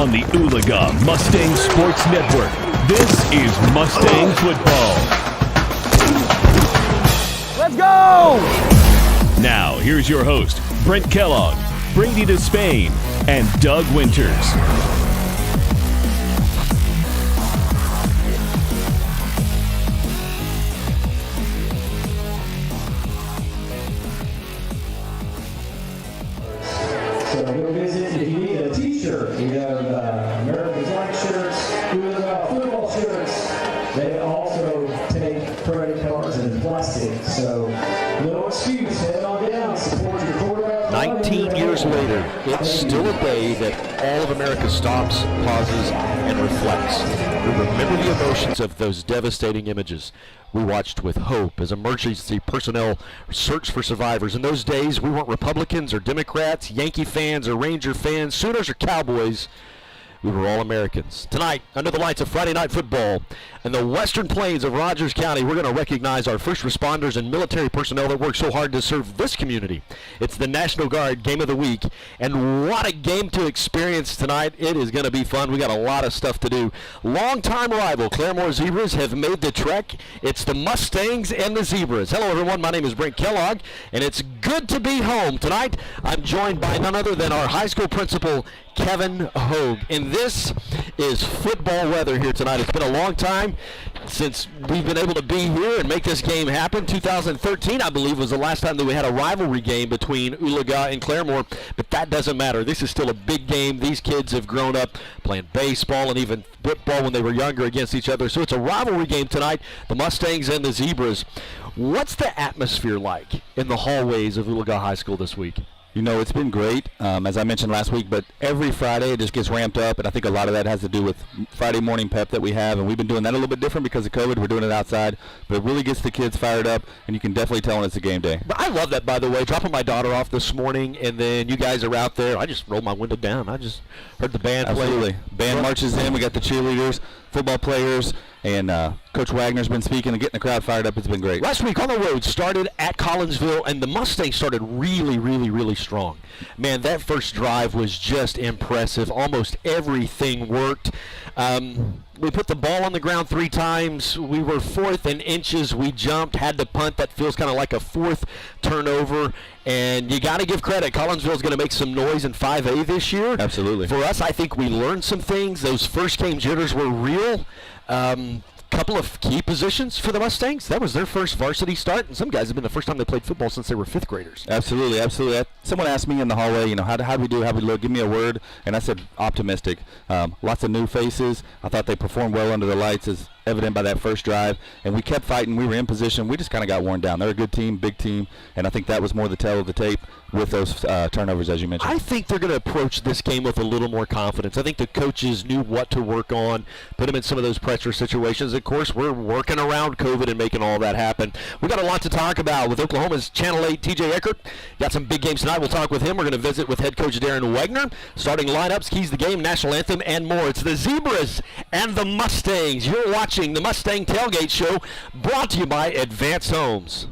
on the Oologah Mustang Sports Network. This is Mustang Football. Let's go! Now, here's your host, Brent Kellogg, Brady Despain, and Doug Winters. So go visit if you need a t-shirt. We have American flag shirts, football shirts. They also take credit cards and plastic. So no excuse. Head on down, support your quarterback. 19 years later, it's still a day that all of America stops, pauses, and reflects. We remember the emotions of those devastating images. We watched with hope as emergency personnel searched for survivors. In those days, we weren't Republicans or Democrats, Yankee fans or Ranger fans, Sooners or Cowboys. We were all Americans. Tonight, under the lights of Friday Night Football, in the western plains of Rogers County, we're going to recognize our first responders and military personnel that work so hard to serve this community. It's the National Guard Game of the Week, and what a game to experience tonight. It is going to be fun. We got a lot of stuff to do. Longtime rival Claremore Zebras have made the trek. It's the Mustangs and the Zebras. Hello, everyone. My name is Brent Kellogg, and it's good to be home. Tonight, I'm joined by none other than our high school principal, Kevin Hogue. And this is football weather here tonight. It's been a long time since we've been able to be here and make this game happen. 2013, I believe, was the last time that we had a rivalry game between Oologah and Claremore, but that doesn't matter. This is still a big game. These kids have grown up playing baseball and even football when they were younger against each other, so it's a rivalry game tonight, the Mustangs and the Zebras. What's the atmosphere like in the hallways of Oologah High School this week? You know, it's been great, as I mentioned last week, but every Friday it just gets ramped up, and I think a lot of that has to do with Friday morning pep that we have, and we've been doing that a little bit different because of COVID. We're doing it outside, but it really gets the kids fired up, and you can definitely tell when it's a game day. But I love that, by the way, dropping my daughter off this morning, and then you guys are out there. I just rolled my window down. I just heard the band play. Absolutely. Band marches in. We got the cheerleaders, football players, and Coach Wagner's been speaking and getting the crowd fired up. It's been great. Last week on the road started at Collinsville, and the Mustangs started really strong. Man, that first drive was just impressive. Almost everything worked. We put the ball on the ground 3 times. We were 4th in inches. We jumped, had to punt. That feels kind of like a 4th turnover. And you got to give credit. Collinsville's going to make some noise in 5A this year. Absolutely. For us, I think we learned some things. Those first game jitters were real. Couple of key positions for the Mustangs. That was their first varsity start, and some guys have been the first time they played football since they were 5th graders. Absolutely. Someone asked me in the hallway, how we do, how we look, give me a word, and I said optimistic. Lots of new faces. I thought they performed well under the lights, as evident by that first drive, and we kept fighting. We were in position. We just kind of got worn down. They're a good team, big team, and I think that was more the tell of the tape with those turnovers, as you mentioned. I think they're going to approach this game with a little more confidence. I think the coaches knew what to work on, put them in some of those pressure situations. Of course, we're working around COVID and making all that happen. We got a lot to talk about with Oklahoma's Channel 8 TJ Eckert. Got some big games tonight. We'll talk with him. We're going to visit with head coach Darren Wagner. Starting lineups, keys to the game, national anthem, and more. It's the Zebras and the Mustangs. You're watching the Mustang Tailgate Show, brought to you by Advanced Homes.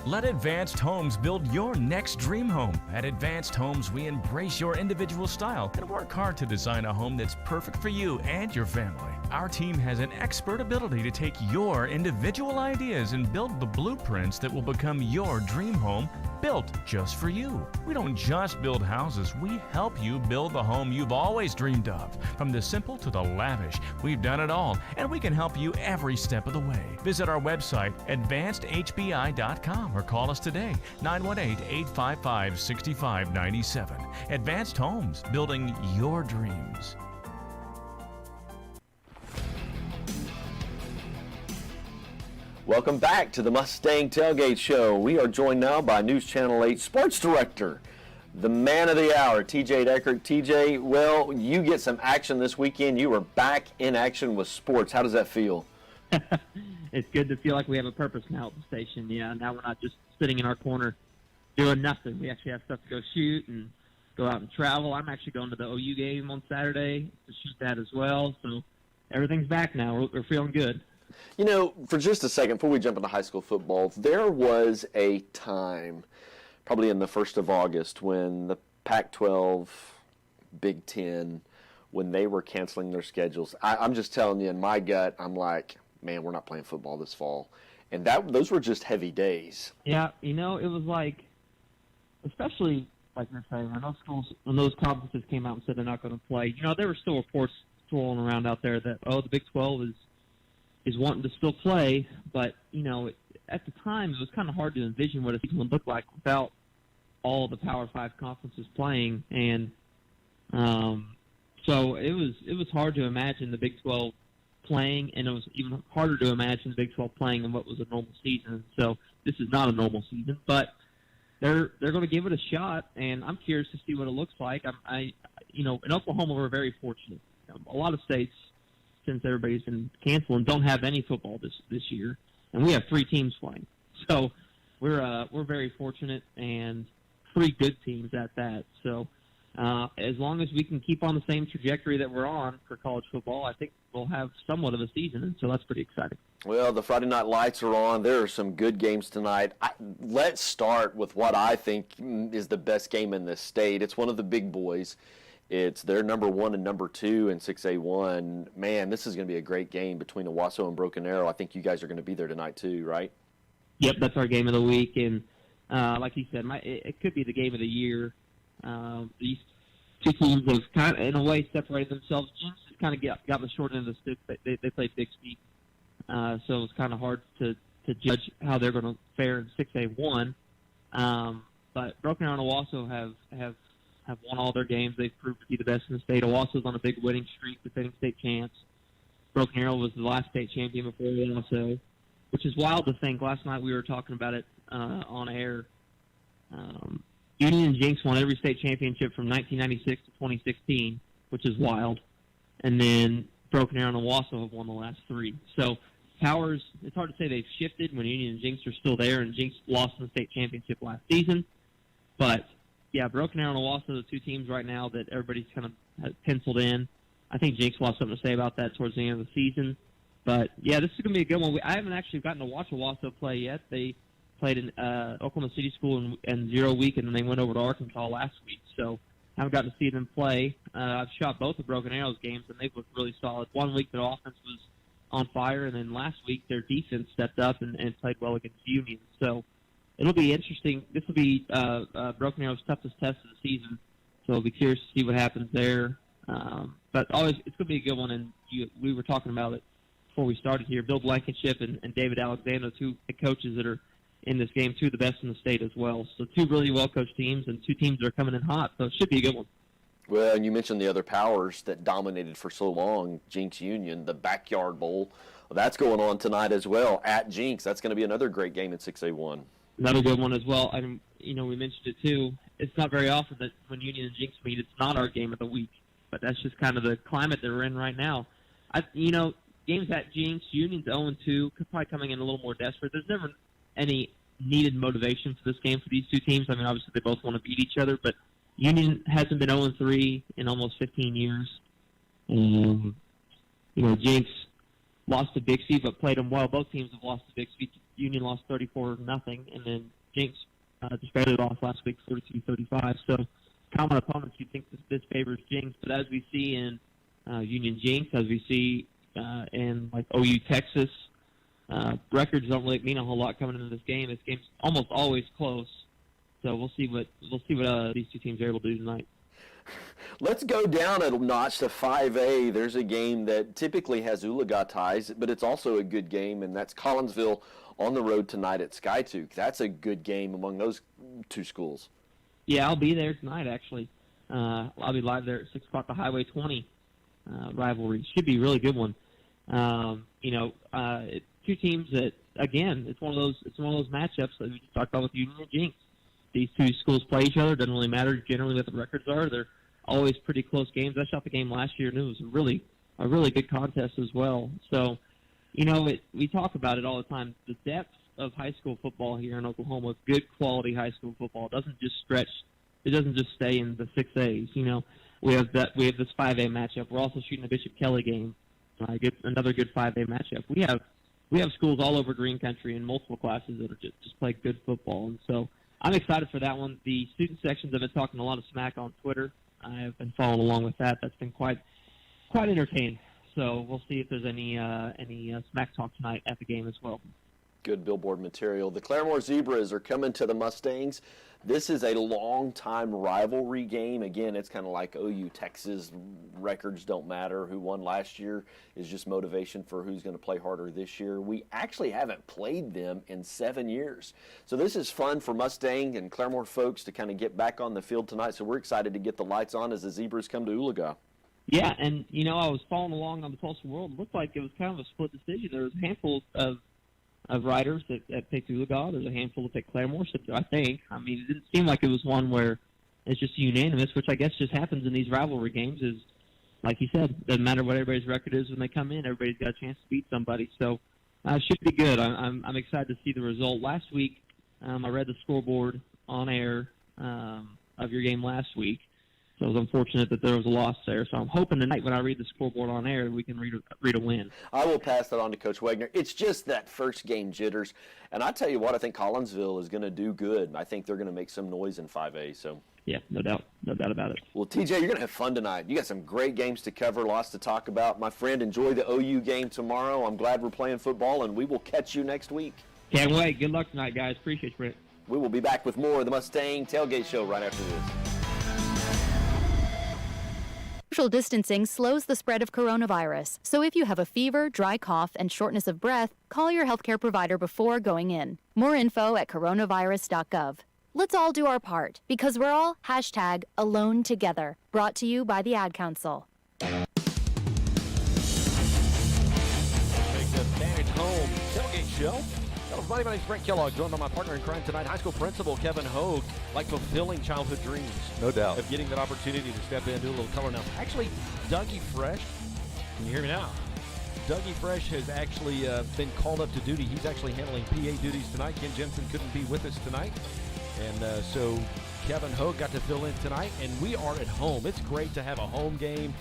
Let Advanced Homes build your next dream home. At Advanced Homes, we embrace your individual style and work hard to design a home that's perfect for you and your family. Our team has an expert ability to take your individual ideas and build the blueprints that will become your dream home, built just for you. We don't just build houses, we help you build the home you've always dreamed of. From the simple to the lavish, we've done it all, and we can help you every step of the way. Visit our website, advancedhbi.com, or call us today, 918-855-6597. Advanced Homes, building your dreams. Welcome back to the Mustang Tailgate Show. We are joined now by News Channel 8 Sports Director, the man of the hour, TJ Eckert. TJ, well, you get some action this weekend. You are back in action with sports. How does that feel? It's good to feel like we have a purpose now at the station. Yeah, now we're not just sitting in our corner doing nothing. We actually have stuff to go shoot and go out and travel. I'm actually going to the OU game on Saturday to shoot that as well. So everything's back now. We're feeling good. You know, for just a second, before we jump into high school football, there was a time, probably in the 1st of August, when the Pac-12, Big Ten when they were canceling their schedules. I'm just telling you, in my gut, I'm like, man, we're not playing football this fall. And those were just heavy days. Yeah, it was like, especially like you're saying, when those conferences came out and said they're not going to play, there were still reports swirling around out there that, the Big 12 is wanting to still play, but, at the time it was kind of hard to envision what a season would look like without all the Power 5 conferences playing, and so it was hard to imagine the Big 12 playing, and it was even harder to imagine the Big 12 playing in what was a normal season. So this is not a normal season, but they're going to give it a shot, and I'm curious to see what it looks like. In Oklahoma, we're very fortunate. A lot of states, since everybody's been canceling, don't have any football this year, and we have 3 teams playing. So we're very fortunate, and 3 good teams at that. So as long as we can keep on the same trajectory that we're on for college football, I think we'll have somewhat of a season, and so that's pretty exciting. Well, the Friday night lights are on. There are some good games tonight. Let's start with what I think is the best game in this state. It's one of the big boys. It's their number 1 and number 2 in 6A1. Man, this is going to be a great game between Owasso and Broken Arrow. I think you guys are going to be there tonight too, right? Yep, that's our game of the week, and like you said, it could be the game of the year. These 2 teams have kind of, in a way, separated themselves. Jinx has kind of got the short end of the stick. They played Bixby, so it's kind of hard to judge how they're going to fare in 6A1. But Broken Arrow and Owasso have won all their games. They've proved to be the best in the state. Owasso's on a big winning streak, defending state champs. Broken Arrow was the last state champion before Owasso, which is wild to think. Last night we were talking about it on air. Union and Jinx won every state championship from 1996 to 2016, which is wild. And then Broken Arrow and Owasso have won the last 3. So powers, it's hard to say they've shifted when Union and Jinx are still there, and Jinx lost in the state championship last season. But, yeah, Broken Arrow and Owasso are the 2 teams right now that everybody's kind of penciled in. I think Jinx will have something to say about that towards the end of the season. But, yeah, this is going to be a good one. I haven't actually gotten to watch Owasso play yet. They played in Oklahoma City School in 0 week, and then they went over to Arkansas last week. So I haven't gotten to see them play. I've shot both of Broken Arrow's games, and they've looked really solid. 1 week their offense was on fire, and then last week their defense stepped up and played well against Union. So it'll be interesting. This will be Broken Arrow's toughest test of the season, so I'll be curious to see what happens there. But always, it's going to be a good one, and we were talking about it before we started here. Bill Blankenship and David Alexander, 2 coaches that are in this game, 2 of the best in the state as well. So 2 really well-coached teams and 2 teams that are coming in hot, so it should be a good one. Well, and you mentioned the other powers that dominated for so long, Jinx Union, the Backyard Bowl. Well, that's going on tonight as well at Jinx. That's going to be another great game in 6A1. Another good one as well. We mentioned it too. It's not very often that when Union and Jinx meet, it's not our game of the week. But that's just kind of the climate that we're in right now. Games at Jinx, Union's 0-2, probably coming in a little more desperate. There's never any needed motivation for this game for these 2 teams. Obviously they both want to beat each other, but Union hasn't been 0-3 in almost 15 years. Jinx lost to Bixby, but played them well. Both teams have lost to Bixby. Union lost 34-0, and then Jinx just barely lost last week, 42-35. So common opponents, you'd think this favors Jinx, but as we see in Union Jinx, as we see in like OU Texas, records don't really mean a whole lot coming into this game. This game's almost always close, so we'll see what these 2 teams are able to do tonight. Let's go down a notch to 5A. There's a game that typically has Oologah ties, but it's also a good game, and that's Collinsville on the road tonight at Skytook. That's a good game among those 2 schools. Yeah, I'll be there tonight, actually. I'll be live there at 6 o'clock, the Highway 20 rivalry. Should be a really good one. 2 teams that, again, it's one of those matchups that we just talked about with Union and Jinx. These 2 schools play each other. It doesn't really matter generally what the records are. They're always pretty close games. I shot the game last year, and it was a really good contest as well. So, we talk about it all the time. The depth of high school football here in Oklahoma, good quality high school football, doesn't just stretch. It doesn't just stay in the 6As. We have this 5A matchup. We're also shooting a Bishop Kelly game. Another good 5A matchup. We have schools all over Green Country in multiple classes that are just play good football, and so I'm excited for that one. The student sections have been talking a lot of smack on Twitter. I have been following along with that. That's been quite quite entertained. So we'll see if there's any smack talk tonight at the game as well. Good billboard material. The Claremore Zebras are coming to the Mustangs. This is a long-time rivalry game. Again, it's kind of like OU Texas. Records don't matter. Who won last year is just motivation for who's going to play harder this year. We actually haven't played them in 7 years. So this is fun for Mustang and Claremore folks to kind of get back on the field tonight. So we're excited to get the lights on as the Zebras come to Oologah. Yeah, and, I was following along on the Pulse of the World. It looked like it was kind of a split decision. There was a handful of riders that picked Oologah. There's a handful that picked Claremore, so I think. I mean, it didn't seem like it was one where it's just unanimous, which I guess just happens in these rivalry games is, like you said, doesn't matter what everybody's record is when they come in. Everybody's got a chance to beat somebody. So it should be good. I'm excited to see the result. Last week, I read the scoreboard on air of your game last week. So it was unfortunate that there was a loss there. So I'm hoping tonight when I read the scoreboard on air, we can read a win. I will pass that on to Coach Wagner. It's just that first game jitters. And I tell you what, I think Collinsville is going to do good. I think they're going to make some noise in 5A. So yeah, no doubt about it. Well, TJ, you're going to have fun tonight. You got some great games to cover, lots to talk about. My friend, enjoy the OU game tomorrow. I'm glad we're playing football, and we will catch you next week. Can't wait. Good luck tonight, guys. Appreciate you, Brent. We will be back with more of the Mustang Tailgate Show right after this. Social distancing slows the spread of coronavirus, so if you have a fever, dry cough, and shortness of breath, call your healthcare provider before going in. More info at coronavirus.gov. Let's all do our part, because we're all #AloneTogether. Brought to you by the Ad Council. Make the Advantage Home Tailgate Show. My name is Brent Kellogg, joined by my partner in crime tonight, high school principal Kevin Hogue, like fulfilling childhood dreams. No doubt. Of getting that opportunity to step in, do a little color now. Actually, Dougie Fresh, can you hear me now? Dougie Fresh has actually been called up to duty. He's actually handling PA duties tonight. Ken Jensen couldn't be with us tonight. And so Kevin Hogue got to fill in tonight, and we are at home. It's great to have a home game.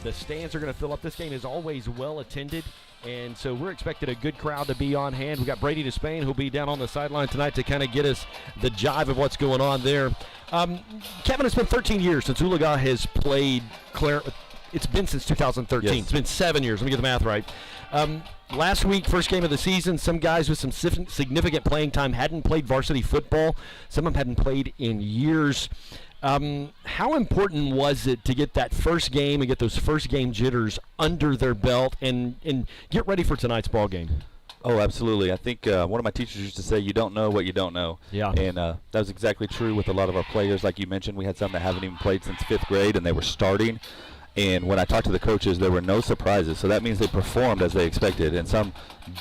The stands are going to fill up. This game is always well attended. And so we're expecting a good crowd to be on hand. We got Brady Despain, who'll be down on the sideline tonight to kind of get us the jive of what's going on there. Kevin, it's been 13 years since Oologah has played Clare. It's been since 2013. Yes. It's been 7 years. Let me get the math right. Last week, first game of the season, some guys with some significant playing time hadn't played varsity football. Some of them hadn't played in years. How important was it to get that first game and get those first game jitters under their belt and get ready for tonight's ball game? Oh, absolutely. I think one of my teachers used to say, you don't know what you don't know. Yeah. And that was exactly true with a lot of our players. Like you mentioned, we had some that haven't even played since 5th grade, and they were starting. And when I talked to the coaches, there were no surprises. So that means they performed as they expected, and some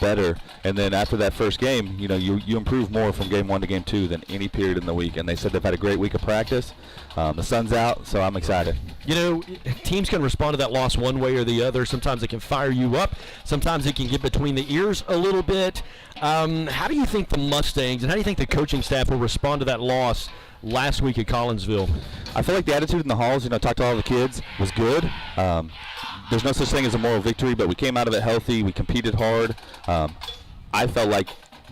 better. And then after that first game, you improve more from game 1 to game 2 than any period in the week. And they said they've had a great week of practice. The sun's out, so I'm excited. Teams can respond to that loss one way or the other. Sometimes it can fire you up. Sometimes it can get between the ears a little bit. How do you think the Mustangs and how do you think the coaching staff will respond to that loss last week at Collinsville? I feel like the attitude in the halls, talked to all the kids, was good. There's no such thing as a moral victory, but we came out of it healthy. We competed hard. I felt like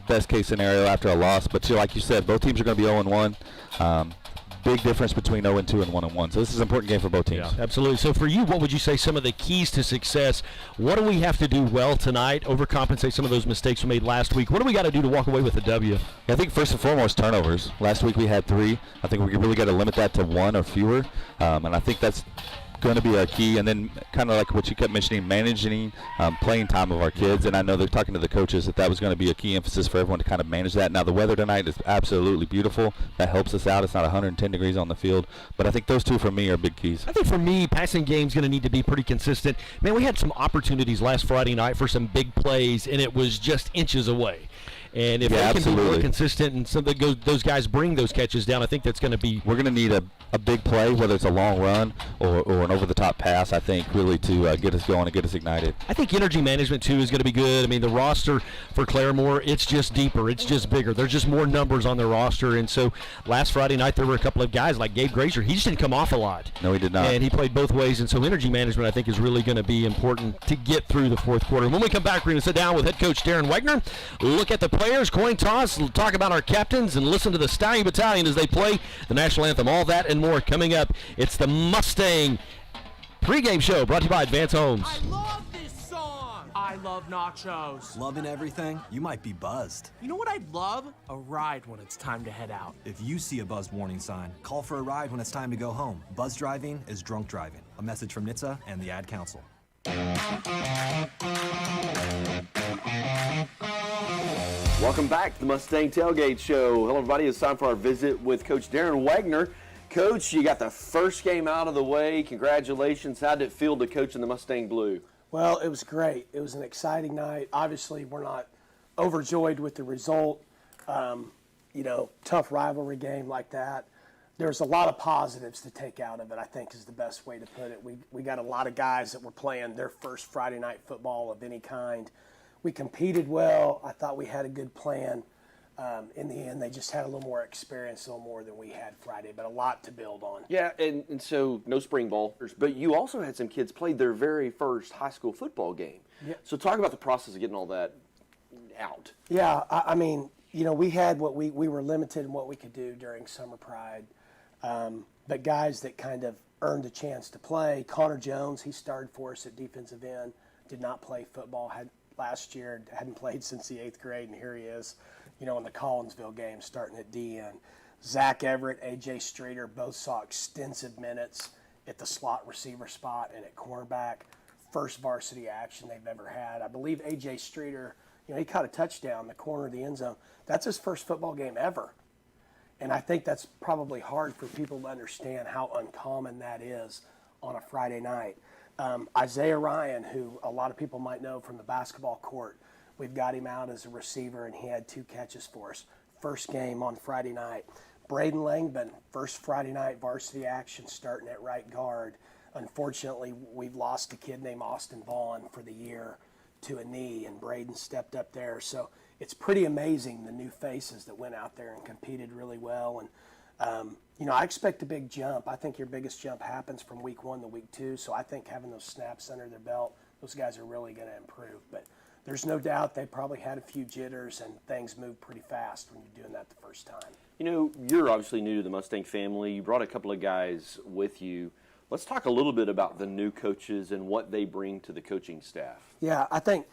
best case scenario after a loss, but like you said, both teams are going to be 0-1. Big difference between 0-2 and 1-1. So this is an important game for both teams. Yeah, absolutely. So for you, what would you say some of the keys to success? What do we have to do well tonight, overcompensate some of those mistakes we made last week? What do we got to do to walk away with a W? I think first and foremost, turnovers. Last week we had 3. I think we really got to limit that to 1 or fewer. And I think that's going to be our key. And then kind of like what you kept mentioning, managing playing time of our kids. And I know they're talking to the coaches that was going to be a key emphasis for everyone to kind of manage that. Now the weather tonight is absolutely beautiful. That helps us out. It's not 110 degrees on the field. But I think those two for me are big keys. I think for me, passing game's going to need to be pretty consistent. Man, we had some opportunities last Friday night for some big plays, and it was just inches away. And if they can be more consistent and some of those guys bring those catches down, I think that's going to be. We're going to need a big play, whether it's a long run or an over-the-top pass, I think, really to get us going and get us ignited. I think energy management, too, is going to be good. I mean, the roster for Claremore, it's just deeper. It's just bigger. There's just more numbers on their roster. And so last Friday night, there were a couple of guys like Gabe Grazer. He just didn't come off a lot. No, he did not. And he played both ways. And so energy management, I think, is really going to be important to get through the fourth quarter. When we come back, we're going to sit down with head coach Darren Wagner, look at the players, coin toss, talk about our captains, and listen to the Stallion Battalion as they play the national anthem. All that and more coming up. It's the Mustang Pre-game show brought to you by Advance Homes. I love this song. I love nachos. Loving everything? You might be buzzed. You know what I'd love? A ride when it's time to head out. If you see a buzzed warning sign, call for a ride when it's time to go home. Buzz driving is drunk driving. A message from NHTSA and the Ad Council. Welcome back to the Mustang Tailgate Show. Hello, everybody. It's time for our visit with Coach Darren Wagner. Coach, you got the first game out of the way. Congratulations. How did it feel to coach in the Mustang Blue? Well, it was great. It was an exciting night. Obviously, we're not overjoyed with the result. Tough rivalry game like that. There's a lot of positives to take out of it, I think is the best way to put it. We got a lot of guys that were playing their first Friday night football of any kind. We competed well. I thought we had a good plan. In the end, they just had a little more experience, a little more than we had Friday, but a lot to build on. Yeah, and so no spring ball, but you also had some kids play their very first high school football game. Yeah. So talk about the process of getting all that out. Yeah, I mean, we had what we were limited in what we could do during Summer Pride, but guys that kind of earned a chance to play. Connor Jones, he started for us at defensive end, did not play football, last year, hadn't played since the 8th grade, and here he is, in the Collinsville game starting at DN. Zach Everett, A.J. Streeter both saw extensive minutes at the slot receiver spot and at cornerback. First varsity action they've ever had. I believe A.J. Streeter, he caught a touchdown in the corner of the end zone. That's his first football game ever. And I think that's probably hard for people to understand how uncommon that is on a Friday night. Isaiah Ryan, who a lot of people might know from the basketball court, we've got him out as a receiver, and he had 2 catches for us. First game on Friday night. Braden Langman, first Friday night varsity action starting at right guard. Unfortunately, we've lost a kid named Austin Vaughn for the year to a knee, and Braden stepped up there. So it's pretty amazing the new faces that went out there and competed really well. And I expect a big jump. I think your biggest jump happens from week 1 to week 2. So I think having those snaps under their belt, those guys are really going to improve. But there's no doubt they probably had a few jitters, and things move pretty fast when you're doing that the first time. You're obviously new to the Mustang family. You brought a couple of guys with you. Let's talk a little bit about the new coaches and what they bring to the coaching staff. Yeah, I think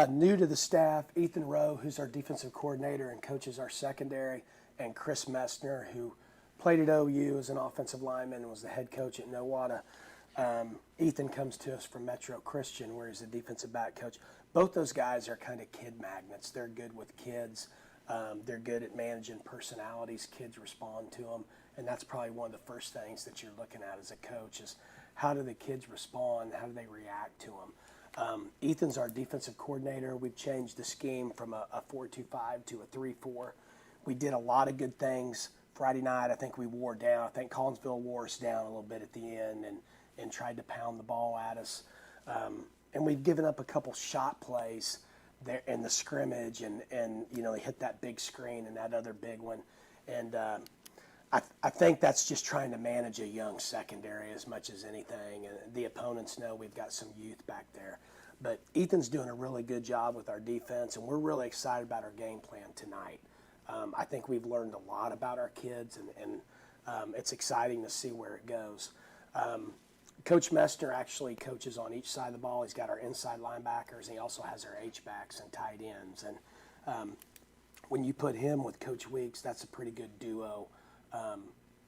new to the staff, Ethan Rowe, who's our defensive coordinator and coaches our secondary, and Chris Messner, who played at OU as an offensive lineman and was the head coach at Nowata. Ethan comes to us from Metro Christian, where he's a defensive back coach. Both those guys are kind of kid magnets. They're good with kids. They're good at managing personalities. Kids respond to them. And that's probably one of the first things that you're looking at as a coach is how do the kids respond? How do they react to them? Ethan's our defensive coordinator. We've changed the scheme from a 4-2-5 to a 3-4. We did a lot of good things Friday night. I think we wore down. I think Collinsville wore us down a little bit at the end and tried to pound the ball at us. And we've given up a couple shot plays there in the scrimmage, and they hit that big screen and that other big one. And I think that's just trying to manage a young secondary as much as anything. And the opponents know we've got some youth back there. But Ethan's doing a really good job with our defense, and we're really excited about our game plan tonight. I think we've learned a lot about our kids, and it's exciting to see where it goes. Coach Messner actually coaches on each side of the ball. He's got our inside linebackers, and he also has our H-backs and tight ends. And when you put him with Coach Weeks, that's a pretty good duo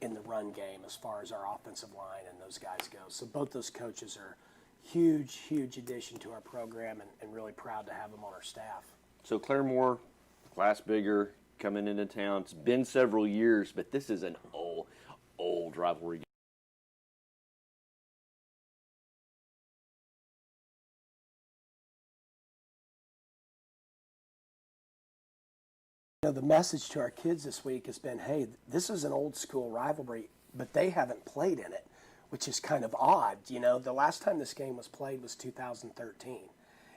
in the run game as far as our offensive line and those guys go. So both those coaches are huge, huge addition to our program, and really proud to have them on our staff. So Claremore, class bigger, coming into town. It's been several years, but this is an old rivalry game. The message to our kids this week has been, hey, this is an old school rivalry, but they haven't played in it, which is kind of odd. The last time this game was played was 2013,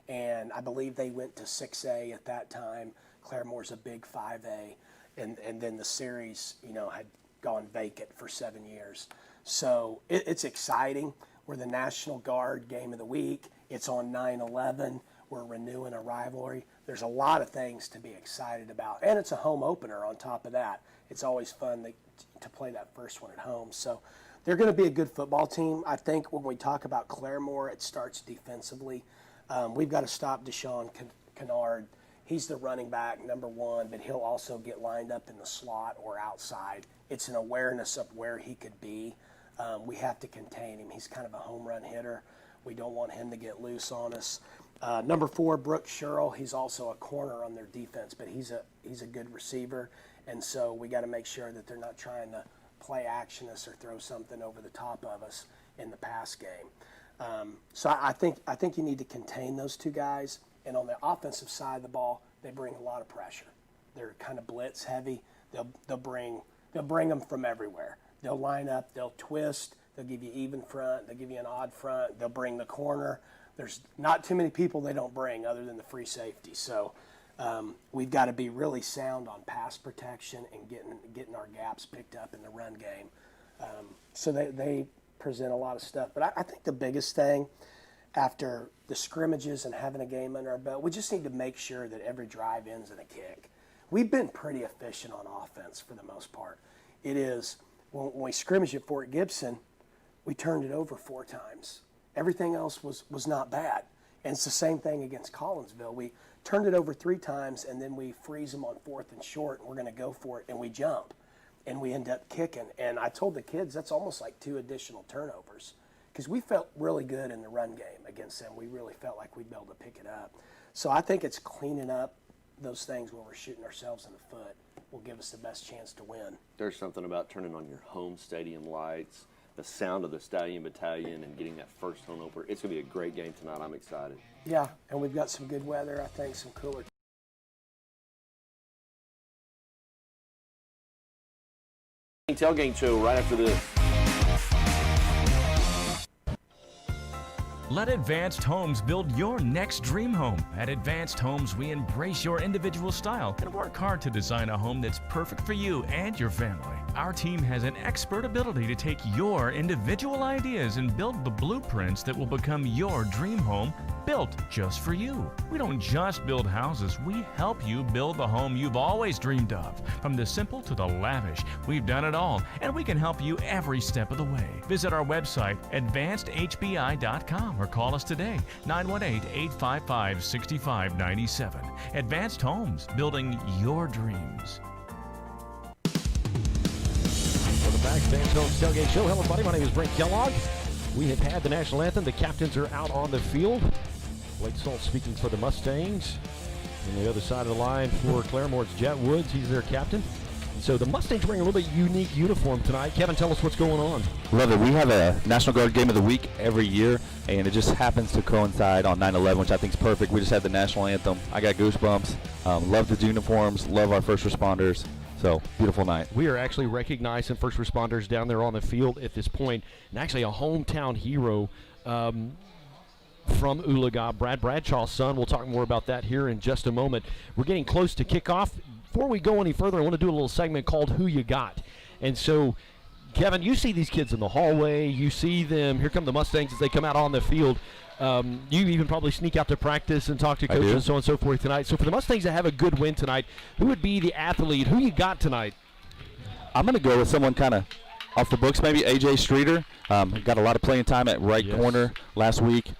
and I believe they went to 6A at that time. Claremore's a big 5A, and then the series, had gone vacant for 7 years. So it's exciting. We're the National Guard game of the week. It's on 9/11. We're renewing a rivalry. There's a lot of things to be excited about. And it's a home opener on top of that. It's always fun to play that first one at home. So they're going to be a good football team. I think when we talk about Claremore, it starts defensively. We've got to stop Deshaun Kennard. He's the running back, number one, but he'll also get lined up in the slot or outside. It's an awareness of where he could be. We have to contain him. He's kind of a home run hitter. We don't want him to get loose on us. Number 4, Brooks Sherrill. He's also a corner on their defense, but he's a good receiver, and so we got to make sure that they're not trying to play action us or throw something over the top of us in the pass game. So I think you need to contain those 2 guys. And on the offensive side of the ball, they bring a lot of pressure. They're kind of blitz heavy. They'll bring them from everywhere. They'll line up. They'll twist. They'll give you even front. They'll give you an odd front. They'll bring the corner. There's not too many people they don't bring other than the free safety. So we've got to be really sound on pass protection and getting our gaps picked up in the run game. So they present a lot of stuff. But I think the biggest thing after the scrimmages and having a game under our belt, we just need to make sure that every drive ends in a kick. We've been pretty efficient on offense for the most part. It is, when we scrimmaged at Fort Gibson, we turned it over 4 times. Everything else was not bad. And it's the same thing against Collinsville. We turned it over 3 times, and then we freeze them on 4th and short, and we're going to go for it, and we jump. And we end up kicking. And I told the kids that's almost like 2 additional turnovers, because we felt really good in the run game against them. We really felt like we'd be able to pick it up. So I think it's cleaning up those things where we're shooting ourselves in the foot will give us the best chance to win. There's something about turning on your home stadium lights, the sound of the Stallion Battalion, and getting that first home opener. It's going to be a great game tonight. I'm excited. Yeah, and we've got some good weather, I think, some cooler. Tailgate show right after this. Let Advanced Homes build your next dream home. At Advanced Homes, we embrace your individual style and work hard to design a home that's perfect for you and your family. Our team has an expert ability to take your individual ideas and build the blueprints that will become your dream home, built just for you. We don't just build houses, we help you build the home you've always dreamed of. From the simple to the lavish, we've done it all, and we can help you every step of the way. Visit our website, advancedhbi.com, or call us today, 918-855-6597. Advanced Homes, building your dreams. Welcome back, Advanced Homes Tailgate Show. Hello, everybody. My name is Brent Kellogg. We have had the national anthem. The captains are out on the field. Blake Salt speaking for the Mustangs. On the other side of the line for Claremore, it's Jet Woods. He's their captain. So the Mustangs wearing a little bit unique uniform tonight. Kevin, tell us what's going on. Love it. We have a National Guard Game of the Week every year, and it just happens to coincide on 9/11, which I think is perfect. We just had the national anthem. I got goosebumps. Love the uniforms. Love our first responders. So, beautiful night. We are actually recognizing first responders down there on the field at this point, and actually a hometown hero from Oologah, Brad Bradshaw's son. We'll talk more about that here in just a moment. We're getting close to kickoff. Before we go any further, I want to do a little segment called Who You Got. And so, Kevin, you see these kids in the hallway. You see them. Here come the Mustangs as they come out on the field. You even probably sneak out to practice and talk to coaches and so on and so forth tonight. So for the Mustangs to have a good win tonight, who would be the athlete? Who you got tonight? I'm going to go with someone kind of off the books, maybe A.J. Streeter. Got a lot of playing time at right corner last week.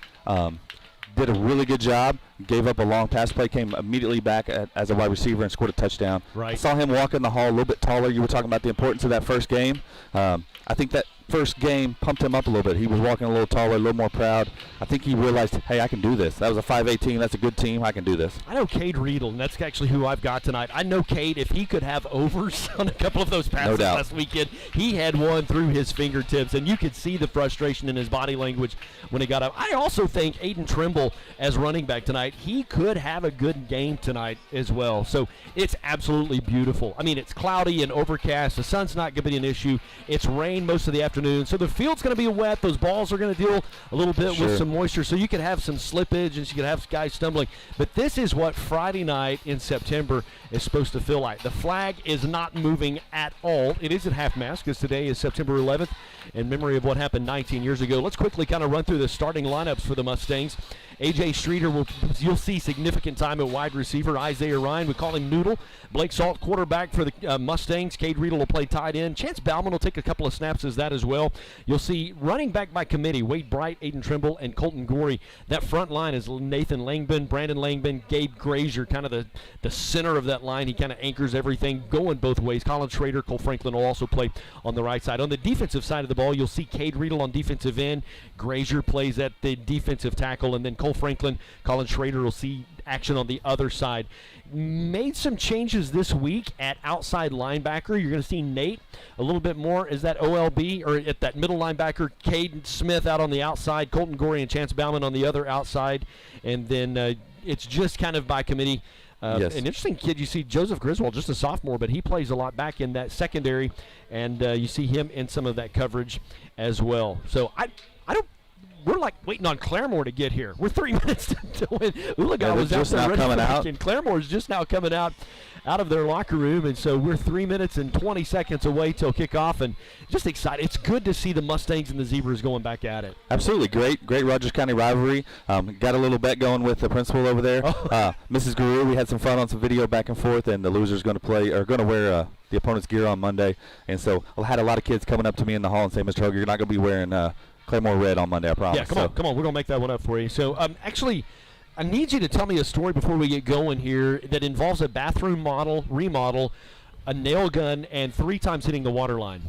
Did a really good job. Gave up a long pass play, came immediately back as a wide receiver and scored a touchdown. Right. I saw him walk in the hall a little bit taller. You were talking about the importance of that first game. I think that first game pumped him up a little bit. He was walking a little taller, a little more proud. I think he realized, hey, I can do this. That was a 5A team. That's a good team. I can do this. I know Cade Riedel, and that's actually who I've got tonight. I know Cade, if he could have overs on a couple of those passes last weekend, he had one through his fingertips, and you could see the frustration in his body language when he got up. I also think Aiden Trimble as running back tonight, he could have a good game tonight as well. So it's absolutely beautiful. I mean, it's cloudy and overcast. The sun's not going to be an issue. It's rain most of the afternoon. So the field's going to be wet. Those balls are going to deal a little bit with some moisture. So you could have some slippage and you could have guys stumbling. But this is what Friday night in September is supposed to feel like. The flag is not moving at all. It is at half-mast because today is September 11th in memory of what happened 19 years ago. Let's quickly kind of run through the starting lineups for the Mustangs. A.J. Streeter, you'll see significant time at wide receiver. Isaiah Ryan, we call him Noodle. Blake Salt, quarterback for the Mustangs. Cade Riedel will play tight end. Chance Bauman will take a couple of snaps as that as well. You'll see running back by committee, Wade Bright, Aiden Trimble, and Colton Gorey. That front line is Nathan Langben, Brandon Langben, Gabe Grazier, kind of the center of that line. He kind of anchors everything going both ways. Colin Schrader, Cole Franklin will also play on the right side. On the defensive side of the ball, you'll see Cade Riedel on defensive end. Grazier plays at the defensive tackle, and then Cole Franklin, Colin Schrader will see action on the other side. Made some changes this week at outside linebacker. You're going to see Nate a little bit more as that OLB, or at that middle linebacker. Caden Smith out on the outside, Colton Gorey and Chance Bauman on the other outside, and then it's just kind of by committee. Yes. An interesting kid, you see Joseph Griswold, just a sophomore, but he plays a lot back in that secondary, and you see him in some of that coverage as well. So I don't. We're like waiting on Claremore to get here. We're 3 minutes to win. Oologah was just out there now coming out, and Claremore is just now coming out of their locker room, and so we're 3 minutes and 20 seconds away till kickoff, and just excited. It's good to see the Mustangs and the Zebras going back at it. Absolutely, great Rogers County rivalry. Got a little bet going with the principal over there, Mrs. Guru. We had some fun on some video back and forth, and the loser's going to wear the opponent's gear on Monday, and so I had a lot of kids coming up to me in the hall and saying, "Mr. Hogue, you're not going to be wearing Claremore red on Monday, I promise." Yeah, come on. We're going to make that one up for you. So, actually, I need you to tell me a story before we get going here that involves a bathroom remodel, a nail gun, and 3 times hitting the water line.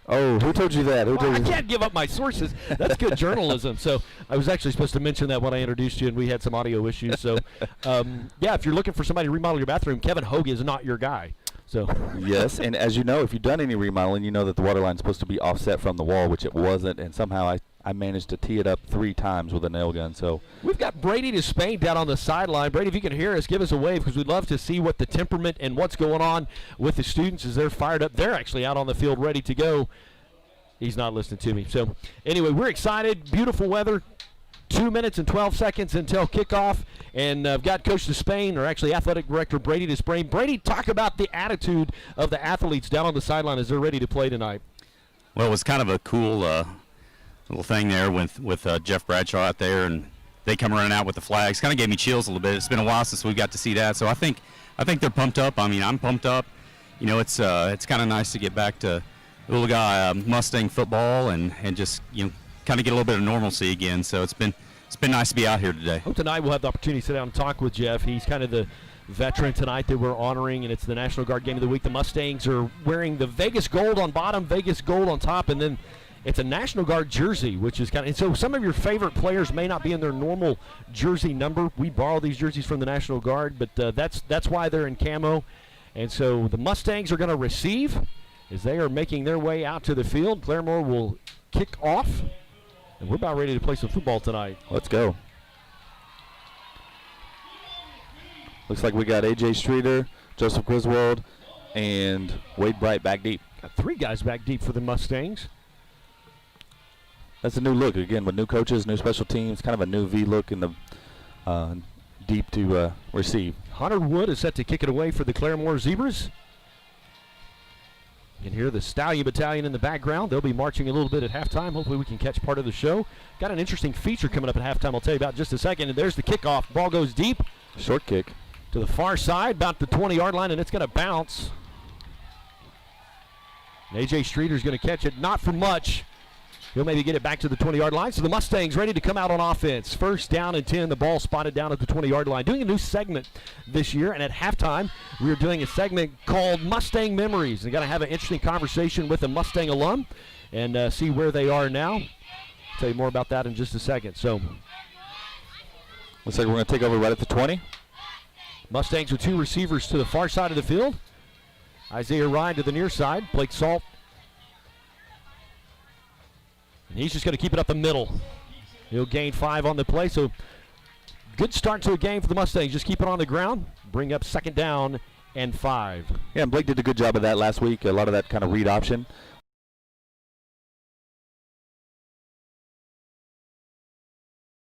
Oh, who told you that? I can't give up my sources. That's good journalism. So I was actually supposed to mention that when I introduced you, and we had some audio issues. So, yeah, if you're looking for somebody to remodel your bathroom, Kevin Hogue is not your guy. So yes, and as you know, if you've done any remodeling, you know that the water line is supposed to be offset from the wall, which it wasn't, and somehow I managed to tee it up 3 times with a nail gun. So we've got Brady Despain down on the sideline. Brady, if you can hear us, give us a wave, because we'd love to see what the temperament and what's going on with the students as they're fired up. They're actually out on the field ready to go. He's not listening to me. So anyway, we're excited. Beautiful weather. 2 minutes and 12 seconds until kickoff, and I've got Coach Despain, or actually Athletic Director Brady Despain. Brady, talk about the attitude of the athletes down on the sideline as they're ready to play tonight. Well, it was kind of a cool little thing there with Jeff Bradshaw out there, and they come running out with the flags. Kind of gave me chills a little bit. It's been a while since we got to see that, so I think they're pumped up. I mean, I'm pumped up. You know, it's kind of nice to get back to Oologah Mustang football and just kind of get a little bit of normalcy again. So it's been nice to be out here today. Hope tonight we'll have the opportunity to sit down and talk with Jeff. He's kind of the veteran tonight that we're honoring, and it's the National Guard Game of the Week. The Mustangs are wearing the Vegas gold on bottom, Vegas gold on top, and then it's a National Guard jersey, which is kind of, and so some of your favorite players may not be in their normal jersey number. We borrow these jerseys from the National Guard, but that's why they're in camo. And so the Mustangs are going to receive as they are making their way out to the field. Claremore will kick off. And we're about ready to play some football tonight. Let's go. Looks like we got A.J. Streeter, Joseph Griswold, and Wade Bright back deep. Got 3 guys back deep for the Mustangs. That's a new look, again, with new coaches, new special teams, kind of a new V look in the deep to receive. Hunter Wood is set to kick it away for the Claremore Zebras. You can hear the Stallion Battalion in the background. They'll be marching a little bit at halftime. Hopefully we can catch part of the show. Got an interesting feature coming up at halftime I'll tell you about in just a second. And there's the kickoff. Ball goes deep. Short kick. To the far side, about the 20-yard line, and it's going to bounce. And A.J. Streeter's going to catch it. Not for much. He'll maybe get it back to the 20-yard line. So the Mustangs ready to come out on offense. 1st down and 10. The ball spotted down at the 20-yard line. Doing a new segment this year, and at halftime, we are doing a segment called Mustang Memories. We're going to have an interesting conversation with a Mustang alum and see where they are now. I'll tell you more about that in just a second. So, looks like we're going to take over right at the 20. Mustangs with 2 receivers to the far side of the field. Isaiah Ryan to the near side. Blake Salt. And he's just going to keep it up the middle. He'll gain 5 on the play. So good start to a game for the Mustangs. Just keep it on the ground. Bring up 2nd down and 5. Yeah, and Blake did a good job of that last week. A lot of that kind of read option.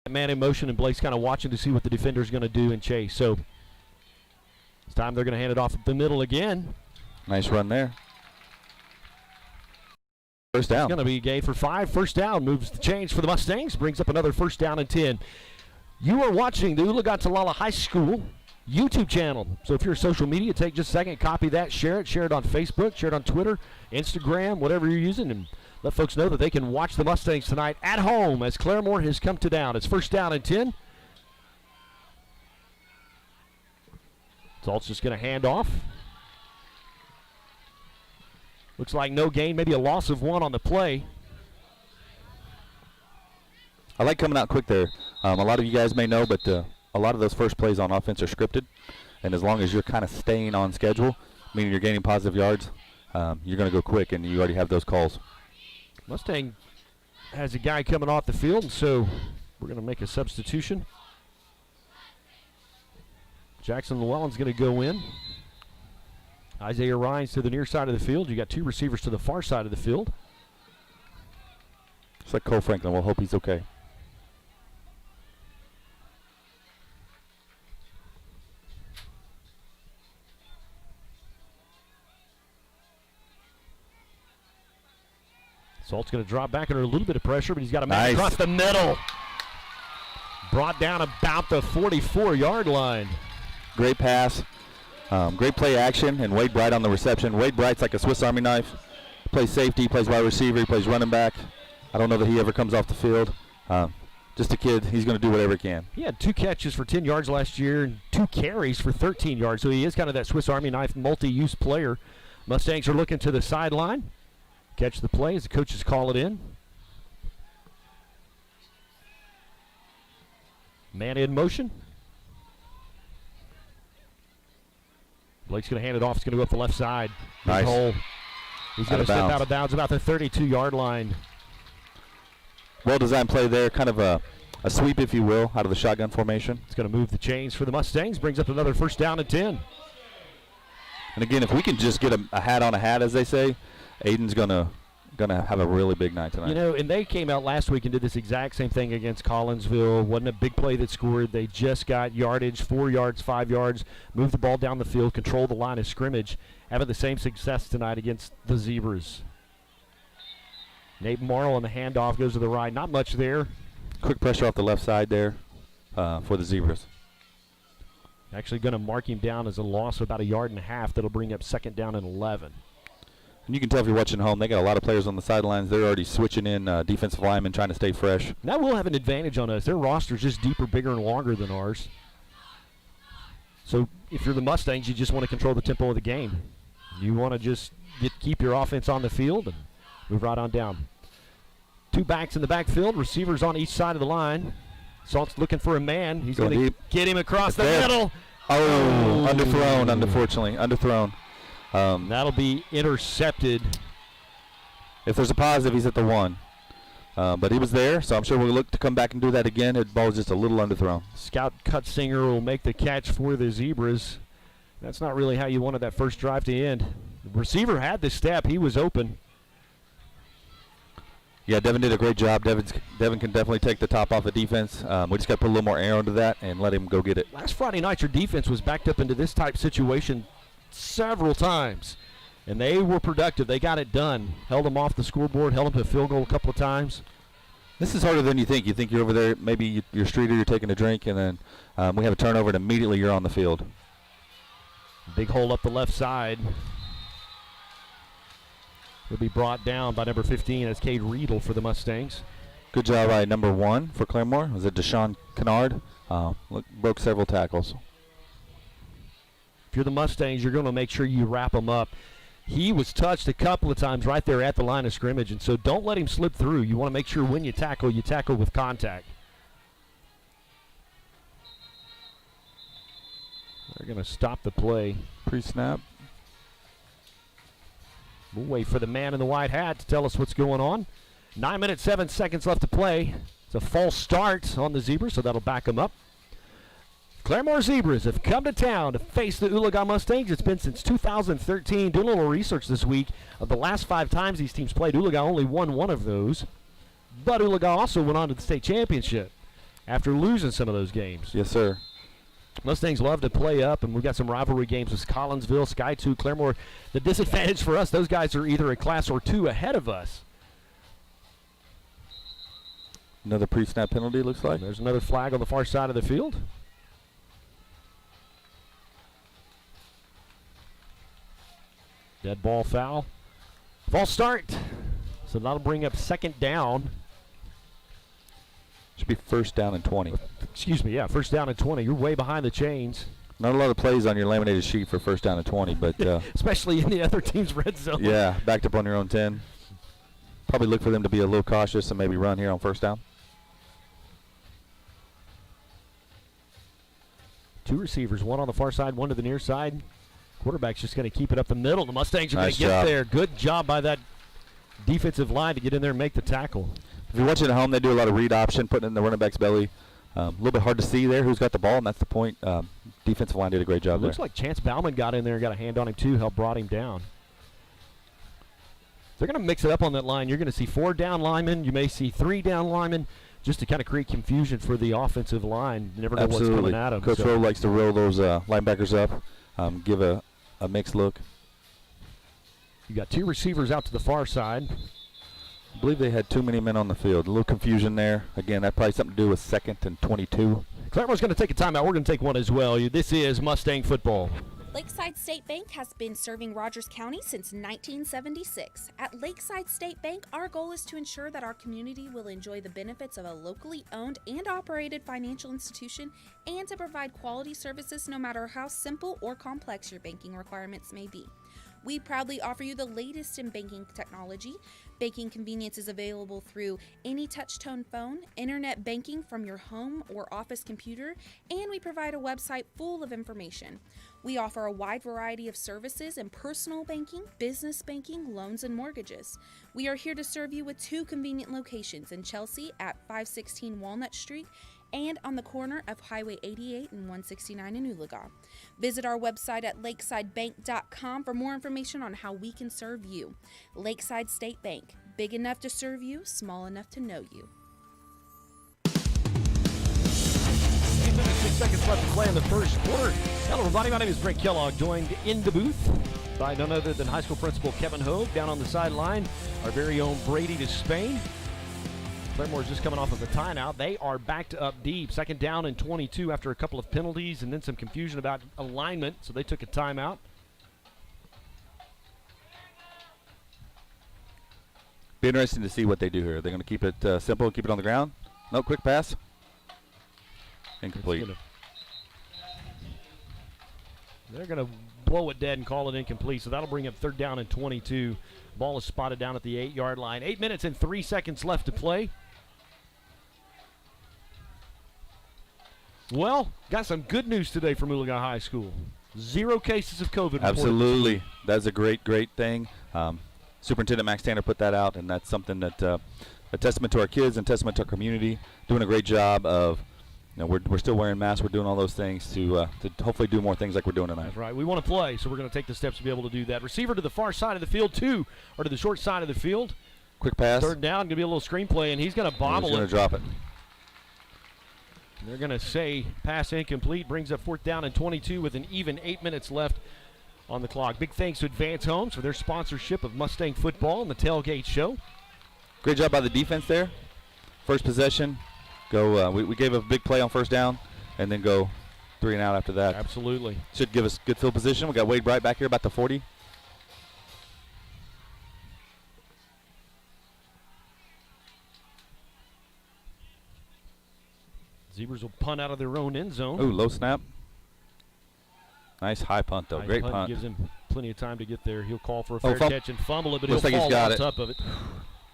Man in motion, and Blake's kind of watching to see what the defender's going to do and chase. So this time they're going to hand it off the middle again. Nice run there. 1st down. It's going to be a gain for 5. 1st down moves the chains for the Mustangs. Brings up another 1st down and 10. You are watching the Oologah-Talala High School YouTube channel. So if you're social media, take just a second, copy that, share it on Facebook, share it on Twitter, Instagram, whatever you're using, and let folks know that they can watch the Mustangs tonight at home as Claremore has come to down. It's first down and 10. Salt's just going to hand off. Looks like no gain, maybe a loss of 1 on the play. I like coming out quick there. A lot of you guys may know, but a lot of those first plays on offense are scripted. And as long as you're kind of staying on schedule, meaning you're gaining positive yards, you're going to go quick, and you already have those calls. Mustang has a guy coming off the field, and so we're going to make a substitution. Jackson Llewellyn's going to go in. Isaiah Rhines to the near side of the field. You got 2 receivers to the far side of the field. It's like Cole Franklin. We'll hope he's okay. Salt's going to drop back under a little bit of pressure, but he's got a man across the middle. Brought down about the 44-yard line. Great pass. Great play action, and Wade Bright on the reception. Wade Bright's like a Swiss Army knife. Plays safety, plays wide receiver, he plays running back. I don't know that he ever comes off the field. Just a kid. He's going to do whatever he can. He had 2 catches for 10 yards last year and 2 carries for 13 yards, so he is kind of that Swiss Army knife multi-use player. Mustangs are looking to the sideline. Catch the play as the coaches call it in. Man in motion. Blake's going to hand it off. It's going to go up the left side. Nice. Hole. He's going to step out of bounds about the 32-yard line. Well-designed play there. Kind of a sweep, if you will, out of the shotgun formation. It's going to move the chains for the Mustangs. Brings up another first down and 10. And again, if we can just get a hat on a hat, as they say, Aiden's gonna have a really big night tonight. You know, and they came out last week and did this exact same thing against Collinsville. Wasn't a big play that scored. They just got yardage, 4 yards, 5 yards, moved the ball down the field, controlled the line of scrimmage. Having the same success tonight against the Zebras. Nate Morrow on the handoff goes to the right. Not much there. Quick pressure off the left side there for the Zebras. Actually going to mark him down as a loss of about 1.5 yards. That'll bring up second down and 11. And you can tell if you're watching home, they got a lot of players on the sidelines. They're already switching in defensive linemen, trying to stay fresh. That will have an advantage on us. Their roster's just deeper, bigger, and longer than ours. So if you're the Mustangs, you just want to control the tempo of the game. You want to just keep your offense on the field and move right on down. 2 backs in the backfield, receivers on each side of the line. Salt's looking for a man. He's going to get him across the middle. Oh, underthrown, unfortunately. Underthrown. That'll be intercepted. If there's a positive, he's at the 1. But he was there, so I'm sure we'll look to come back and do that again. The ball was just a little underthrown. Scout Cutsinger will make the catch for the Zebras. That's not really how you wanted that first drive to end. The receiver had the step. He was open. Yeah, Devin did a great job. Devin can definitely take the top off the defense. We just got to put a little more air into that and let him go get it. Last Friday night, your defense was backed up into this type situation several times, and they were productive. They got it done. Held them off the scoreboard, held them to a field goal a couple of times. This is harder than you think. You think you're over there, maybe you're streeter, you're taking a drink, and then we have a turnover, and immediately you're on the field. Big hole up the left side. He'll be brought down by number 15 as Cade Riedel for the Mustangs. Good job by number 1 for Claremore. Was it Deshaun Kennard? Broke several tackles. If you're the Mustangs, you're going to make sure you wrap him up. He was touched a couple of times right there at the line of scrimmage, and so don't let him slip through. You want to make sure when you tackle with contact. They're going to stop the play. Pre-snap. We'll wait for the man in the white hat to tell us what's going on. 9 minutes, 7 seconds left to play. It's a false start on the Zebras, so that'll back them up. Claremore Zebras have come to town to face the Oologah Mustangs. It's been since 2013. Doing a little research this week. Of the last 5 times these teams played, Oologah only won 1 of those. But Oologah also went on to the state championship after losing some of those games. Yes, sir. Mustangs love to play up, and we've got some rivalry games with Collinsville, Sky 2, Claremore. The disadvantage for us, those guys are either a class or 2 ahead of us. Another pre-snap penalty, looks like. There's another flag on the far side of the field. Dead ball foul. False start. So that'll bring up second down. Should be first down and 20. Excuse me, yeah, first down and 20. You're way behind the chains. Not a lot of plays on your laminated sheet for first down and 20, but especially in the other team's red zone. Yeah, backed up on your own 10. Probably look for them to be a little cautious and maybe run here on first down. Two receivers, one on the far side, one to the near side. Quarterback's just going to keep it up the middle. The Mustangs are going to get there. Good job by that defensive line to get in there and make the tackle. If you're watching at home, they do a lot of read option, putting it in the running back's belly. A little bit hard to see there who's got the ball, and that's the point. Defensive line did a great job there. Looks like Chance Bauman got in there and got a hand on him too, helped brought him down. They're going to mix it up on that line. You're going to see 4 down linemen. You may see 3 down linemen just to kind of create confusion for the offensive line. You never know what's coming at them. Coach Rowe likes to roll those linebackers up, give a mixed look. You got 2 receivers out to the far side. I believe they had too many men on the field. A little confusion there. Again, that probably something to do with 2nd and 22. Claremont's going to take a timeout. We're going to take one as well. This is Mustang football. Lakeside State Bank has been serving Rogers County since 1976. At Lakeside State Bank, our goal is to ensure that our community will enjoy the benefits of a locally owned and operated financial institution and to provide quality services no matter how simple or complex your banking requirements may be. We proudly offer you the latest in banking technology. Banking convenience is available through any touch-tone phone, internet banking from your home or office computer, and we provide a website full of information. We offer a wide variety of services in personal banking, business banking, loans, and mortgages. We are here to serve you with 2 convenient locations in Chelsea at 516 Walnut Street and on the corner of Highway 88 and 169 in Oologah. Visit our website at lakesidebank.com for more information on how we can serve you. Lakeside State Bank, big enough to serve you, small enough to know you. 8 minutes, 6 seconds left to play in the first quarter. Hello, everybody. My name is Brent Kellogg, joined in the booth by none other than high school principal Kevin Hogue. Down on the sideline, our very own Brady Despain. Claremont's just coming off of a timeout. They are backed up deep. Second down and 22 after a couple of penalties and then some confusion about alignment, so they took a timeout. Be interesting to see what they do here. They're going to keep it simple, keep it on the ground. No, quick pass. Incomplete. They're going to blow it dead and call it incomplete, so that'll bring up third down and 22. Ball is spotted down at the 8-yard line. 8 minutes and 3 seconds left to play. Well, got some good news today from Oologah High School. 0 cases of COVID. Absolutely. That's a great thing. Superintendent Max Tanner put that out, and that's something that a testament to our kids and testament to our community. Doing a great job of, we're still wearing masks. We're doing all those things to hopefully do more things like we're doing tonight. That's right. We want to play, so we're going to take the steps to be able to do that. Receiver to the far side of the field, 2, or to the short side of the field. Quick pass. Third down, going to be a little screenplay, and he's going to bobble it. He's going to drop it. They're going to say pass incomplete, brings up fourth down and 22 with an even 8 minutes left on the clock. Big thanks to Advance Homes for their sponsorship of Mustang football and the Tailgate Show. Great job by the defense there. First possession, go. We gave a big play on first down, and then go 3 and out after that. Absolutely. Should give us good field position. We got Wade Bright back here about the 40. Zebras will punt out of their own end zone. Ooh, low snap. Nice high punt, though. Great punt. Gives him plenty of time to get there. He'll call for a fair catch and fumble it, but he'll fall on top of it.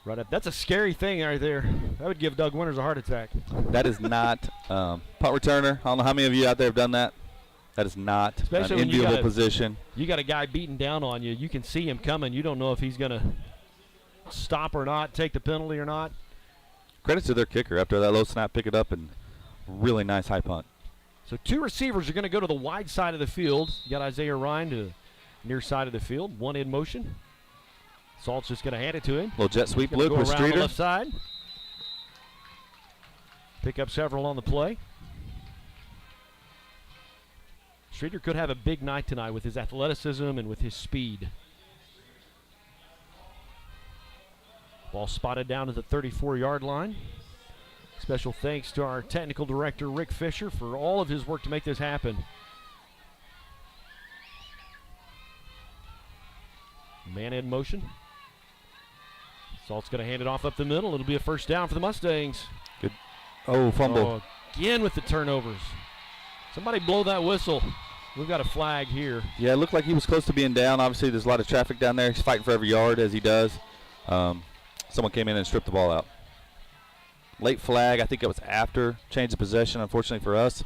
Right up. That's a scary thing right there. That would give Doug Winters a heart attack. That is not punt returner. I don't know how many of you out there have done that. That is not especially an enviable position. You got a guy beating down on you. You can see him coming. You don't know if he's going to stop or not, take the penalty or not. Credit to their kicker. After that low snap, pick it up, and really nice high punt. So 2 receivers are going to go to the wide side of the field. You got Isaiah Ryan to the near side of the field. One in motion. Salt's just going to hand it to him. Little jet sweep look with Streeter. Left side. Pick up several on the play. Streeter could have a big night tonight with his athleticism and with his speed. Ball spotted down to the 34-yard line. Special thanks to our technical director, Rick Fisher, for all of his work to make this happen. Man in motion. Salt's going to hand it off up the middle. It'll be a first down for the Mustangs. Good. Oh, fumble. Oh, again with the turnovers. Somebody blow that whistle. We've got a flag here. Yeah, it looked like he was close to being down. Obviously, there's a lot of traffic down there. He's fighting for every yard, as he does. Someone came in and stripped the ball out. Late flag. I think it was after change of possession, unfortunately for us.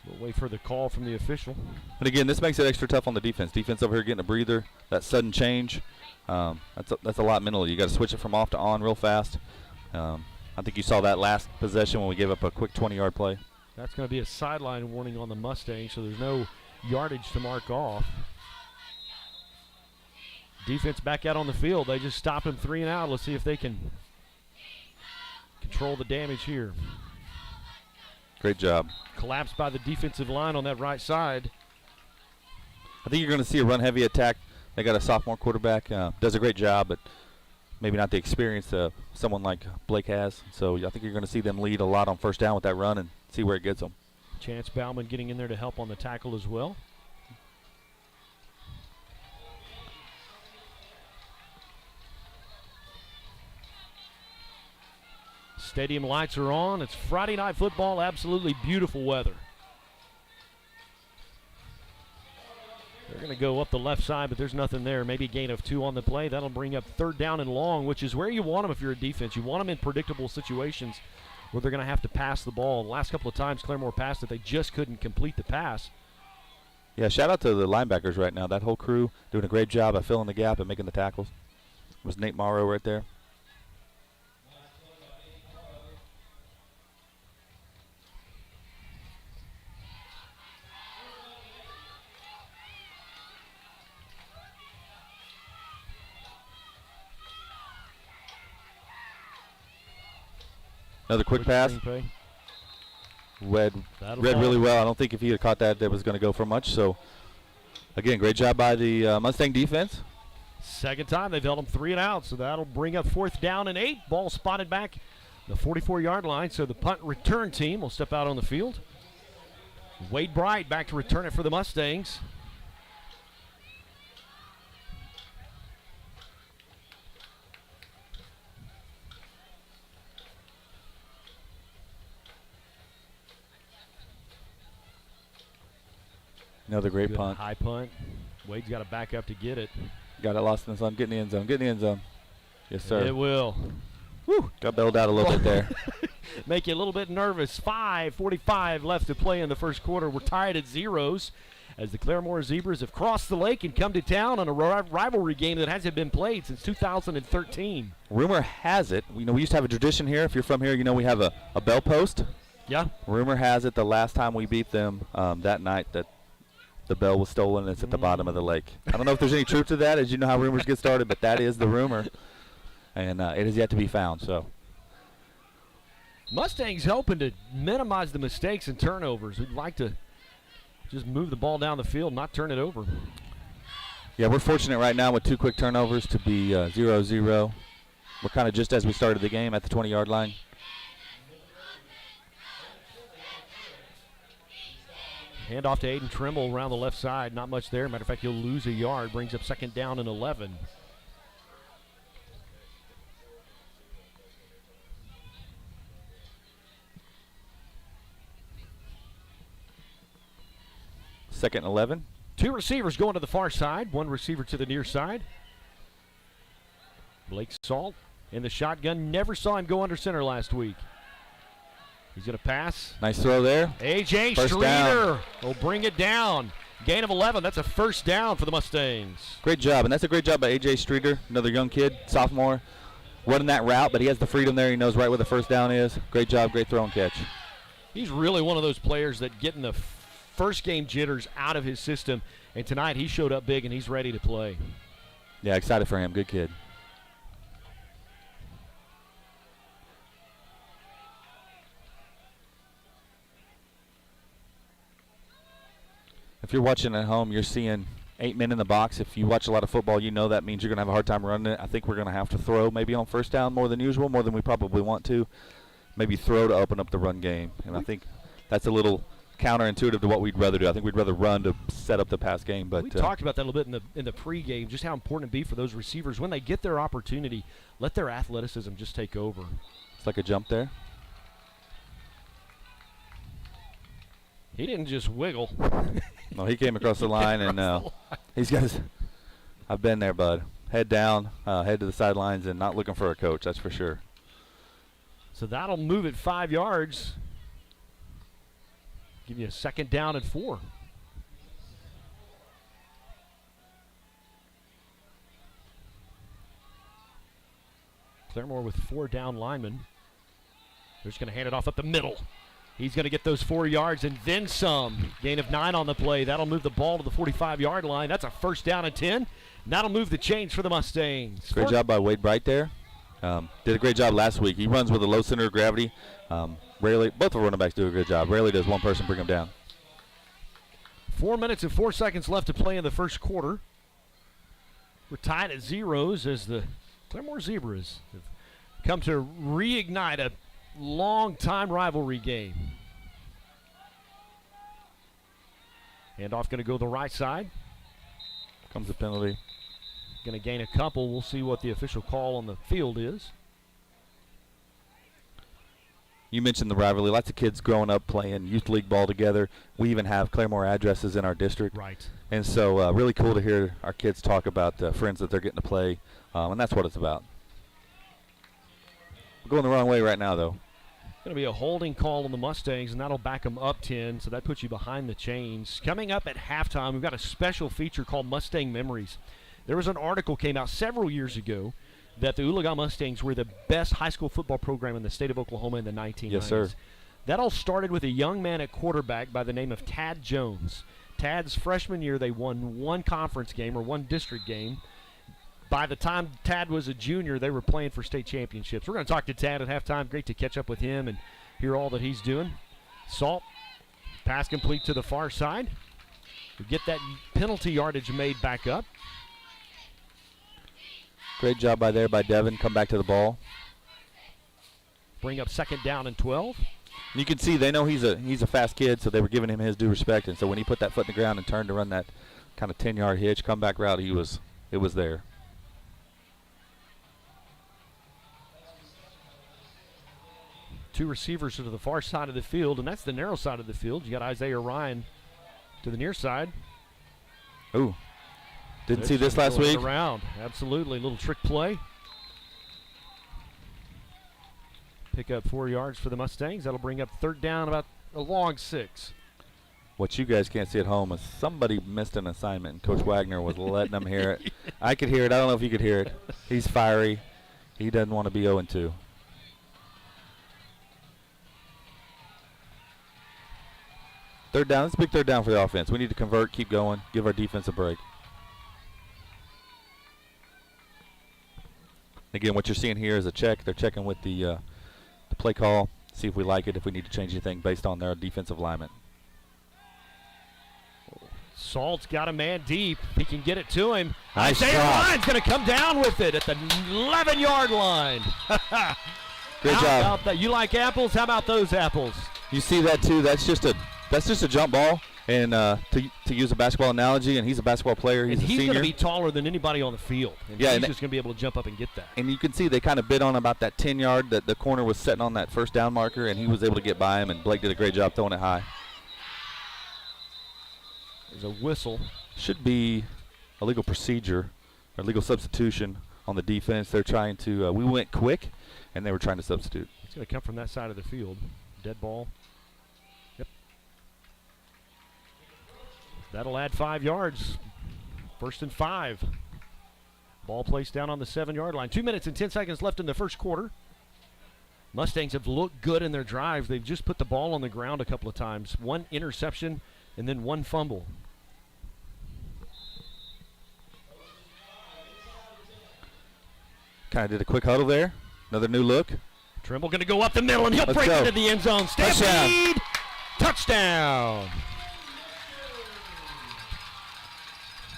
We'll wait for the call from the official. But again, this makes it extra tough on the defense. Defense over here getting a breather. That sudden change, that's a lot mentally. You got to switch it from off to on real fast. I think you saw that last possession when we gave up a quick 20-yard play. That's going to be a sideline warning on the Mustang, so there's no yardage to mark off. Defense back out on the field. They just stop him 3 and out. Let's see if they can control the damage here. Great job. Collapsed by the defensive line on that right side. I think you're going to see a run-heavy attack. They got a sophomore quarterback. Does a great job, but maybe not the experience someone like Blake has. So I think you're going to see them lead a lot on first down with that run and see where it gets them. Chance Bauman getting in there to help on the tackle as well. Stadium lights are on. It's Friday night football. Absolutely beautiful weather. They're going to go up the left side, but there's nothing there. Maybe a gain of 2 on the play. That'll bring up 3rd down and long, which is where you want them if you're a defense. You want them in predictable situations where they're going to have to pass the ball. The last couple of times Claremore passed it, they just couldn't complete the pass. Yeah, shout out to the linebackers right now. That whole crew doing a great job of filling the gap and making the tackles. It was Nate Morrow right there. Another quick pass. Read really well. I don't think if he had caught that, was going to go for much. So, again, great job by the Mustang defense. Second time they've held them 3 and out, so that'll bring up 4th down and 8. Ball spotted back the 44-yard line, so the punt return team will step out on the field. Wade Bright back to return it for the Mustangs. Another great punt. High punt. Wade's got to back up to get it. Got it lost in the zone. Get in the end zone. Get in the end zone. Yes, sir. It will. Woo. Got bailed out a little bit there. Make you a little bit nervous. 5:45 left to play in the first quarter. We're tied at zeros as the Claremore Zebras have crossed the lake and come to town on a rivalry game that hasn't been played since 2013. Rumor has it, we used to have a tradition here. If you're from here, we have a bell post. Yeah. Rumor has it the last time we beat them that night that the bell was stolen and it's at the bottom of the lake. I don't know if there's any truth to that, as you know how rumors get started, but that is the rumor. And it is yet to be found. So Mustangs helping to minimize the mistakes and turnovers. We'd like to just move the ball down the field, not turn it over. Yeah, we're fortunate right now with 2 quick turnovers to be 0-0. We're kind of just as we started the game at the 20-yard line. Hand off to Aiden Trimble around the left side. Not much there. Matter of fact, he'll lose a yard. Brings up 2nd down and 11. Second and 11. 2 receivers going to the far side. 1 receiver to the near side. Blake Salt in the shotgun. Never saw him go under center last week. He's going to pass. Nice throw there. A.J. Streeter will bring it down. Gain of 11. That's a first down for the Mustangs. Great job, and that's a great job by A.J. Streeter, another young kid, sophomore, running that route, but he has the freedom there. He knows right where the first down is. Great job, great throw and catch. He's really one of those players that getting the first game jitters out of his system, and tonight he showed up big and he's ready to play. Yeah, excited for him. Good kid. If you're watching at home, you're seeing 8 men in the box. If you watch a lot of football, you know that means you're going to have a hard time running it. I think we're going to have to throw maybe on first down more than usual, more than we probably want to. Maybe throw to open up the run game. And I think that's a little counterintuitive to what we'd rather do. I think we'd rather run to set up the pass game. But we talked about that a little bit in the pregame, just how important it be for those receivers when they get their opportunity, let their athleticism just take over. It's like a jump there. He didn't just wiggle. No, he came across the line, and he's got his – I've been there, bud. Head down, head to the sidelines, and not looking for a coach, that's for sure. So that'll move it 5 yards. Give you a second down and 4. Claremore with 4 down linemen. They're just going to hand it off up the middle. He's going to get those 4 yards and then some. Gain of 9 on the play. That'll move the ball to the 45-yard line. That's a first down and 10. And that'll move the chains for the Mustangs. Great job by Wade Bright there. Did a great job last week. He runs with a low center of gravity. Rarely, both of our running backs do a good job. Rarely does one person bring him down. 4 minutes and 4 seconds left to play in the first quarter. We're tied at zeros as the Claremore Zebras have come to reignite a long-time rivalry game. Handoff going to go the right side. Comes the penalty. Going to gain a couple. We'll see what the official call on the field is. You mentioned the rivalry. Lots of kids growing up playing youth league ball together. We even have Claremore addresses in our district. Right. And so really cool to hear our kids talk about friends that they're getting to play, and that's what it's about. We're going the wrong way right now, though. Going to be a holding call on the Mustangs, and that'll back them up 10, so that puts you behind the chains. Coming up at halftime, we've got a special feature called Mustang Memories. There was an article came out several years ago that the Oologah Mustangs were the best high school football program in the state of Oklahoma in the 1990s. Yes, sir. That all started with a young man at quarterback by the name of Tad Jones. Tad's freshman year, they won one conference game or one district game. By the time Tad was a junior, they were playing for state championships. We're going to talk to Tad at halftime. Great to catch up with him and hear all that he's doing. Salt, pass complete to the far side. We get that penalty yardage made back up. Great job by Devin. Come back to the ball. Bring up second down and 12. And you can see they know he's a fast kid, so they were giving him his due respect. And so when he put that foot in the ground and turned to run that kind of 10-yard hitch, comeback route, it was there. Two receivers to the far side of the field, and that's the narrow side of the field. You got Isaiah Ryan to the near side. Ooh. Didn't see this last week. Around. Absolutely. Little trick play. Pick up 4 yards for the Mustangs. That'll bring up third down, about a long 6. What you guys can't see at home is somebody missed an assignment, and Coach Wagner was letting them hear it. I could hear it. I don't know if you could hear it. He's fiery. He doesn't want to be 0-2. Third down. It's a big third down for the offense. We need to convert, keep going, give our defense a break. Again, what you're seeing here is a check. They're checking with the play call, see if we like it, if we need to change anything based on their defensive alignment. Salt's got a man deep. He can get it to him. Nice Isaiah shot. Ryan's going to come down with it at the 11-yard line. Great job. How about that? You like apples? How about those apples? You see that too? That's just a jump ball. And to use a basketball analogy, and he's a basketball player. He's a senior. He's going to be taller than anybody on the field. And yeah, he's just going to be able to jump up and get that. And you can see they kind of bid on about that 10-yard that the corner was setting on that first down marker, and he was able to get by him, and Blake did a great job throwing it high. There's a whistle. Should be a legal procedure or legal substitution on the defense. They're trying to we went quick, and they were trying to substitute. It's going to come from that side of the field. Dead ball. Yep. That'll add 5 yards. First and 5. Ball placed down on the 7-yard line. 2 minutes and 10 seconds left in the first quarter. Mustangs have looked good in their drives. They've just put the ball on the ground a couple of times. 1 interception and then 1 fumble. Kind of did a quick huddle there. Another new look. Trimble going to go up the middle, and he'll break into the end zone. Stampede! Touchdown!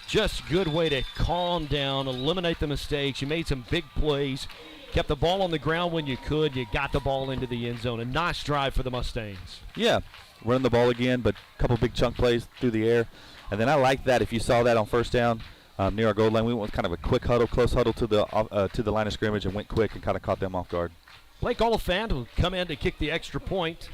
just good way to calm down, eliminate the mistakes. You made some big plays, kept the ball on the ground when you could. You got the ball into the end zone. A nice drive for the Mustangs. Yeah, running the ball again, but a couple big chunk plays through the air. And then I like that. If you saw that on first down near our goal line, we went with kind of a quick huddle, close huddle to the line of scrimmage and went quick and kind of caught them off guard. Blake Oliphant will come in to kick the extra point.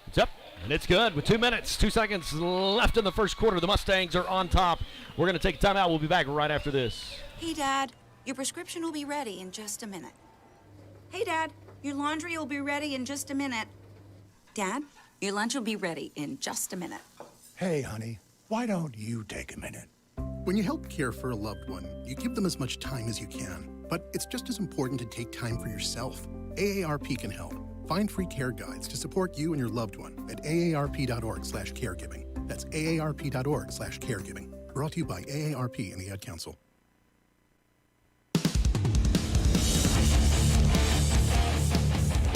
It's up, and it's good with 2 minutes, 2 seconds left in the first quarter. The Mustangs are on top. We're going to take a timeout. We'll be back right after this. Hey, Dad, your prescription will be ready in just a minute. Hey, Dad, your laundry will be ready in just a minute. Dad, your lunch will be ready in just a minute. Hey, honey, why don't you take a minute? When you help care for a loved one, you give them as much time as you can. But it's just as important to take time for yourself. AARP can help. Find free care guides to support you and your loved one at aarp.org/caregiving. That's aarp.org/caregiving. Brought to you by AARP and the Ad Council.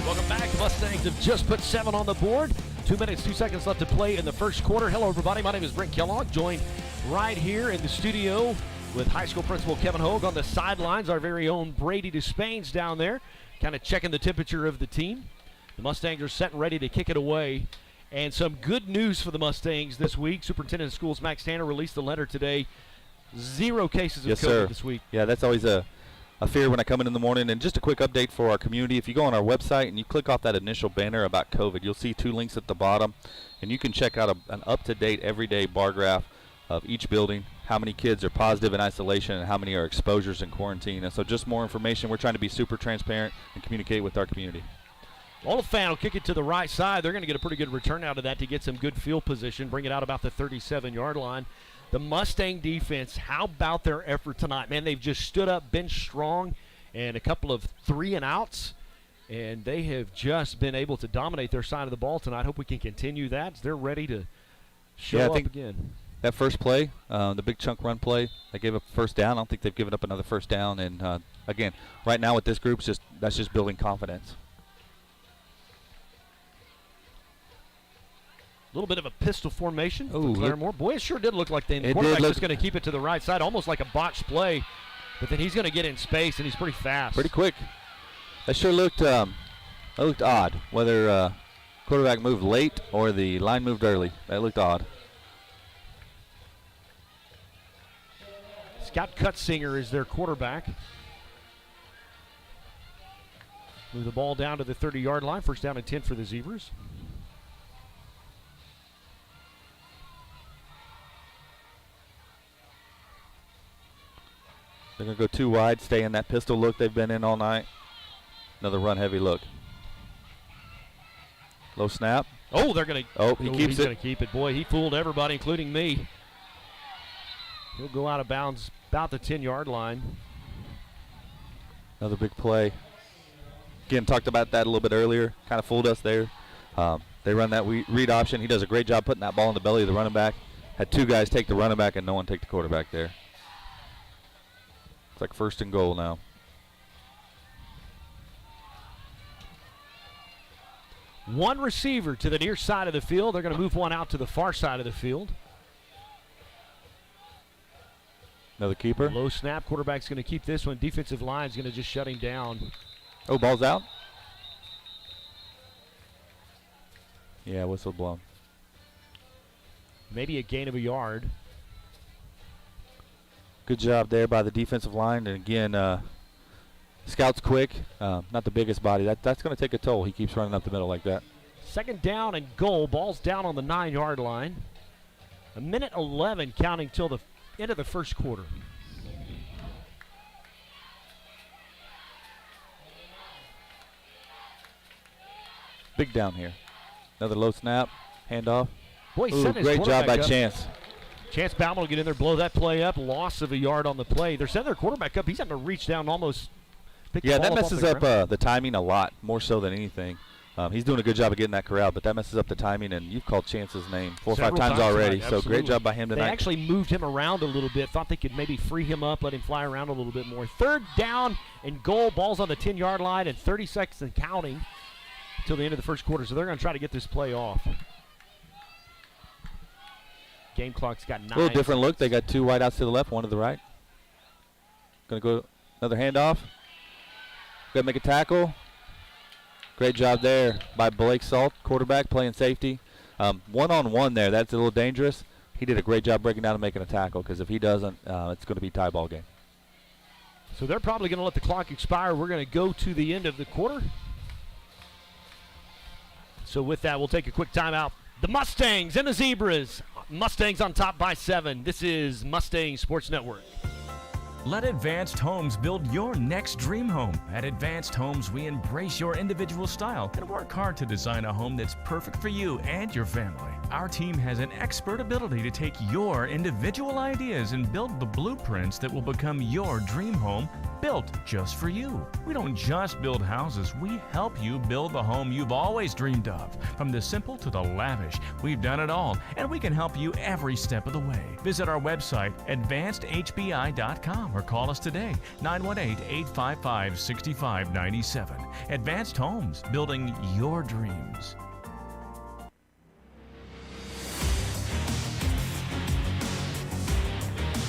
Welcome back. The Mustangs have just put 7 on the board. 2 minutes, 2 seconds left to play in the first quarter. Hello, everybody. My name is Brent Kellogg, joined right here in the studio with high school principal Kevin Hogue. On the sidelines, our very own Brady Despain's down there, kind of checking the temperature of the team. The Mustangs are set and ready to kick it away. And some good news for the Mustangs this week. Superintendent of Schools Max Tanner released a letter today. 0 cases of COVID this week. Yeah, that's always a fear when I come in the morning. And just a quick update for our community. If you go on our website and you click off that initial banner about COVID, you'll see 2 links at the bottom. And you can check out an up-to-date everyday bar graph of each building, how many kids are positive in isolation and how many are exposures in quarantine. And so just more information. We're trying to be super transparent and communicate with our community. Oliphant will kick it to the right side. They're going to get a pretty good return out of that to get some good field position, bring it out about the 37-yard line. The Mustang defense, how about their effort tonight? Man, they've just stood up, been strong, and a couple of 3-and-outs, and they have just been able to dominate their side of the ball tonight. Hope we can continue that. They're ready to show up again. That first play, the big chunk run play, they gave up first down. I don't think they've given up another first down. And, again, right now with this group, that's just building confidence. A little bit of a pistol formation for Ooh, Claremore. Boy, it sure did look like the quarterback's just going to keep it to the right side, almost like a botched play. But then he's going to get in space, and he's pretty fast. Pretty quick. That sure looked odd, whether quarterback moved late or the line moved early. That looked odd. Scott Cutsinger is their quarterback. Move the ball down to the 30-yard line. First down and 10 for the Zebras. They're going to go 2 wide, stay in that pistol look they've been in all night. Another run-heavy look. Low snap. Oh, they're going to. Oh, he keeps it. He's going to keep it. Boy, he fooled everybody, including me. He'll go out of bounds about the 10-yard line. Another big play. Again, talked about that a little bit earlier. Kind of fooled us there. They run that read option. He does a great job putting that ball in the belly of the running back. Had 2 guys take the running back and no one take the quarterback there. It's like 1st and goal now. One receiver to the near side of the field. They're going to move one out to the far side of the field. Another keeper. Low snap. Quarterback's going to keep this one. Defensive line's going to just shut him down. Oh, ball's out. Yeah, whistle blown. Maybe a gain of a yard. Good job there by the defensive line. And again, Scout's quick. Not the biggest body. That's going to take a toll. He keeps running up the middle like that. 2nd down and goal. Ball's down on the 9-yard line. 1:11 counting till the end of the first quarter. Big down here. Another low snap. Handoff. Boy, ooh, great job by Chance. Chance Bauman will get in there, blow that play up. Loss of a yard on the play. They're setting their quarterback up. He's having to reach down and almost pick the ball up. Yeah, that messes up the timing a lot, more so than anything. He's doing a good job of getting that corral, but that messes up the timing, and you've called Chance's name 4 or 5 times already, so great job by him tonight. They actually moved him around a little bit, thought they could maybe free him up, let him fly around a little bit more. 3rd down and goal. Ball's on the 10-yard line and 30 seconds and counting until the end of the first quarter, so they're going to try to get this play off. Game clock's got 9. A little different look. They got 2 wideouts to the left, 1 to the right. Going to go another handoff. Going to make a tackle. Great job there by Blake Salt, quarterback, playing safety. One-on-one there. That's a little dangerous. He did a great job breaking down and making a tackle, because if he doesn't, it's going to be tie ball game. So they're probably going to let the clock expire. We're going to go to the end of the quarter. So with that, we'll take a quick timeout. The Mustangs and the Zebras. Mustangs on top by 7. This is Mustang Sports Network. Let Advanced Homes build your next dream home. At Advanced Homes, we embrace your individual style and work hard to design a home that's perfect for you and your family. Our team has an expert ability to take your individual ideas and build the blueprints that will become your dream home, built just for you. We don't just build houses, we help you build the home you've always dreamed of. From the simple to the lavish, we've done it all, and we can help you every step of the way. Visit our website, advancedhbi.com, or call us today, 918-855-6597. Advanced Homes, building your dreams.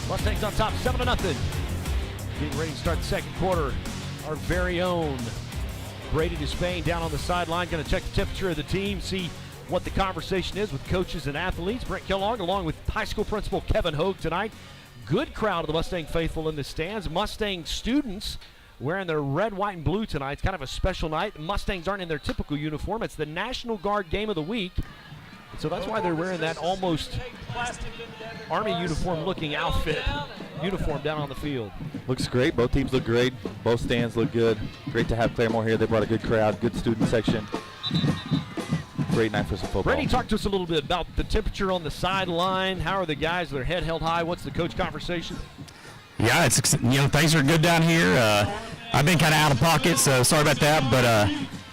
Mustangs on top, 7-0. Getting ready to start the second quarter. Our very own Brady Despain down on the sideline, going to check the temperature of the team, see what the conversation is with coaches and athletes. Brent Kellogg along with high school principal Kevin Hogue tonight. Good crowd of the Mustang faithful in the stands. Mustang students wearing their red, white, and blue tonight. It's kind of a special night. The Mustangs aren't in their typical uniform. It's the National Guard game of the week. So that's why they're wearing that almost Army uniform-looking uniform down on the field. Looks great. Both teams look great. Both stands look good. Great to have Claremore here. They brought a good crowd, good student section. Great night for some football. Brady, talk to us a little bit about the temperature on the sideline. How are the guys? Their head held high? What's the coach conversation? Yeah, it's things are good down here. I've been kind of out of pocket, so sorry about that. But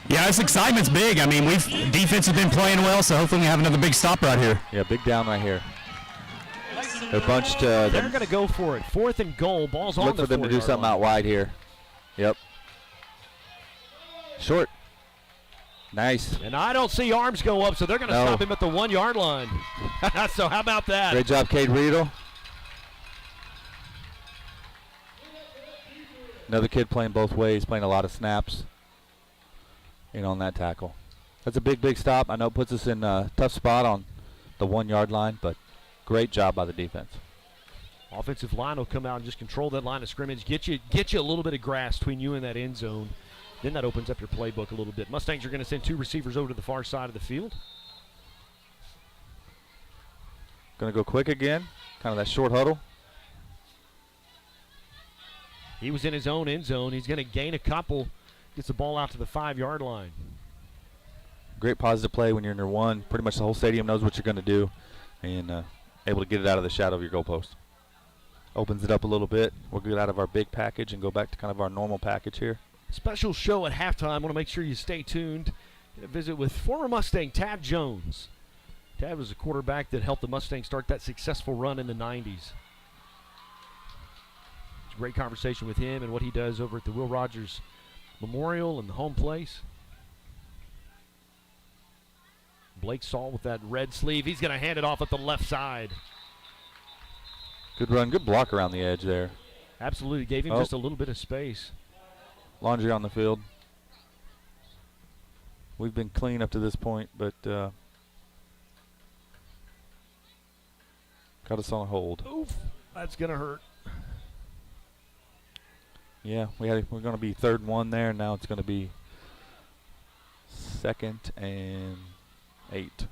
yeah, this excitement's big. I mean, defense has been playing well, so hopefully we have another big stop right here. Yeah, big down right here. They're bunched. They're going to go for it. 4th and goal. Ball's on the 4-yard line. Look for them to do something out wide here. Yep. Short. Nice. And I don't see arms go up, so they're going to stop him at the 1-yard line. So how about that? Great job, Cade Riedel. Another kid playing both ways, playing a lot of snaps. On that tackle. That's a big, big stop. I know it puts us in a tough spot on the 1-yard line, but great job by the defense. Offensive line will come out and just control that line of scrimmage, get you a little bit of grass between you and that end zone. Then that opens up your playbook a little bit. Mustangs are going to send 2 receivers over to the far side of the field. Going to go quick again, kind of that short huddle. He was in his own end zone. He's going to gain a couple. Gets the ball out to the 5-yard line. Great positive play when you're in your 1. Pretty much the whole stadium knows what you're going to do, and able to get it out of the shadow of your goalpost. Opens it up a little bit. We'll get out of our big package and go back to kind of our normal package here. Special show at halftime. I want to make sure you stay tuned. Get a visit with former Mustang Tad Jones. Tad was a quarterback that helped the Mustangs start that successful run in the 90s. It's a great conversation with him and what he does over at the Will Rogers Memorial and the home place. Blake Salt with that red sleeve. He's going to hand it off at the left side. Good run, good block around the edge there. Absolutely, gave him just a little bit of space. Laundry on the field. We've been clean up to this point, but got us on a hold. Oof, that's going to hurt. Yeah, we're going to be 3rd and 1 there. Now it's going to be 2nd and 8.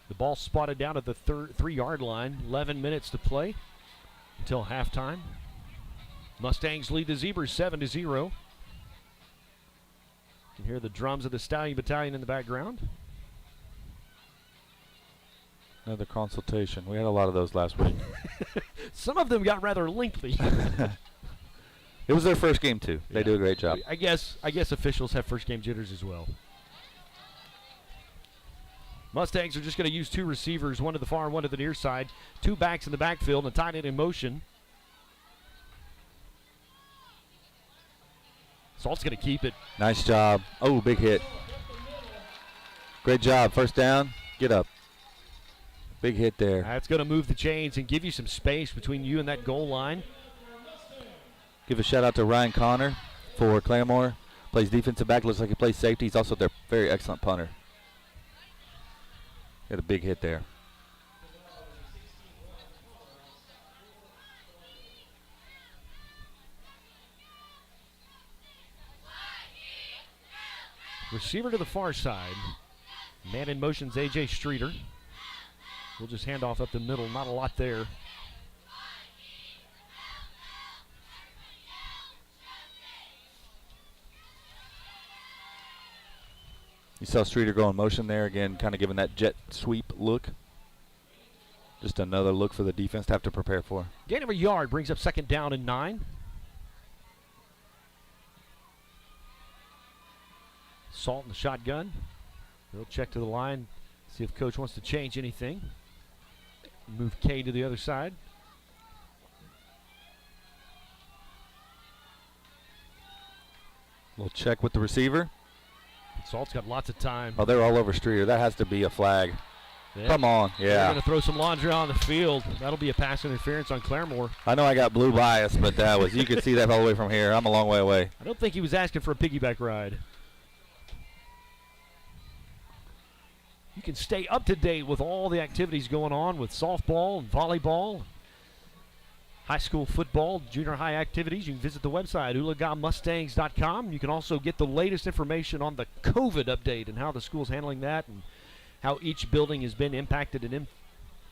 The ball spotted down at the 3-yard line. 11 minutes to play until halftime. Mustangs lead the Zebras 7-0. You can hear the drums of the Stallion Battalion in the background. Another consultation. We had a lot of those last week. Some of them got rather lengthy. It was their first game too. They do a great job. I guess officials have first game jitters as well. Mustangs are just going to use 2 receivers, 1 to the far, 1 to the near side. 2 backs in the backfield and a tight end in motion. Salt's going to keep it. Nice job. Oh, big hit. Great job. First down. Get up. Big hit there. That's going to move the chains and give you some space between you and that goal line. Give a shout out to Ryan Connor for Claremore. Plays defensive back, looks like he plays safety. He's also their very excellent punter. Got a big hit there. Receiver to the far side. Man in motion's A.J. Streeter. We'll just hand off up the middle. Not a lot there. You saw Streeter go in motion there again, kind of giving that jet sweep look. Just another look for the defense to have to prepare for. Gain of a yard brings up 2nd down and 9. Salt in the shotgun. They'll check to the line, see if coach wants to change anything. Move K to the other side. We'll check with the receiver. Salt's got lots of time. Oh, they're all over Streeter. That has to be a flag. Yeah. Come on, yeah. They're going to throw some laundry on the field. That'll be a pass interference on Claremore. I know I got blue bias, but that was, you could see that all the way from here. I'm a long way away. I don't think he was asking for a piggyback ride. You can stay up to date with all the activities going on with softball and volleyball, high school football, junior high activities. You can visit the website, Oologah-Mustangs.com. You can also get the latest information on the COVID update and how the school's handling that and how each building has been impacted and I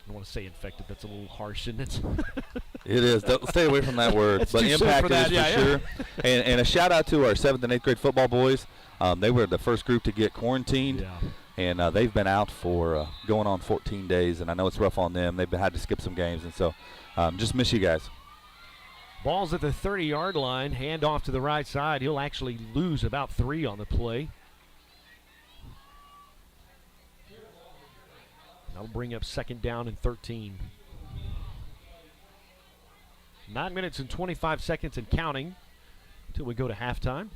don't want to say infected. That's a little harsh, isn't it? It is. Don't stay away from that word. But impacted is for sure. And a shout out to our 7th and 8th grade football boys. They were the first group to get quarantined. Yeah. And they've been out for going on 14 days, and I know it's rough on them. They've had to skip some games, and so just miss you guys. Ball's at the 30-yard line, hand off to the right side. He'll actually lose about 3 on the play. That'll bring up 2nd down and 13. 9 minutes and 25 seconds and counting until we go to halftime.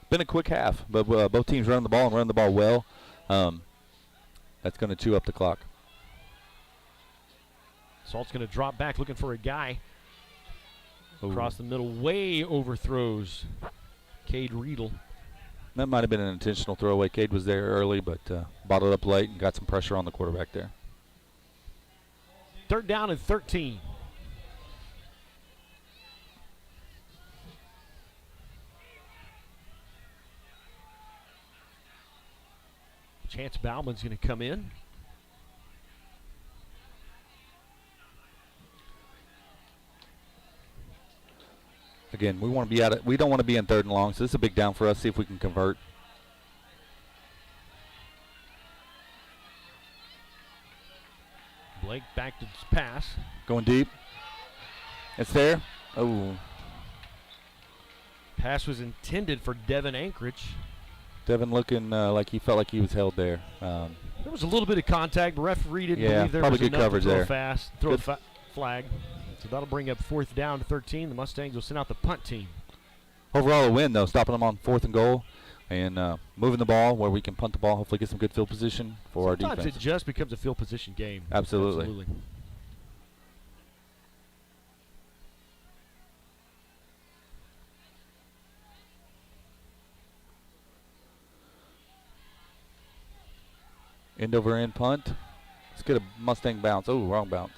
Been a quick half, but both teams run the ball and run the ball well. That's going to chew up the clock. Salt's going to drop back looking for a guy. Ooh. Across the middle, way overthrows Cade Riedel. That might have been an intentional throwaway. Cade was there early, but bottled up late and got some pressure on the quarterback there. 3rd down and 13. Chance Bauman's going to come in. Again, we want to be at it. We don't want to be in 3rd and long, so this is a big down for us. See if we can convert. Blake back to pass. Going deep. It's there. Oh. Pass was intended for Devin Anchorage. Devin looking like he felt like he was held there. There was a little bit of contact, but referee didn't believe there probably was good enough coverage to throw there. throw a flag. So that'll bring up 4th down to 13. The Mustangs will send out the punt team. Overall a win, though, stopping them on 4th and goal and moving the ball where we can punt the ball, hopefully get some good field position for our defense. Sometimes it just becomes a field position game. Absolutely. End over end punt. Let's get a Mustang bounce. Oh, wrong bounce.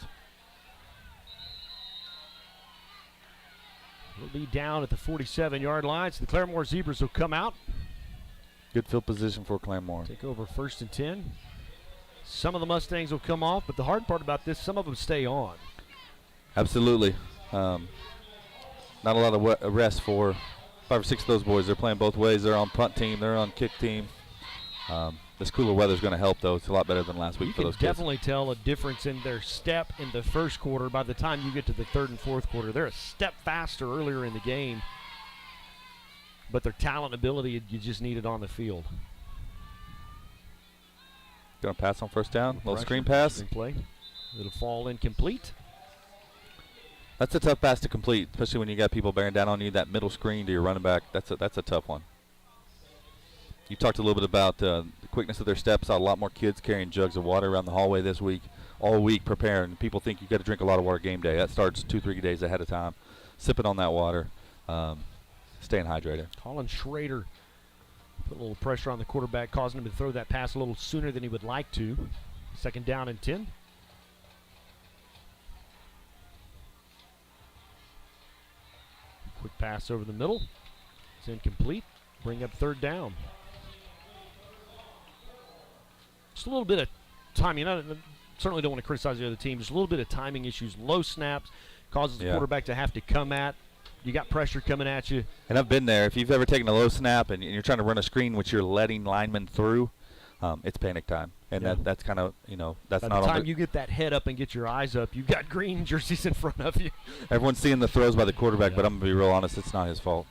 We'll be down at the 47-yard line, so the Claremore Zebras will come out. Good field position for Claremore. Take over 1st and 10. Some of the Mustangs will come off, but the hard part about this, some of them stay on. Absolutely. Not a lot of rest for 5 or 6 of those boys. They're playing both ways. They're on punt team. They're on kick team. This cooler weather is going to help, though. It's a lot better than last week for those kids. You can definitely tell a difference in their step in the 1st quarter. By the time you get to the 3rd and 4th quarter, they're a step faster earlier in the game. But their talent and ability, you just need it on the field. Going to pass on 1st down. Little screen pass. Screen play. It'll fall incomplete. That's a tough pass to complete, especially when you got people bearing down on you. That middle screen to your running back, that's a tough one. You talked a little bit about quickness of their steps. Saw a lot more kids carrying jugs of water around the hallway this week, all week preparing. People think you got to drink a lot of water game day. That starts 2-3 days ahead of time. Sipping on that water, staying hydrated. Colin Schrader put a little pressure on the quarterback, causing him to throw that pass a little sooner than he would like to. 2nd down and 10. Quick pass over the middle. It's incomplete. Bring up 3rd down. Just a little bit of timing. I certainly don't want to criticize the other team. Just a little bit of timing issues. Low snaps causes the quarterback to have to come at. You got pressure coming at you. And I've been there. If you've ever taken a low snap and you're trying to run a screen which you're letting linemen through, it's panic time. And that's kind of, that's By not the on time you get that head up and get your eyes up, you've got green jerseys in front of you. Everyone's seeing the throws by the quarterback, but I'm going to be real honest, it's not his fault.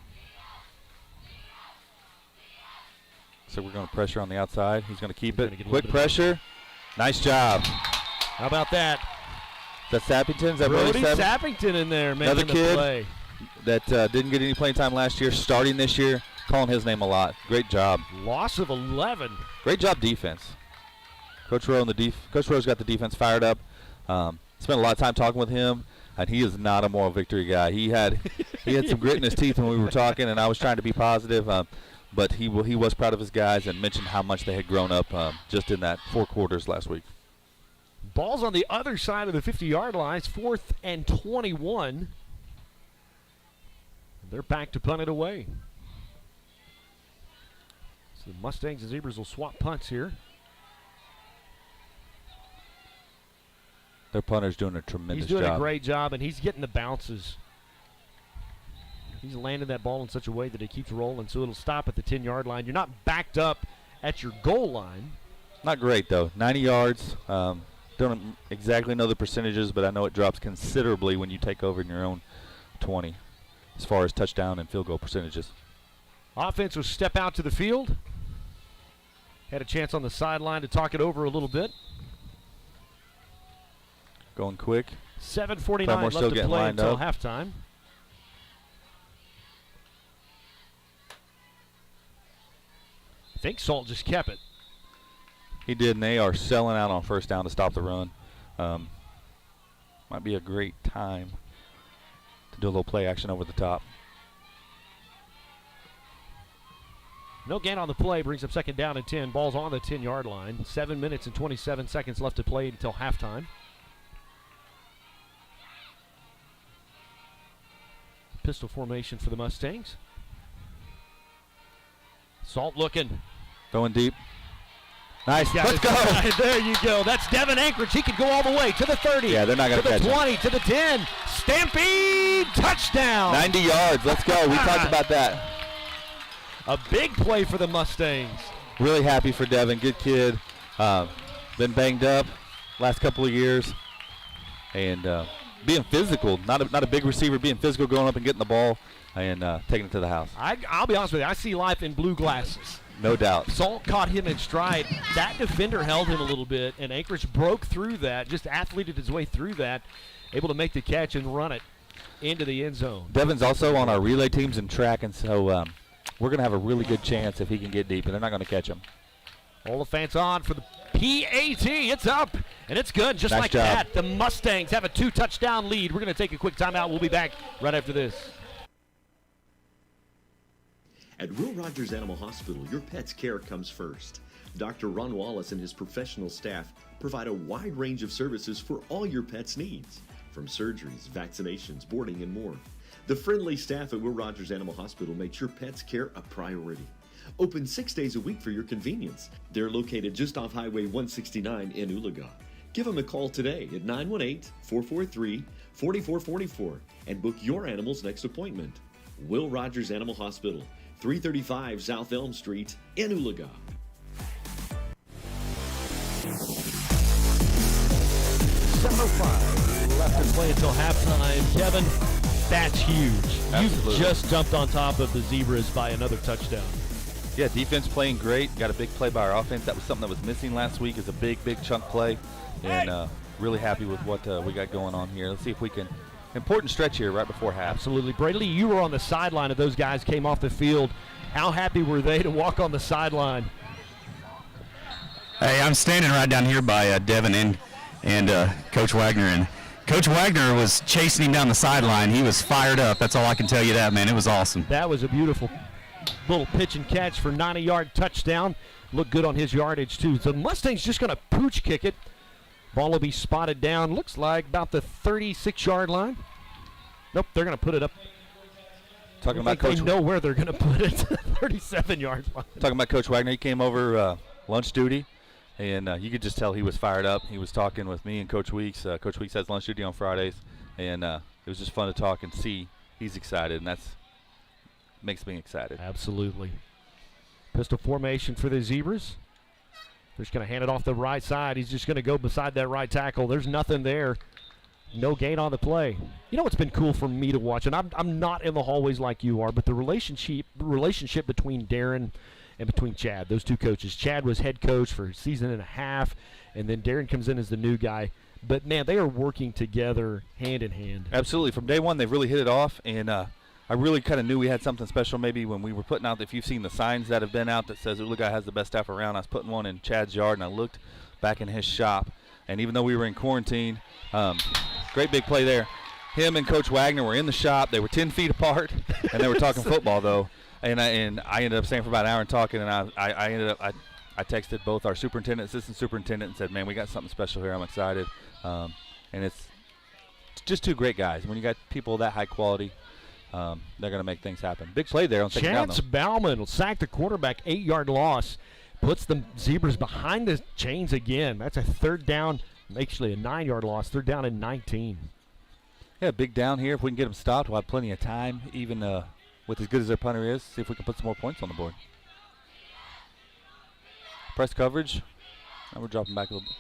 So we're going to pressure on the outside. He's going to keep it. Quick pressure. Nice job. How about that? Is that Sappington? Is that Brody Sappington in there making another kid the play. That didn't get any playing time last year, starting this year, calling his name a lot. Great job. Loss of 11. Great job defense. Coach Rowe Coach Rowe's got the defense fired up. Spent a lot of time talking with him, and he is not a moral victory guy. He had some grit in his teeth when we were talking, and I was trying to be positive. But he was proud of his guys and mentioned how much they had grown up just in that 4 quarters last week. Ball's on the other side of the 50-yard line. 4th and 21. They're back to punt it away. So the Mustangs and Zebras will swap punts here. Their punter's doing a tremendous job. He's doing a great job, and he's getting the bounces. He's landing that ball in such a way that it keeps rolling, so it'll stop at the 10-yard line. You're not backed up at your goal line. Not great, though. 90 yards. Don't exactly know the percentages, but I know it drops considerably when you take over in your own 20 as far as touchdown and field goal percentages. Offense will step out to the field. Had a chance on the sideline to talk it over a little bit. Going quick. 7:49 left to play until halftime. I think Salt just kept it. He did, and they are selling out on 1st down to stop the run. Might be a great time to do a little play action over the top. No gain on the play, brings up 2nd down and 10. Ball's on the 10-yard line. 7 minutes and 27 seconds left to play until halftime. Pistol formation for the Mustangs. Salt looking. Going deep. Nice. Let's go. There you go. That's Devin Anchorage. He could go all the way to the 30. Yeah, they're not going to catch him. To the 20, to the 10. Stampede touchdown. 90 yards. Let's go. We talked about that. A big play for the Mustangs. Really happy for Devin. Good kid. Been banged up last couple of years. And being physical. Not a big receiver. Being physical, going up and getting the ball and taking it to the house. I'll be honest with you. I see life in blue glasses. No doubt. Salt caught him in stride. That defender held him a little bit, and Anchorage broke through that, just athleted his way through that, able to make the catch and run it into the end zone. Devin's also on our relay teams and track, and so we're going to have a really good chance if he can get deep, and they're not going to catch him. Oliphant's on for the PAT. It's up, and it's good. Just nice like job. that, the Mustangs have a 2-touchdown lead. We're going to take a quick timeout. We'll be back right after this. At Will Rogers Animal Hospital, your pet's care comes first. Dr. Ron Wallace and his professional staff provide a wide range of services for all your pet's needs, from surgeries, vaccinations, boarding, and more. The friendly staff at Will Rogers Animal Hospital makes your pet's care a priority. Open 6 days a week for your convenience. They're located just off Highway 169 in Oologah. Give them a call today at 918-443-4444 and book your animal's next appointment. Will Rogers Animal Hospital, 335 South Elm Street in Oologah. $7:05 left to play until halftime. Kevin, that's huge. Absolutely. You just jumped on top of the Zebras by another touchdown. Yeah, defense playing great. Got a big play by our offense. That was something that was missing last week. Is a big chunk play. And really happy with what we got going on here. Let's see if we can. Important stretch here right before half. Absolutely. Brady, you were on the sideline of those guys came off the field. How happy were they to walk on the sideline? Hey, I'm standing right down here by Devin and Coach Wagner, and Coach Wagner was chasing him down the sideline. He was fired up. That's all I can tell you that, man. It was awesome. That was a beautiful little pitch and catch for 90-yard touchdown. Looked good on his yardage, too. So the Mustangs just going to pooch kick it. Ball will be spotted down, looks like about the 36-yard line. Nope, they're going to put it up. Talking about Coach. They know where they're going to put it. 37-yard line. Talking about Coach Wagner, he came over lunch duty, and you could just tell he was fired up. He was talking with me and Coach Weeks. Coach Weeks has lunch duty on Fridays, and it was just fun to talk and see he's excited, and that's makes me excited. Absolutely. Pistol formation for the Zebras. They're just going to hand it off the right side. He's just going to go beside that right tackle. There's nothing there. No gain on the play. You know what's been cool for me to watch, and I'm not in the hallways like you are, but the relationship between Darren and between Chad, those two coaches. Chad was head coach for a season and a half, and then Darren comes in as the new guy. But, man, they are working together hand in hand. Absolutely. From day one, they've really hit it off, and I really kind of knew we had something special maybe when we were putting out, if you've seen the signs that have been out that says Oologah has the best staff around. I was putting one in Chad's yard, and I looked back in his shop. And even though we were in quarantine, great big play there. Him and Coach Wagner were in the shop. They were 10 feet apart, and they were talking football, though. And I ended up staying for about an hour and talking, and I texted both our superintendent, assistant superintendent, and said, man, we got something special here. I'm excited. And it's just two great guys. When you got people that high quality, they're going to make things happen. Big play there on second down, though. Chance Bauman will sack the quarterback, 8-yard loss. Puts the Zebras behind the chains again. That's a third down, actually a 9-yard loss. Third down and 19. Yeah, big down here. If we can get them stopped, we'll have plenty of time, even with as good as their punter is, see if we can put some more points on the board. Press coverage. Now we're dropping back a little bit.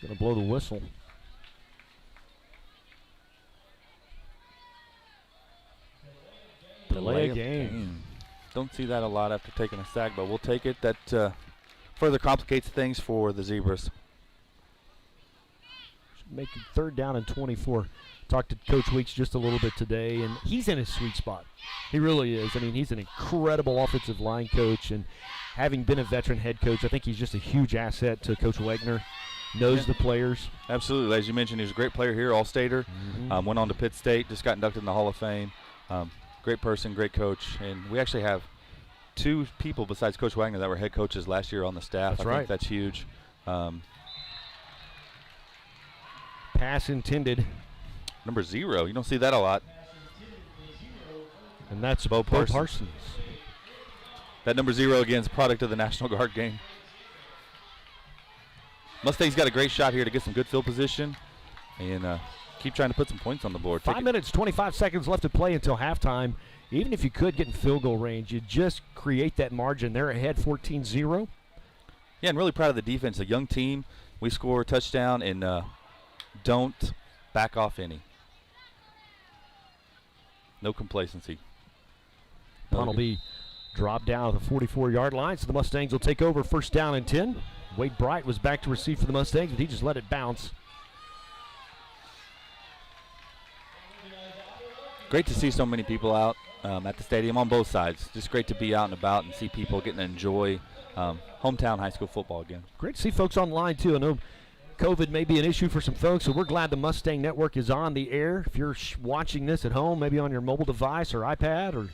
Going to blow the whistle. Delay a game. Don't see that a lot after taking a sack, but we'll take it. That further complicates things for the Zebras. Make it third down and 24. Talked to Coach Weeks just a little bit today, and he's in his sweet spot. He really is. I mean, he's an incredible offensive line coach, and having been a veteran head coach, I think he's just a huge asset to Coach Wagner. Knows the players. Absolutely. As you mentioned, he was a great player here, All-Stater. Went on to Pitt State, just got inducted in the Hall of Fame. Great person, great coach, and we actually have two people besides Coach Wagner that were head coaches last year on the staff. That's I right. think that's huge. Pass intended. Number 0. You don't see that a lot. And that's Bo Parsons. That number 0 again is a product of the National Guard game. Mustangs got a great shot here to get some good field position and keep trying to put some points on the board. 5 minutes, 25 seconds left to play until halftime. Even if you could get in field goal range, you just create that margin. They're ahead 14-0. Yeah, and really proud of the defense. A young team. We score a touchdown and don't back off any. No complacency. Punt will be dropped down at the 44-yard line, so the Mustangs will take over first down and 10. Wade Bright was back to receive for the Mustangs, but he just let it bounce. Great to see so many people out at the stadium on both sides. Just great to be out and about and see people getting to enjoy hometown high school football again. Great to see folks online, too. I know COVID may be an issue for some folks, so we're glad the Mustang Network is on the air. If you're watching this at home, maybe on your mobile device or iPad, or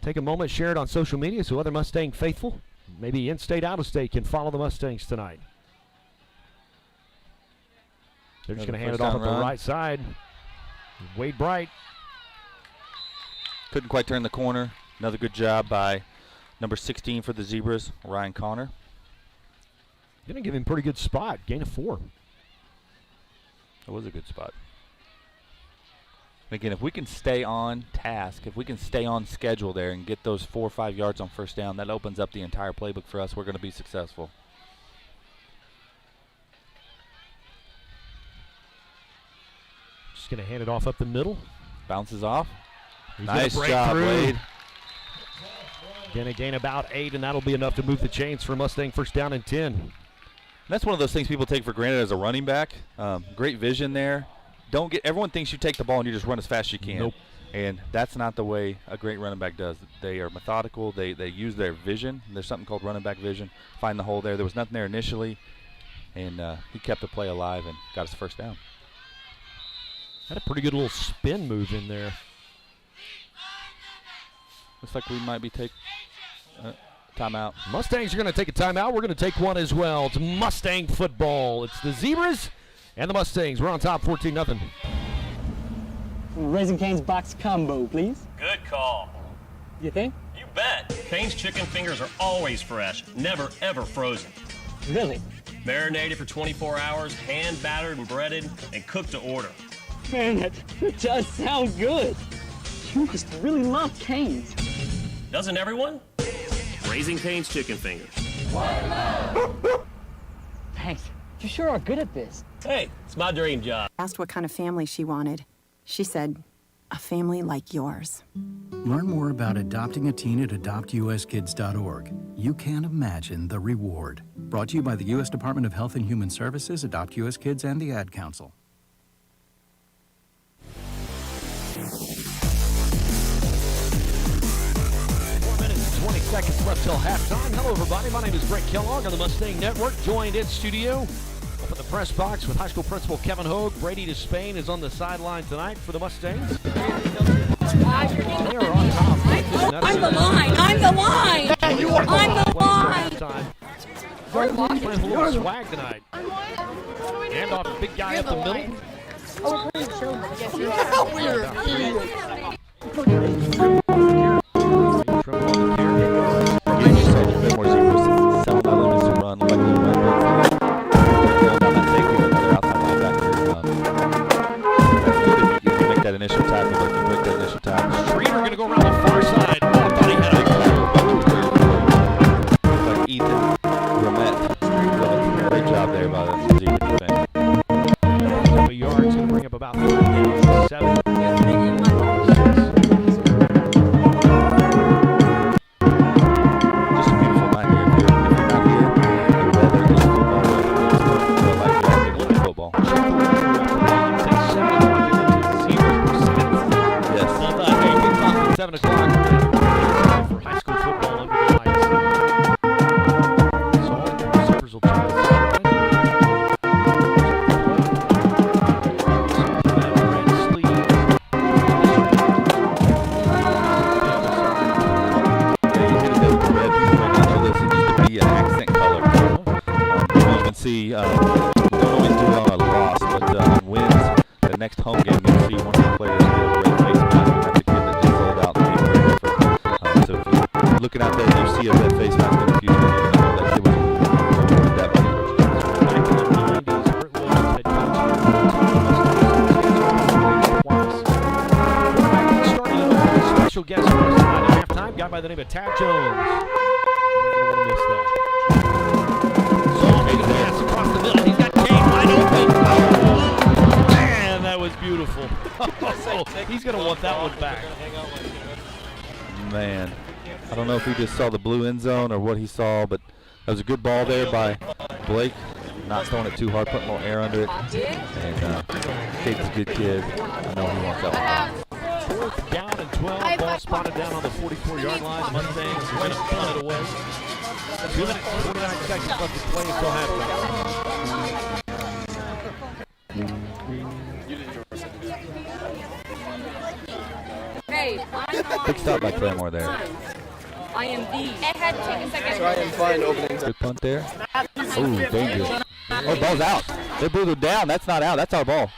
take a moment, share it on social media so other Mustang faithful, maybe in-state, out-of-state, can follow the Mustangs tonight. They're just going to hand it off at the right side. Wade Bright. Couldn't quite turn the corner. Another good job by number 16 for the Zebras, Ryan Connor. Going to give him a pretty good spot. Gain of 4. That was a good spot. Again, if we can stay on task, if we can stay on schedule there and get those 4 or 5 yards on first down, that opens up the entire playbook for us. We're going to be successful. Just going to hand it off up the middle. Bounces off. He's nice job, Wade. Going to gain about 8, and that'll be enough to move the chains for Mustang first down and 10. That's one of those things people take for granted as a running back. Great vision there. Everyone thinks you take the ball and you just run as fast as you can. Nope. And that's not the way a great running back does. They are methodical. They use their vision. There's something called running back vision. Find the hole there. There was nothing there initially, and he kept the play alive and got his first down. Had a pretty good little spin move in there. Looks like we might be timeout. Mustangs are going to take a timeout. We're going to take one as well. It's Mustang football. It's the Zebras and the Mustangs. We're on top 14-0. Raising Cane's box combo, please. Good call. You think? You bet. Cane's chicken fingers are always fresh, never ever frozen. Really? Marinated for 24 hours, hand battered and breaded, and cooked to order. Man, that does sound good. You must really love Cane's. Doesn't everyone? Raising Cane's chicken fingers. Thanks. You sure are good at this. Hey, it's my dream job. Asked what kind of family she wanted. She said, a family like yours. Learn more about adopting a teen at adoptuskids.org. You can't imagine the reward. Brought to you by the U.S. Department of Health and Human Services, Adopt U.S. Kids, and the Ad Council. 20 seconds left till halftime. Hello, everybody. My name is Brent Kellogg on the Mustang Network, joined in studio up at the press box with high school principal Kevin Hogue. Brady Despain is on the sideline tonight for the Mustangs. They are on top. I'm the line. I'm the line. I'm the line. Playing a little swag tonight. Hand off the big guy up the middle. Oh, we're Initial tackle, but if you break that initial tackle. Streeter going to go around the far side. Oh, I thought he had like Ethan Ramette. Great job there by the Zebra defense. Couple yards to bring up about 7. Just a beautiful night here. If you're not here, the weather is football. Like you're football. 7 o'clock for high school football under the lights. So all the receivers will try to see, you don't always do it on a loss, but on wins, the next home game, you'll see one of the players get a great face mask, and that's a kid that just sold out and made a great effort. So if you're looking out there and you see a red face mask in the future, you know that kid was awarded that money. Back in the 90s, Bert Williams had coached starting a special guest for us tonight at halftime, guy by the name of Tad Jones. You're not going to want to miss that. Across the middle, he's got Kane wide open. Oh, man, that was beautiful. He's going to want that one back. Man, I don't know if he just saw the blue end zone or what he saw, but that was a good ball there by Blake. Not throwing it too hard, putting a little air under it. And Kate's a good kid. I know he wants that one. 4th down and 12. Ball spotted down on the 44-yard line. The Mustangs are going to punt it away. 2 minutes, 49 seconds left to play until halftime. Hey, big stop by Claremore there. I am the. It had to take a second. Try and find openings. Good punt there. Oh, dangerous. Oh, ball's out. They blew it down. That's not out. That's our ball.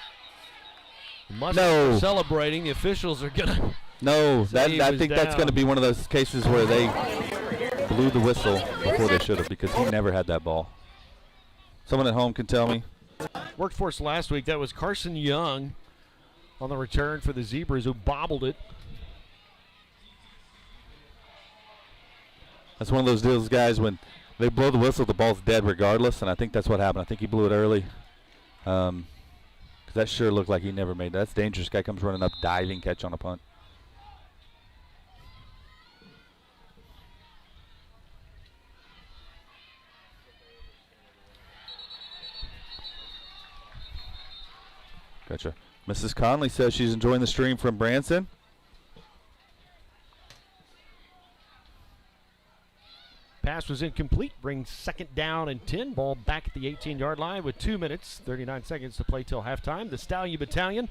No. Celebrating. The officials are going to. No, I think that's going to be one of those cases where they blew the whistle before they should have, because he never had that ball. Someone at home can tell me. Worked for us last week. That was Carson Young on the return for the Zebras, who bobbled it. That's one of those deals, guys, when they blow the whistle, the ball's dead regardless, and I think that's what happened. I think he blew it early. Because that sure looked like he never made that. That's dangerous. Guy comes running up, diving catch on a punt. Gotcha. Mrs. Conley says she's enjoying the stream from Branson. pass was incomplete. Brings second down and 10. Ball back at the 18-yard line with 2 minutes, 39 seconds to play till halftime. The Stallion Battalion,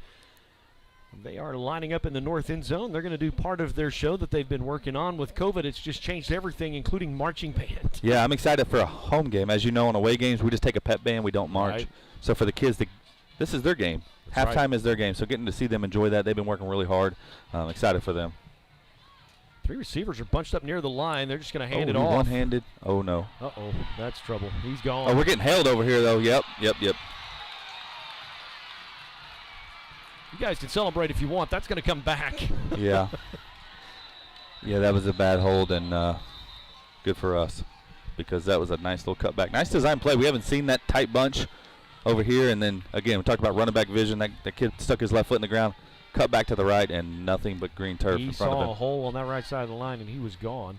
they are lining up in the north end zone. They're going to do part of their show that they've been working on. With COVID, it's just changed everything, including marching band. Yeah, I'm excited for a home game. As you know, on away games, we just take a pep band. We don't march. Right. So for the kids, this is their game. That's Halftime right. is their game. So getting to see them enjoy that, they've been working really hard. Excited for them. 3 receivers are bunched up near the line. They're just going to hand it off. One-handed. Oh, no. Uh-oh, that's trouble. He's gone. Oh, we're getting held over here, though. Yep. You guys can celebrate if you want. That's going to come back. Yeah. Yeah, that was a bad hold, and good for us because that was a nice little cutback. Nice design play. We haven't seen that tight bunch over here. And then, again, we talked about running back vision. That kid stuck his left foot in the ground, cut back to the right, and nothing but green turf in front of him. He saw a hole on that right side of the line, and he was gone.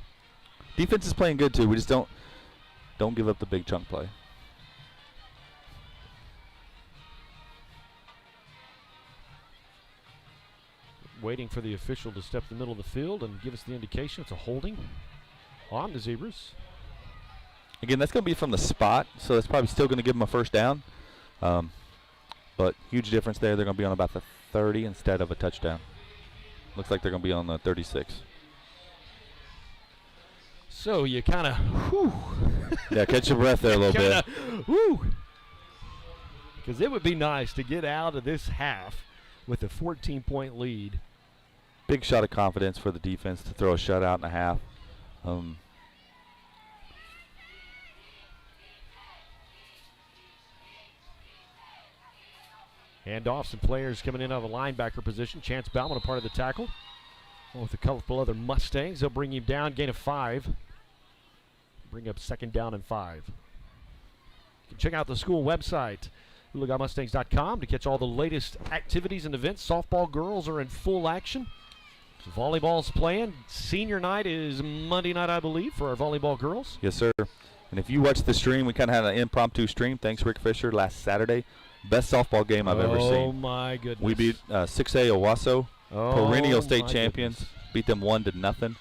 Defense is playing good, too. We just don't give up the big chunk play. Waiting for the official to step in the middle of the field and give us the indication it's a holding on the Zebras. Again, that's going to be from the spot, so that's probably still going to give them a first down. But huge difference there. They're going to be on about the 30 instead of a touchdown. Looks like they're going to be on the 36. So you kind of, Yeah, catch your breath there a little bit. Because it would be nice to get out of this half with a 14-point lead. Big shot of confidence for the defense to throw a shutout in a half. Handoff, some players coming in out of the linebacker position. Chance Bauman, a part of the tackle. With a couple other Mustangs, they'll bring him down, gain of 5. Bring up second down and 5. You can check out the school website, Oologah-Mustangs.com, to catch all the latest activities and events. Softball girls are in full action. So volleyball's playing. Senior night is Monday night, I believe, for our volleyball girls. Yes, sir. And if you watch the stream, we kind of had an impromptu stream. Thanks, Rick Fisher, last Saturday. Best softball game I've ever seen. Oh, my goodness. We beat 6A Owasso, perennial state champions. Goodness. Beat them 1-0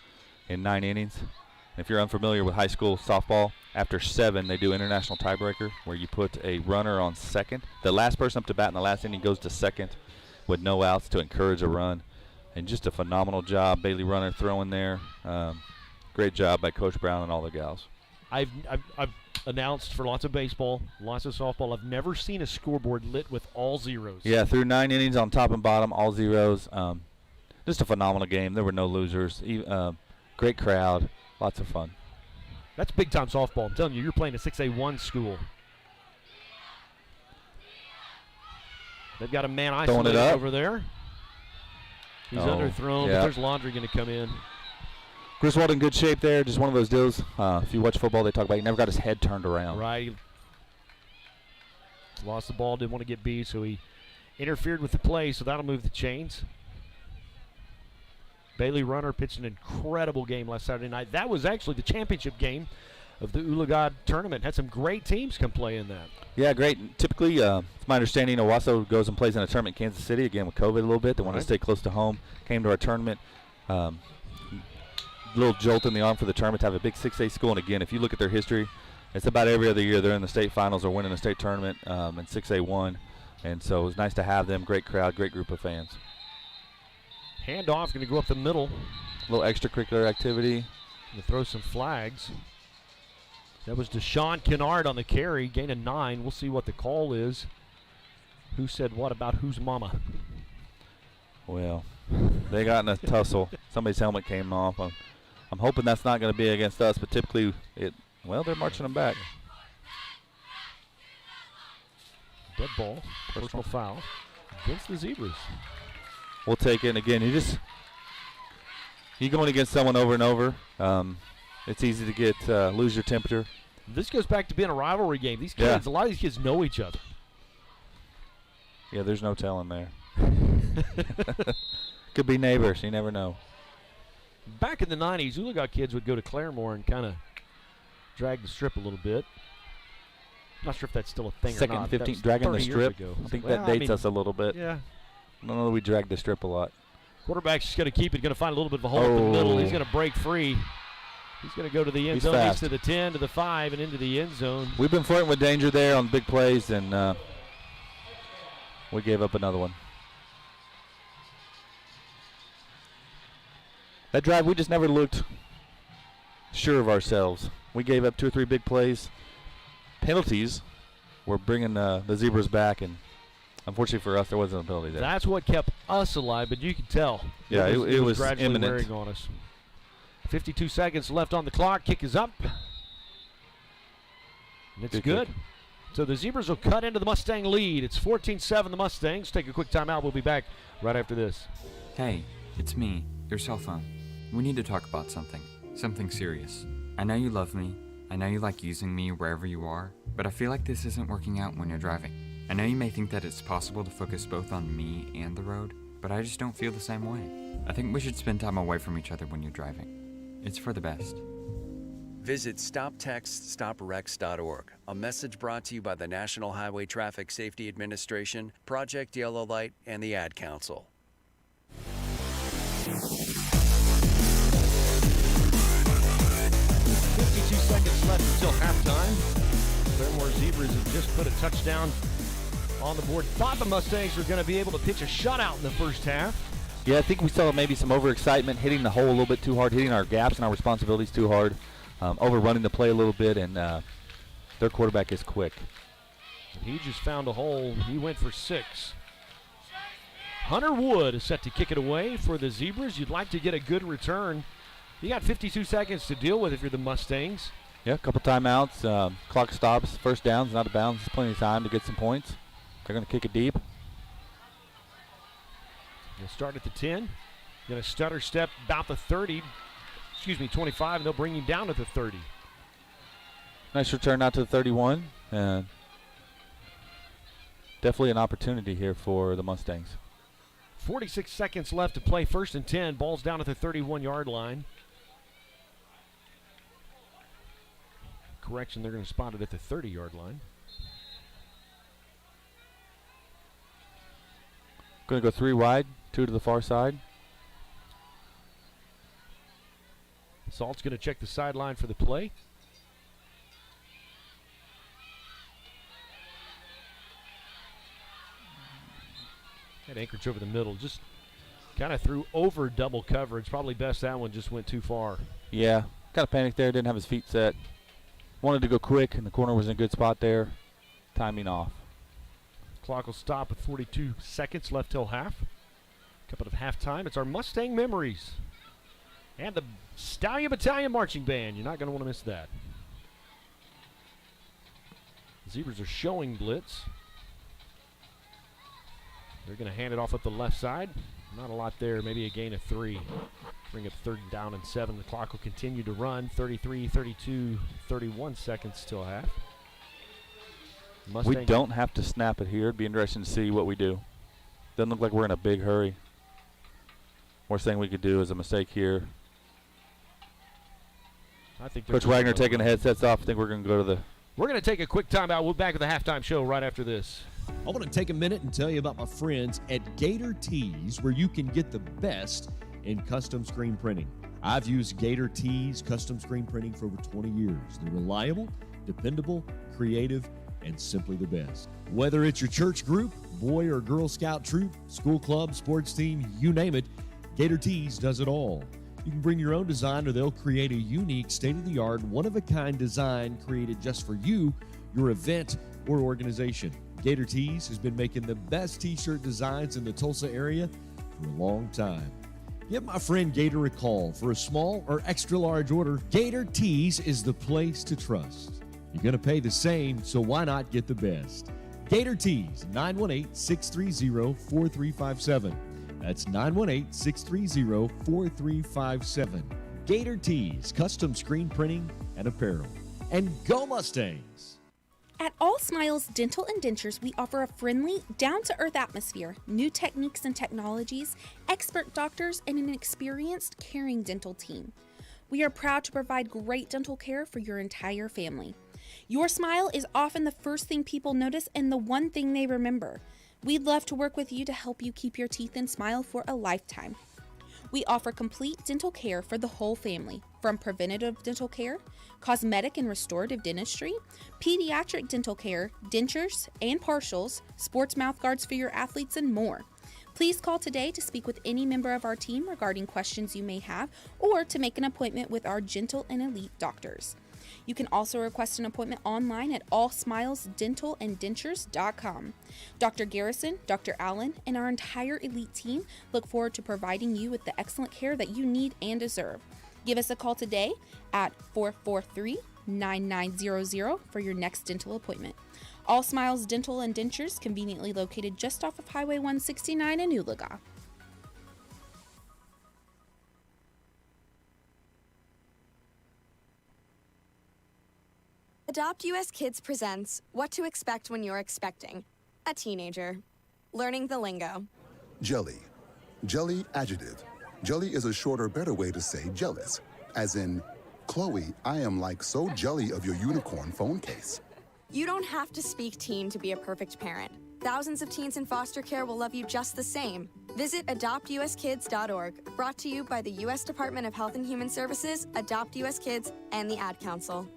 in 9 innings. And if you're unfamiliar with high school softball, after 7, they do international tiebreaker where you put a runner on second. The last person up to bat in the last inning goes to second with no outs to encourage a run. And just a phenomenal job. Bailey Runner throwing there. Great job by Coach Brown and all the gals. I've announced for lots of baseball, lots of softball. I've never seen a scoreboard lit with all zeros. Yeah, through 9 innings on top and bottom, all zeros. Just a phenomenal game. There were no losers. Great crowd. Lots of fun. That's big-time softball. I'm telling you, you're playing a 6A1 school. They've got a man isolated over there. He's underthrown, but there's Laundry going to come in. Griswold in good shape there. Just one of those deals. If you watch football, they talk about he never got his head turned around. Right. Lost the ball, didn't want to get beat, so he interfered with the play, so that'll move the chains. Bailey Runner pitched an incredible game last Saturday night. That was actually the championship game of the Oologah tournament. Had some great teams come play in that. Yeah, great. Typically, it's my understanding Owasso goes and plays in a tournament in Kansas City, again with COVID a little bit. They want to stay close to home. Came to our tournament. Little jolt in the arm for the tournament to have a big 6A school. And again, if you look at their history, it's about every other year they're in the state finals or winning a state tournament, and 6A1. And so it was nice to have them. Great crowd, great group of fans. Handoff going to go up the middle. A little extracurricular activity. Going to throw some flags. That was Deshaun Kennard on the carry, gain of 9. We'll see what the call is. Who said what about whose mama? Well, they got in a tussle. Somebody's helmet came off. I'm hoping that's not going to be against us, but typically they're marching them back. Dead ball, personal foul against the Zebras. We'll take it. And again, you going against someone over and over. It's easy to get lose your temperature. This goes back to being a rivalry game. These kids, a lot of these kids know each other. Yeah, there's no telling there. Could be neighbors. You never know. Back in the 90s, Oologah kids would go to Claremore and kind of drag the strip a little bit. Not sure if that's still a thing or not. Second, 15th, dragging the strip. I think that dates us a little bit. Yeah. I don't know that we drag the strip a lot. Quarterback's just going to keep it, going to find a little bit of a hole up the middle. He's going to break free. He's going to go to the end He's zone, fast. to the 10, to the 5, and into the end zone. We've been flirting with danger there on big plays, and we gave up another one. That drive, we just never looked sure of ourselves. We gave up 2 or 3 big plays. Penalties were bringing the Zebras back, and unfortunately for us, there wasn't a penalty there. That's what kept us alive, but you could tell. Yeah, it was gradually imminent. wearing on us. 52 seconds left on the clock. Kick is up. And it's good. So the Zebras will cut into the Mustang lead. It's 14-7 the Mustangs. Take a quick timeout. We'll be back right after this. Hey, it's me, your cell phone. We need to talk about something serious. I know you love me. I know you like using me wherever you are, but I feel like this isn't working out when you're driving. I know you may think that it's possible to focus both on me and the road, but I just don't feel the same way. I think we should spend time away from each other when you're driving. It's for the best. Visit StopTextStopWrecks.org. A message brought to you by the National Highway Traffic Safety Administration, Project Yellow Light, and the Ad Council. 52 seconds left until halftime. Claremore Zebras have just put a touchdown on the board. Thought the Mustangs were going to be able to pitch a shutout in the first half. Yeah, I think we saw maybe some overexcitement, hitting the hole a little bit too hard, hitting our gaps and our responsibilities too hard, overrunning the play a little bit, and their quarterback is quick. He just found a hole. He went for 6. Hunter Wood is set to kick it away for the Zebras. You'd like to get a good return. You got 52 seconds to deal with if you're the Mustangs. Yeah, a couple timeouts. Clock stops. First down's not out of bounds. There's plenty of time to get some points. They're going to kick it deep. They'll start at the 10. Going to stutter step about the 30. 25, and they'll bring him down to the 30. Nice return out to the 31. Definitely an opportunity here for the Mustangs. 46 seconds left to play. First and 10. Ball's down at the 31-yard line. Correction, they're going to spot it at the 30-yard line. Going to go 3 wide, 2 to the far side. Salt's going to check the sideline for the play. Had Anchorage over the middle. Just kind of threw over double coverage. Probably best that one just went too far. Yeah, kind of panicked there. Didn't have his feet set. Wanted to go quick, and the corner was in a good spot there. Timing off. Clock will stop with 42 seconds left till half. Couple of halftime. It's our Mustang memories. And the Stallion Battalion Marching Band. You're not going to want to miss that. Zebras are showing blitz. They're going to hand it off up the left side. Not a lot there. Maybe a gain of 3. Bring up 3rd down and 7. The clock will continue to run. 33, 32, 31 seconds till half. We don't have to snap it here. It'd be interesting to see what we do. Doesn't look like we're in a big hurry. Worst thing we could do is a mistake here. I think Coach Wagner taking the headsets off. I think we're going to go to the... We're going to take a quick timeout. We'll be back with the halftime show right after this. I want to take a minute and tell you about my friends at Gator Tees, where you can get the best in custom screen printing. I've used Gator Tees custom screen printing for over 20 years. They're reliable, dependable, creative, and simply the best. Whether it's your church group, boy or girl scout troop, school club, sports team, you name it, Gator Tees does it all. You can bring your own design, or they'll create a unique, state-of-the-art, one-of-a-kind design created just for you, your event, or organization. Gator Tees has been making the best t-shirt designs in the Tulsa area for a long time. Give my friend Gator a call for a small or extra large order. Gator Tees is the place to trust. You're going to pay the same, so why not get the best? Gator Tees, 918-630-4357. That's 918-630-4357. Gator Tees, custom screen printing and apparel. And go Mustangs! At All Smiles Dental and Dentures, we offer a friendly, down-to-earth atmosphere, new techniques and technologies, expert doctors, and an experienced, caring dental team. We are proud to provide great dental care for your entire family. Your smile is often the first thing people notice and the one thing they remember. We'd love to work with you to help you keep your teeth and smile for a lifetime. We offer complete dental care for the whole family, from preventative dental care, cosmetic and restorative dentistry, pediatric dental care, dentures and partials, sports mouth guards for your athletes, and more. Please call today to speak with any member of our team regarding questions you may have or to make an appointment with our gentle and elite doctors. You can also request an appointment online at allsmilesdentalanddentures.com. Dr. Garrison, Dr. Allen, and our entire elite team look forward to providing you with the excellent care that you need and deserve. Give us a call today at 443-9900 for your next dental appointment. All Smiles Dental and Dentures, conveniently located just off of Highway 169 in Oologah. Adopt US Kids presents What to Expect When You're Expecting a Teenager. Learning the lingo. Jelly. Jelly adjective. Jelly is a shorter, better way to say jealous. As in, Chloe, I am like so jelly of your unicorn phone case. You don't have to speak teen to be a perfect parent. Thousands of teens in foster care will love you just the same. Visit adoptuskids.org, brought to you by the U.S. Department of Health and Human Services, Adopt US Kids, and the Ad Council.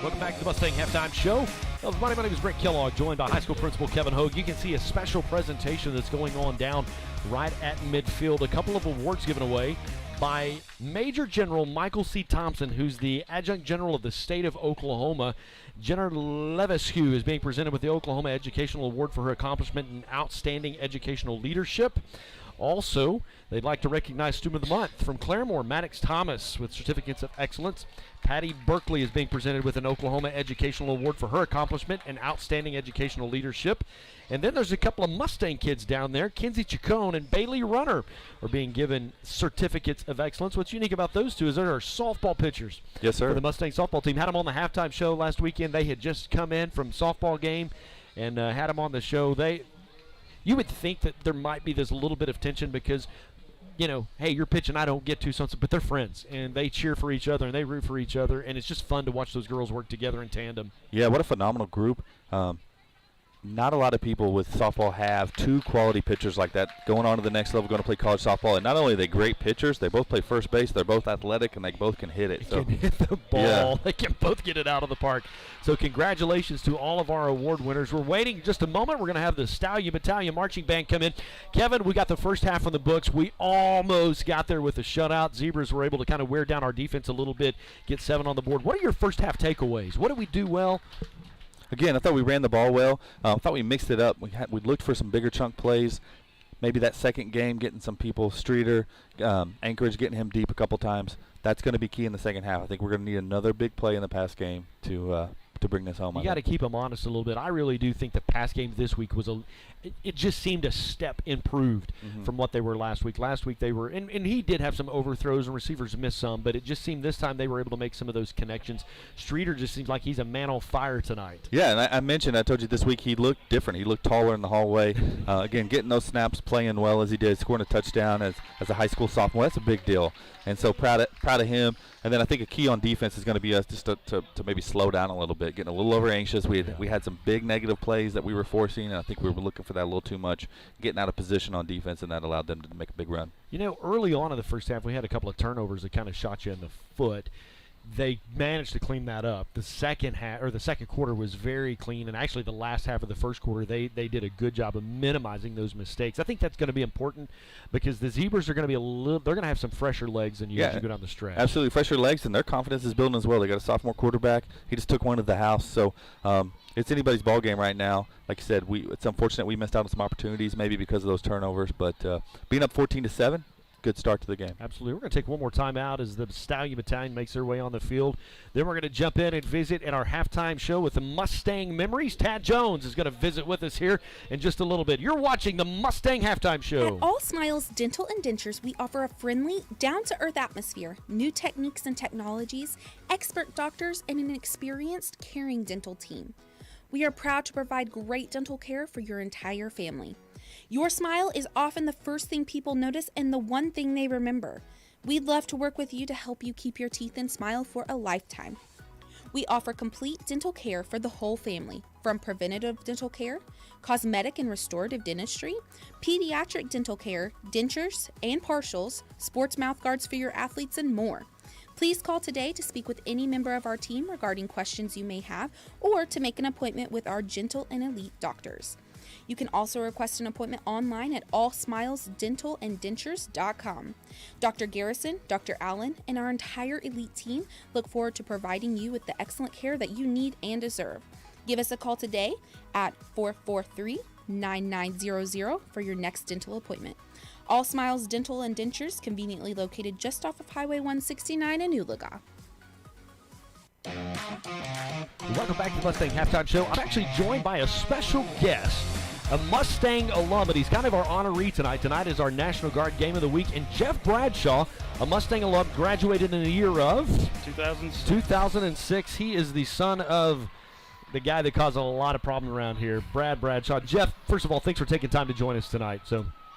Welcome back to the Mustang Halftime Show. My name is Brent Kellogg, joined by high school principal Kevin Hogue. You can see a special presentation that's going on down right at midfield. A couple of awards given away by Major General Michael C. Thompson, who's the Adjunct General of the state of Oklahoma. Jenner Levesque is being presented with the Oklahoma Educational Award for her accomplishment in outstanding educational leadership. Also, they'd like to recognize Student of the Month from Claremore, Maddox Thomas, with certificates of excellence. Patty Berkeley is being presented with an Oklahoma Educational Award for her accomplishment in outstanding educational leadership. And then there's a couple of Mustang kids down there. Kinsey Chacon and Bailey Runner are being given certificates of excellence. What's unique about those two is they're softball pitchers. Yes, sir. For the Mustang softball team. Had them on the halftime show last weekend. They had just come in from softball game and had them on the show. You would think that there might be this little bit of tension because, you know, hey, you're pitching, I don't get to something, but they're friends, and they cheer for each other, and they root for each other, and it's just fun to watch those girls work together in tandem. Yeah, what a phenomenal group. Not a lot of people with softball have two quality pitchers like that going on to the next level, going to play college softball. And not only are they great pitchers, they both play first base, they're both athletic, and they both can hit it. They can hit the ball. Yeah. They can both get it out of the park. So congratulations to all of our award winners. We're waiting just a moment. We're going to have the Stallion Battalion Marching Band come in. Kevin, we got the first half on the books. We almost got there with a shutout. Zebras were able to kind of wear down our defense a little bit, get 7 on the board. What are your first half takeaways? What did we do well? Again, I thought we ran the ball well. I thought we mixed it up. We looked for some bigger chunk plays. Maybe that second game, getting some people, Streeter, Anchorage, getting him deep a couple times. That's going to be key in the second half. I think we're going to need another big play in the pass game to bring this home. You got to keep them honest a little bit. I really do think the pass game this week was it just seemed a step improved from what they were last week. Last week they were, and he did have some overthrows and receivers missed some, but it just seemed this time they were able to make some of those connections. Streeter just seems like he's a man on fire tonight. Yeah, and I told you this week he looked different. He looked taller in the hallway. Again, getting those snaps, playing well as he did, scoring a touchdown as a high school sophomore. That's a big deal. And so proud of him. And then I think a key on defense is going to be us just to maybe slow down a little bit, getting a little over anxious. We had some big negative plays that we were forcing, and I think we were looking for that a little too much, getting out of position on defense, and that allowed them to make a big run. You know, early on in the first half, we had a couple of turnovers that kind of shot you in the foot. They managed to clean that up. The second half, or the second quarter, was very clean, and actually the last half of the first quarter, they did a good job of minimizing those mistakes. I think that's going to be important because the Zebras are going to be they're going to have some fresher legs than you as you go down the stretch. Absolutely, fresher legs, and their confidence is building as well. They got a sophomore quarterback. He just took one to the house, so it's anybody's ball game right now. Like you said, it's unfortunate we missed out on some opportunities, maybe because of those turnovers, but being up 14-7. Good start to the game. Absolutely. We're going to take one more time out as the Stallion Battalion makes their way on the field. Then we're going to jump in and visit in our halftime show with the Mustang Memories. Tad Jones is going to visit with us here in just a little bit. You're watching the Mustang Halftime Show. At All Smiles Dental and Dentures, we offer a friendly, down-to-earth atmosphere, new techniques and technologies, expert doctors, and an experienced, caring dental team. We are proud to provide great dental care for your entire family. Your smile is often the first thing people notice and the one thing they remember. We'd love to work with you to help you keep your teeth and smile for a lifetime. We offer complete dental care for the whole family, from preventative dental care, cosmetic and restorative dentistry, pediatric dental care, dentures and partials, sports mouth guards for your athletes, and more. Please call today to speak with any member of our team regarding questions you may have or to make an appointment with our gentle and elite doctors. You can also request an appointment online at allsmilesdentalanddentures.com. Dr. Garrison, Dr. Allen, and our entire elite team look forward to providing you with the excellent care that you need and deserve. Give us a call today at 443-9900 for your next dental appointment. All Smiles Dental and Dentures, conveniently located just off of Highway 169 in Oologah. Welcome back to the Mustang Halftime Show. I'm actually joined by a special guest, a Mustang alum, but he's kind of our honoree tonight. Tonight is our National Guard Game of the Week, and Jeff Bradshaw, a Mustang alum, graduated in the year of 2006. He is the son of the guy that caused a lot of problems around here, Brad Bradshaw. Jeff, first of all, thanks for taking time to join us tonight.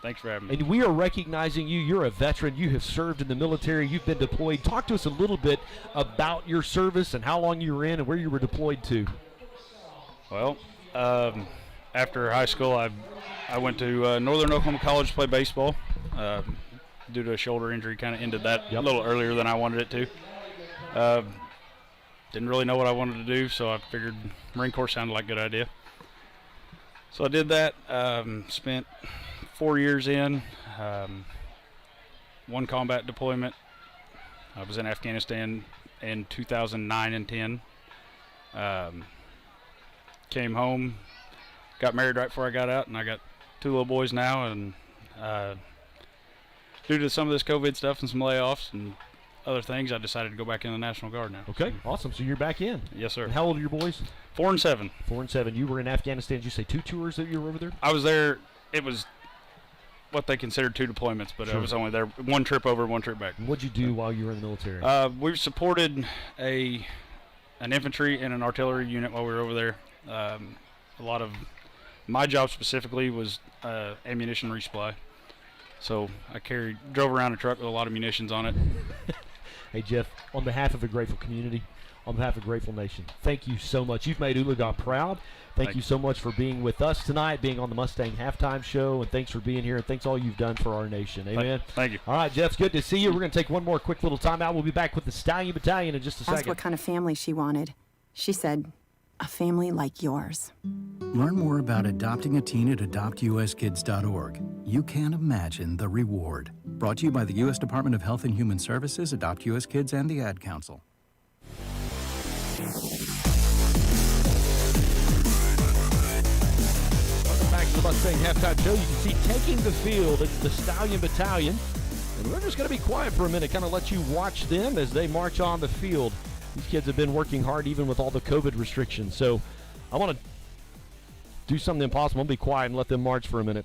Thanks for having me. And we are recognizing you. You're a veteran. You have served in the military. You've been deployed. Talk to us a little bit about your service and how long you were in and where you were deployed to. Well, after high school, I went to Northern Oklahoma College to play baseball. Due to a shoulder injury, kind of ended that a little earlier than I wanted it to. Didn't really know what I wanted to do, so I figured Marine Corps sounded like a good idea. So I did that. Spent 4 years in, one combat deployment. I was in Afghanistan in 2009 and 10. Came home, got married right before I got out, and I got 2 little boys now. And due to some of this COVID stuff and some layoffs and other things, I decided to go back in the National Guard now. Okay, awesome. So you're back in. Yes, sir. And how old are your boys? 4 and 7. 4 and 7. You were in Afghanistan. Did you say 2 tours that you were over there? I was there. It was what they considered 2 deployments, but I was only there 1 trip over, 1 trip back. What'd you do while you were in the military? We supported an infantry and an artillery unit while we were over there. A lot of my job specifically was ammunition resupply. So I drove around a truck with a lot of munitions on it. Hey, Jeff, on behalf of a grateful community, on behalf of Grateful Nation, thank you so much. You've made Oologah proud. Thank you so much for being with us tonight, being on the Mustang Halftime Show, and thanks for being here, and thanks all you've done for our nation. Amen. Thank you. All right, Jeff, it's good to see you. We're going to take one more quick little timeout. We'll be back with the Stallion Battalion in just a Asked second. what kind of family she wanted. She said, a family like yours. Learn more about adopting a teen at adoptuskids.org. You can't imagine the reward. Brought to you by the U.S. Department of Health and Human Services, Adopt U.S. Kids, and the Ad Council. Welcome back to the Mustang Halftime Show. You can see taking the field, it's the Stallion Battalion. And we're just going to be quiet for a minute, kind of let you watch them as they march on the field. These kids have been working hard even with all the COVID restrictions. So I want to do something impossible. I'm going to be quiet and let them march for a minute.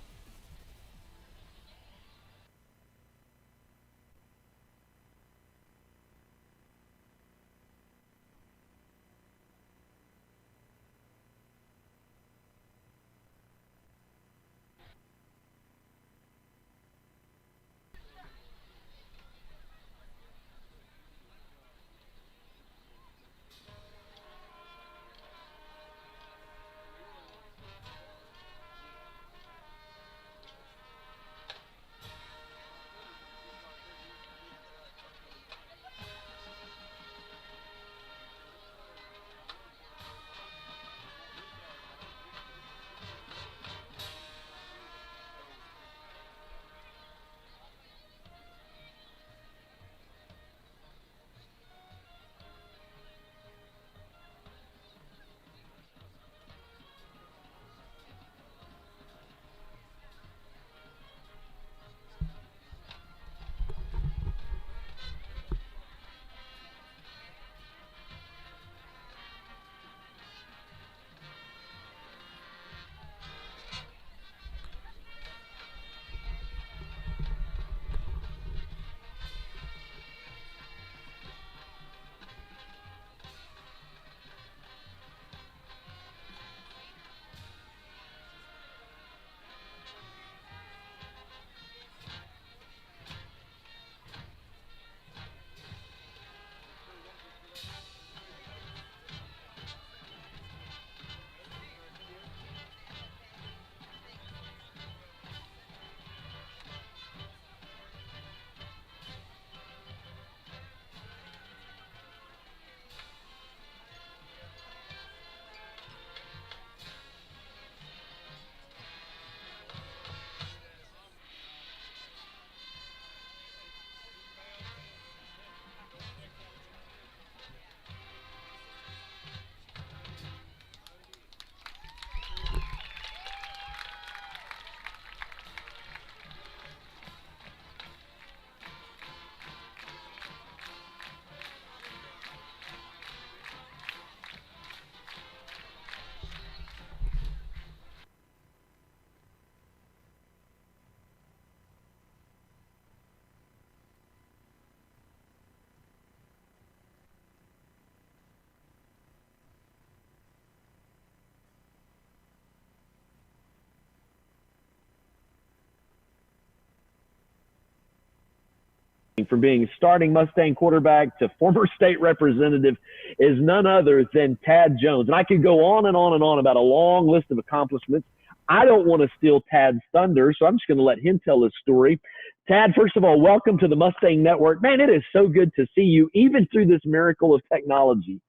from being starting Mustang quarterback to former state representative is none other than Tad Jones. And I could go on and on and on about a long list of accomplishments. I don't want to steal Tad's thunder, so I'm just going to let him tell his story. Tad, first of all, welcome to the Mustang Network. Man, it is so good to see you, even through this miracle of technology.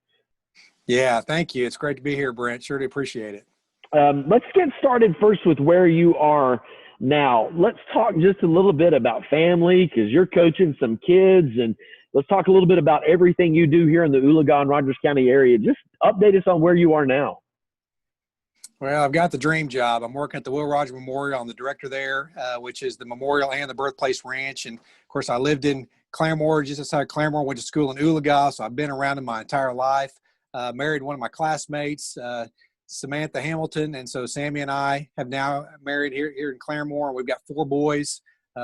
Yeah, thank you. It's great to be here, Brent. Sure to appreciate it. Let's get started first with where you are now. Let's talk just a little bit about family, because you're coaching some kids, and let's talk a little bit about everything you do here in the Oologah and Rogers County area. Just update us on where you are now. Well, I've got the dream job. I'm working at the Will Rogers Memorial. I'm the director there, which is the memorial and the birthplace ranch. And, of course, I lived in Claremore, just outside Claremore, went to school in Oologah, so I've been around in my entire life. Married one of my classmates, Samantha Hamilton, and so Sammy and I have now married here in Claremore, and we've got 4 boys.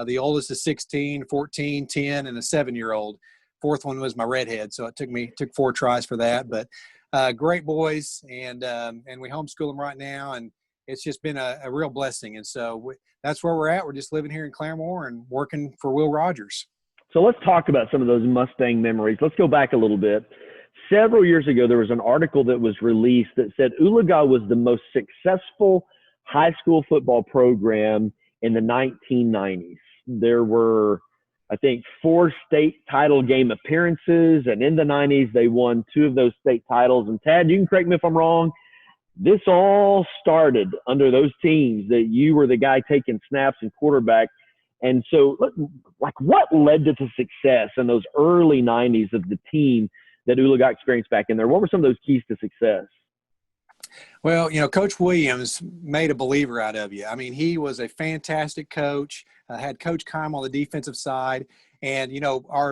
The oldest is 16, 14, 10, and a 7-year-old. Fourth one was my redhead, so it took 4 tries for that. But great boys, and we homeschool them right now, and it's just been a real blessing. And so that's where we're at. We're just living here in Claremore and working for Will Rogers. So let's talk about some of those Mustang memories. Let's go back a little bit. Several years ago, there was an article that was released that said Oologah was the most successful high school football program in the 1990s. There were, I think, 4 state title game appearances, and in the 90s, they won 2 of those state titles. And Tad, you can correct me if I'm wrong, this all started under those teams that you were the guy taking snaps and quarterback. And so, like, what led to the success in those early 90s of the team that Oologah experienced back in there? What were some of those keys to success? Well, Coach Williams made a believer out of you. I mean, he was a fantastic coach, had Coach Keim on the defensive side. And,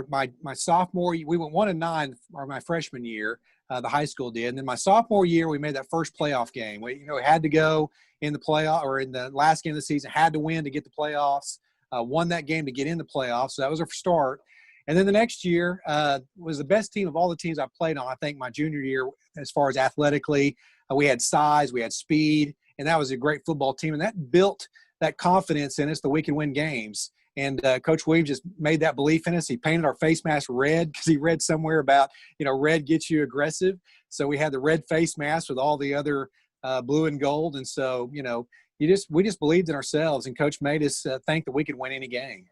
my sophomore, we went 1-9 my freshman year, the high school did. And then my sophomore year, we made that first playoff game. We had to go in the playoff, or in the last game of the season, had to win to get the playoffs, won that game to get in the playoffs. So that was our start. And then the next year was the best team of all the teams I played on, I think, my junior year, as far as athletically. We had size, we had speed, and that was a great football team. And that built that confidence in us that we can win games. And Coach Williams just made that belief in us. He painted our face mask red because he read somewhere about, red gets you aggressive. So we had the red face mask with all the other blue and gold. And so, we just believed in ourselves, and Coach made us think that we could win any game.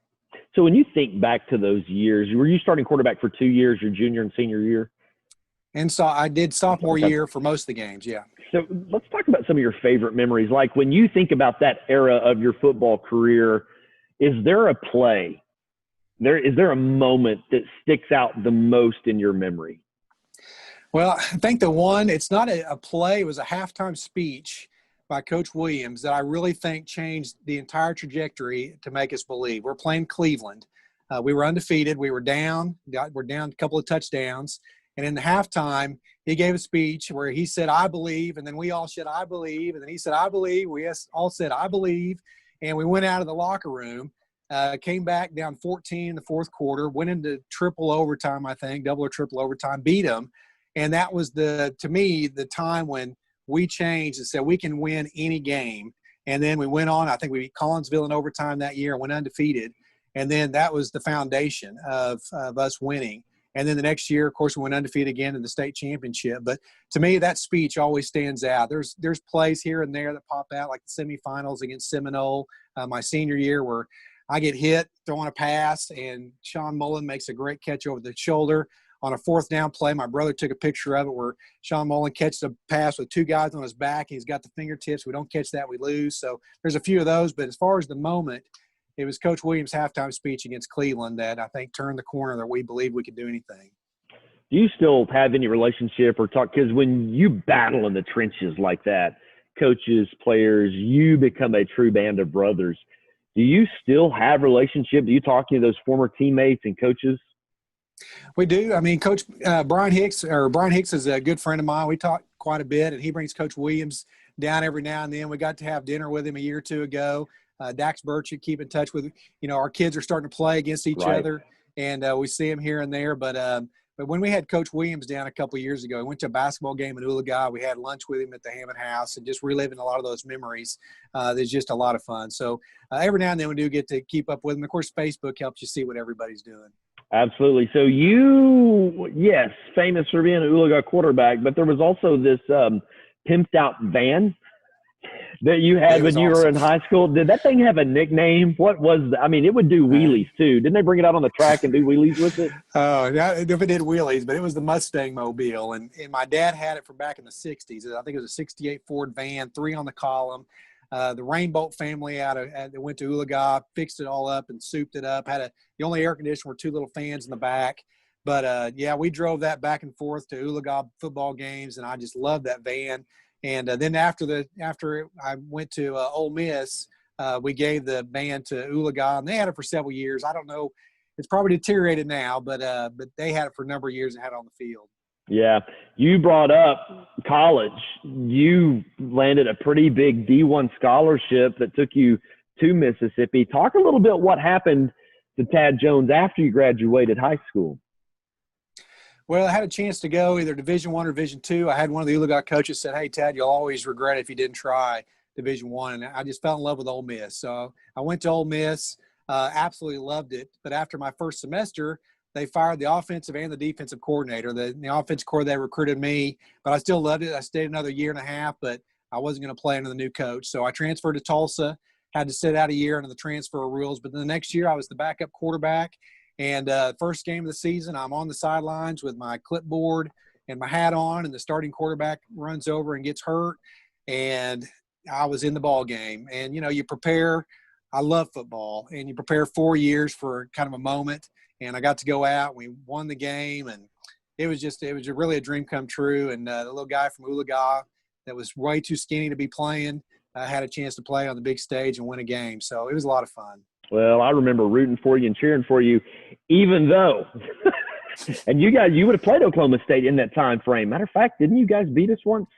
So when you think back to those years, were you starting quarterback for 2 years, your junior and senior year? And so I did sophomore year for most of the games, yeah. So let's talk about some of your favorite memories. Like, when you think about that era of your football career, is there a play? Is there a moment that sticks out the most in your memory? Well, I think it's not a play, it was a halftime speech by Coach Williams that I really think changed the entire trajectory to make us believe. We're playing Cleveland. We were undefeated. We were down. We're down a couple of touchdowns. And in the halftime, he gave a speech where he said, "I believe," and then we all said, "I believe," and then he said, "I believe." We all said, "I believe," and we went out of the locker room, came back down 14 in the fourth quarter, went into triple overtime, I think, double or triple overtime, beat them. And that was, to me, the time when we changed and said we can win any game. And then we went on. I think we beat Collinsville in overtime that year and went undefeated. And then that was the foundation of us winning. And then the next year, of course, we went undefeated again in the state championship. But to me, that speech always stands out. There's plays here and there that pop out, like the semifinals against Seminole my senior year, where I get hit throwing a pass, and Sean Mullen makes a great catch over the shoulder. On a 4th down play, my brother took a picture of it where Sean Mullen catches a pass with 2 guys on his back. He's got the fingertips. We don't catch that, we lose. So there's a few of those. But as far as the moment, it was Coach Williams' halftime speech against Cleveland that I think turned the corner that we believed we could do anything. Do you still have any relationship or talk? Because when you battle in the trenches like that, coaches, players, you become a true band of brothers. Do you still have relationship? Do you talk to those former teammates and coaches? We do. I mean, Coach Brian Hicks is a good friend of mine. We talk quite a bit, and he brings Coach Williams down every now and then. We got to have dinner with him a year or 2 ago. Dax Burchett, keep in touch with, our kids are starting to play against each other, and we see him here and there. But when we had Coach Williams down a couple of years ago, we went to a basketball game in Oologah. We had lunch with him at the Hammond House and just reliving a lot of those memories. There's just a lot of fun. So every now and then we do get to keep up with him. Of course, Facebook helps you see what everybody's doing. Absolutely. So you, yes, famous for being an Oologah quarterback, but there was also this pimped out van that you had when you were in high school. Did that thing have a nickname? What was I mean, it would do wheelies too. Didn't they bring it out on the track and do wheelies with it? Oh, if it did wheelies, but it was the Mustang mobile. And my dad had it from back in the 60s. I think it was a 68 Ford van, 3 on the column. The Rainbolt family that went to Oologah, fixed it all up and souped it up. The only air conditioner were 2 little fans in the back. But yeah, we drove that back and forth to Oologah football games, and I just loved that van. And then after I went to Ole Miss, we gave the van to Oologah, and they had it for several years. I don't know, it's probably deteriorated now, but they had it for a number of years and had it on the field. Yeah, you brought up college. You landed a pretty big D1 scholarship that took you to Mississippi. Talk a little bit what happened to Tad Jones after you graduated high school. Well, I had a chance to go either Division I or Division II. I had one of the Oologah coaches said, "Hey, Tad, you'll always regret it if you didn't try Division I." And I just fell in love with Ole Miss. So I went to Ole Miss, absolutely loved it. But after my first semester, they fired the offensive and the defensive coordinator. The offensive coordinator recruited me, but I still loved it. I stayed another year and a half, but I wasn't going to play under the new coach. So I transferred to Tulsa, had to sit out a year under the transfer rules. But then the next year I was the backup quarterback. And first game of the season, I'm on the sidelines with my clipboard and my hat on, and the starting quarterback runs over and gets hurt. And I was in the ball game. And, you prepare. I love football. And you prepare 4 years for kind of a moment. And I got to go out. We won the game, and it was really a dream come true. And the little guy from Oologah that was way too skinny to be playing had a chance to play on the big stage and win a game. So it was a lot of fun. Well, I remember rooting for you and cheering for you, even though – and you would have played Oklahoma State in that time frame. Matter of fact, didn't you guys beat us once?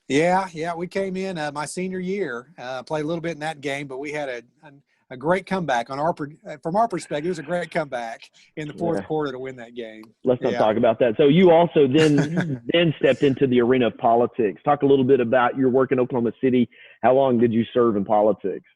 Yeah, we came in my senior year, played a little bit in that game, but we had a great comeback from our perspective. It was a great comeback in the fourth quarter to win that game. Let's not talk about that. So you also then stepped into the arena of politics. Talk a little bit about your work in Oklahoma City. How long did you serve in politics?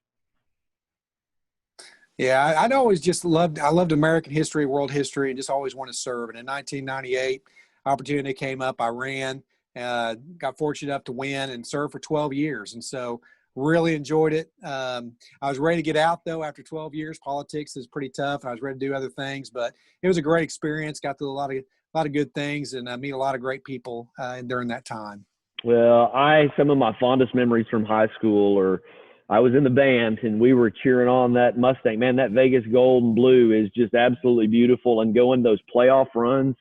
Yeah, I'd always just loved American history, world history, and just always wanted to serve. And in 1998, opportunity came up. I ran, got fortunate enough to win and serve for 12 years. And so really enjoyed it. I was ready to get out, though, after 12 years. Politics is pretty tough. I was ready to do other things, but it was a great experience. Got to do a lot of good things and meet a lot of great people during that time. Well, some of my fondest memories from high school are I was in the band and we were cheering on that Mustang. Man, that Vegas gold and blue is just absolutely beautiful. And going those playoff runs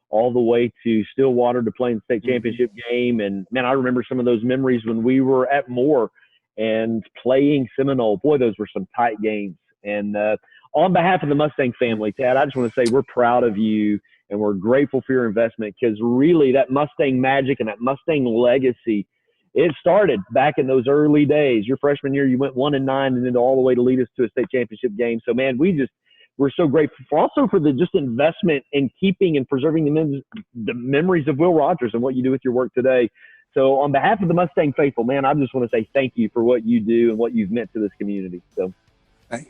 all the way to Stillwater to play in the state championship game. And, man, I remember some of those memories when we were at Moore and playing Seminole. Boy, those were some tight games. And on behalf of the Mustang family, Tad, I just want to say we're proud of you and we're grateful for your investment because really that Mustang magic and that Mustang legacy, it started back in those early days. Your freshman year, you went 1-9 and then all the way to lead us to a state championship game. So, man, we're so grateful for the just investment in keeping and preserving the memories of Will Rogers and what you do with your work today. So on behalf of the Mustang faithful, man, I just want to say thank you for what you do and what you've meant to this community. So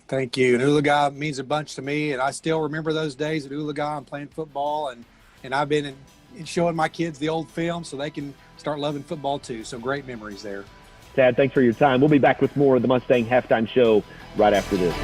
thank you. And Oologah means a bunch to me. And I still remember those days at Oologah and playing football. And I've been showing my kids the old film so they can start loving football too. So great memories there. Tad, thanks for your time. We'll be back with more of the Mustang Halftime Show right after this.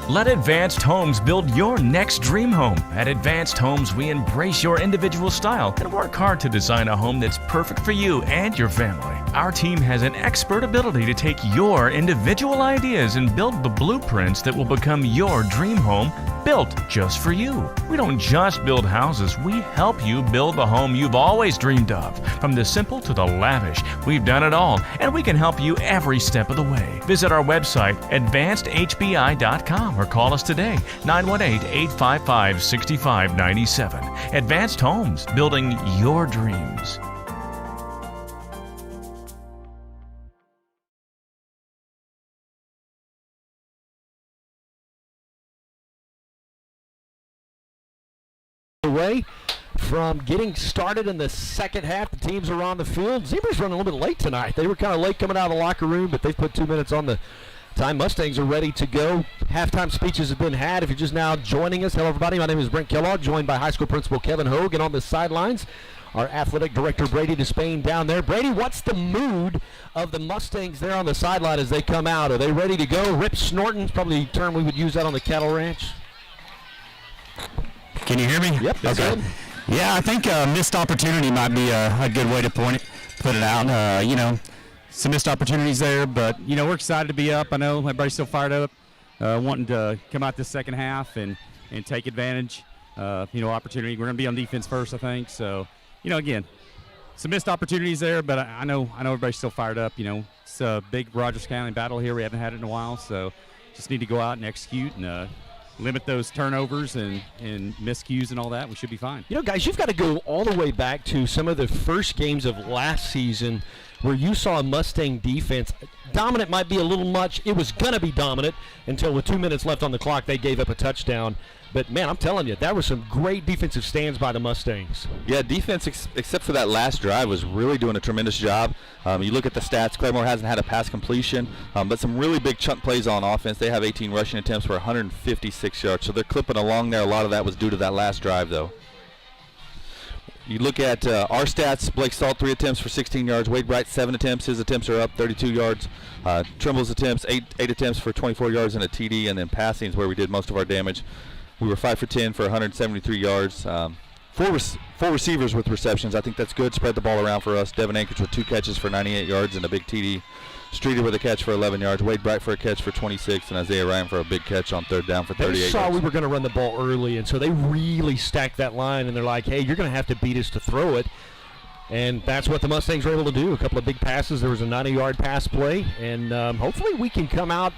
Let Advanced Homes build your next dream home. At Advanced Homes, we embrace your individual style and work hard to design a home that's perfect for you and your family. Our team has an expert ability to take your individual ideas and build the blueprints that will become your dream home built just for you. We don't just build houses, we help you build the home you've always dreamed of. From the simple to the lavish, we've done it all, and we can help you every step of the way. Visit our website, advancedhbi.com, or call us today, 918-855-6597. Advanced Homes, building your dreams. Way. from getting started in the second half. The teams are on the field. Zebras running a little bit late tonight. They were kind of late coming out of the locker room, but they've put 2 minutes on the time. Mustangs are ready to go. Halftime speeches have been had. If you're just now joining us, hello everybody. My name is Brent Kellogg, joined by high school principal Kevin Hogue, and on the sidelines, our athletic director Brady Despain down there. Brady, what's the mood of the Mustangs there on the sideline as they come out? Are they ready to go? Rip snorting, probably the term we would use out on the cattle ranch. Can you hear me? Yep. That's okay. good. Yeah, I think missed opportunity might be a good way to put it out. Some missed opportunities there, but we're excited to be up. I know everybody's still fired up, wanting to come out this second half and take advantage. Opportunity. We're going to be on defense first, I think. So, again, some missed opportunities there, but I know everybody's still fired up. It's a big Rogers County battle here. We haven't had it in a while, so just need to go out and execute and limit those turnovers and miscues and all that. We should be fine. Guys, you've got to go all the way back to some of the first games of last season where you saw a Mustang defense. Dominant might be a little much. It was going to be dominant until with 2 minutes left on the clock, they gave up a touchdown. But, man, I'm telling you, that was some great defensive stands by the Mustangs. Yeah, defense, except for that last drive, was really doing a tremendous job. You look at the stats, Claremore hasn't had a pass completion, but some really big chunk plays on offense. They have 18 rushing attempts for 156 yards, so they're clipping along there. A lot of that was due to that last drive, though. You look at our stats, Blake Salt, 3 attempts for 16 yards. Wade Bright, 7 attempts. His attempts are up 32 yards. Trimble's attempts, 8 attempts for 24 yards and a TD, and then passing is where we did most of our damage. We were 5 for 10 for 173 yards. Four receivers with receptions. I think that's good. Spread the ball around for us. Devin Eckert with 2 catches for 98 yards and a big TD. Streeter with a catch for 11 yards. Wade Bright for a catch for 26, and Isaiah Ryan for a big catch on third down for 38 They saw yards. we were going to run the ball early, and so they really stacked that line, and they're like, hey, you're going to have to beat us to throw it. And that's what the Mustangs were able to do. A couple of big passes. There was a 90-yard pass play, and hopefully we can come out,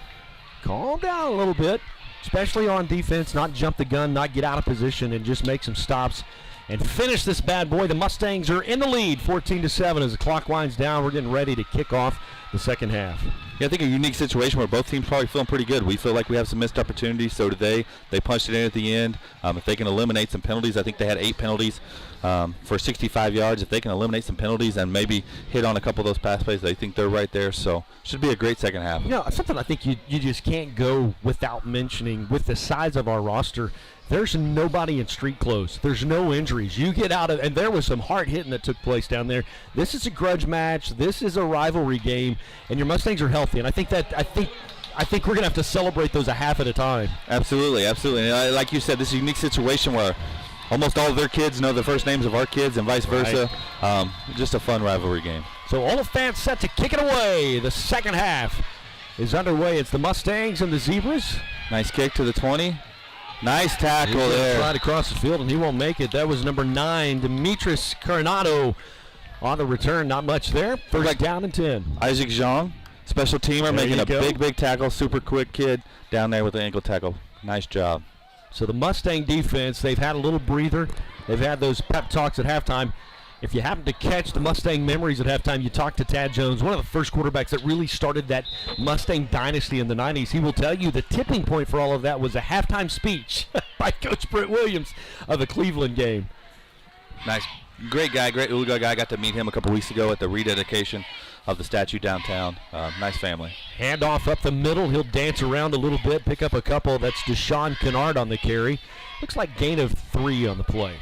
calm down a little bit, especially on defense, not jump the gun, not get out of position, and just make some stops and finish this bad boy. The Mustangs are in the lead, 14-7, as the clock winds down. We're getting ready to kick off the second half. Yeah, I think a unique situation where both teams probably feeling pretty good. We feel like we have some missed opportunities, so did they. They punched it in at the end. If they can eliminate some penalties, I think they had 8 penalties for 65 yards. If they can eliminate some penalties and maybe hit on a couple of those pass plays, I think they're right there. So should be a great second half. Something I think you just can't go without mentioning with the size of our roster. There's nobody in street clothes. There's no injuries. You get out of, and there was some hard hitting that took place down there. This is a grudge match. This is a rivalry game, and your Mustangs are healthy. And I think we're gonna have to celebrate those a half at a time. Absolutely. And like you said, this is a unique situation where almost all of their kids know the first names of our kids, and vice versa. Right. Just a fun rivalry game. So all the fans set to kick it away. The second half is underway. It's the Mustangs and the Zebras. Nice kick to the 20. Nice tackle there. Right across the field, and he won't make it. That was number 9, Demetris Coronado on the return. Not much there. First down and 10. Isaac Zhang, special teamer, making a big tackle. Super quick kid down there with the ankle tackle. Nice job. So the Mustang defense, they've had a little breather. They've had those pep talks at halftime. If you happen to catch the Mustang memories at halftime, you talk to Tad Jones, one of the first quarterbacks that really started that Mustang dynasty in the 90s. He will tell you the tipping point for all of that was a halftime speech by Coach Brent Williams of the Cleveland game. Nice. Great guy, great Oologah guy. Got to meet him a couple weeks ago at the rededication of the statue downtown. Nice family. Handoff up the middle. He'll dance around a little bit, pick up a couple. That's Deshaun Kennard on the carry. Looks like gain of 3 on the play.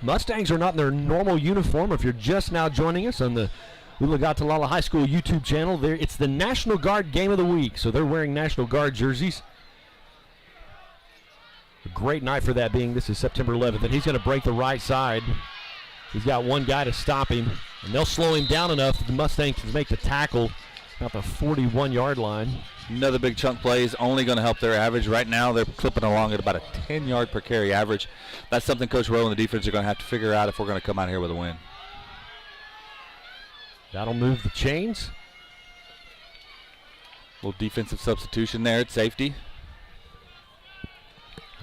Mustangs are not in their normal uniform. If you're just now joining us on the Oologah-Talala High School YouTube channel, it's the National Guard game of the week, so they're wearing National Guard jerseys. A great night for that being this is September 11th, and he's going to break the right side. He's got one guy to stop him, and they'll slow him down enough that the Mustangs can make the tackle about the 41-yard line. Another big chunk play is only going to help their average. Right now, they're clipping along at about a 10-yard per carry average. That's something Coach Rowe and the defense are going to have to figure out if we're going to come out here with a win. That'll move the chains. Little defensive substitution there at safety.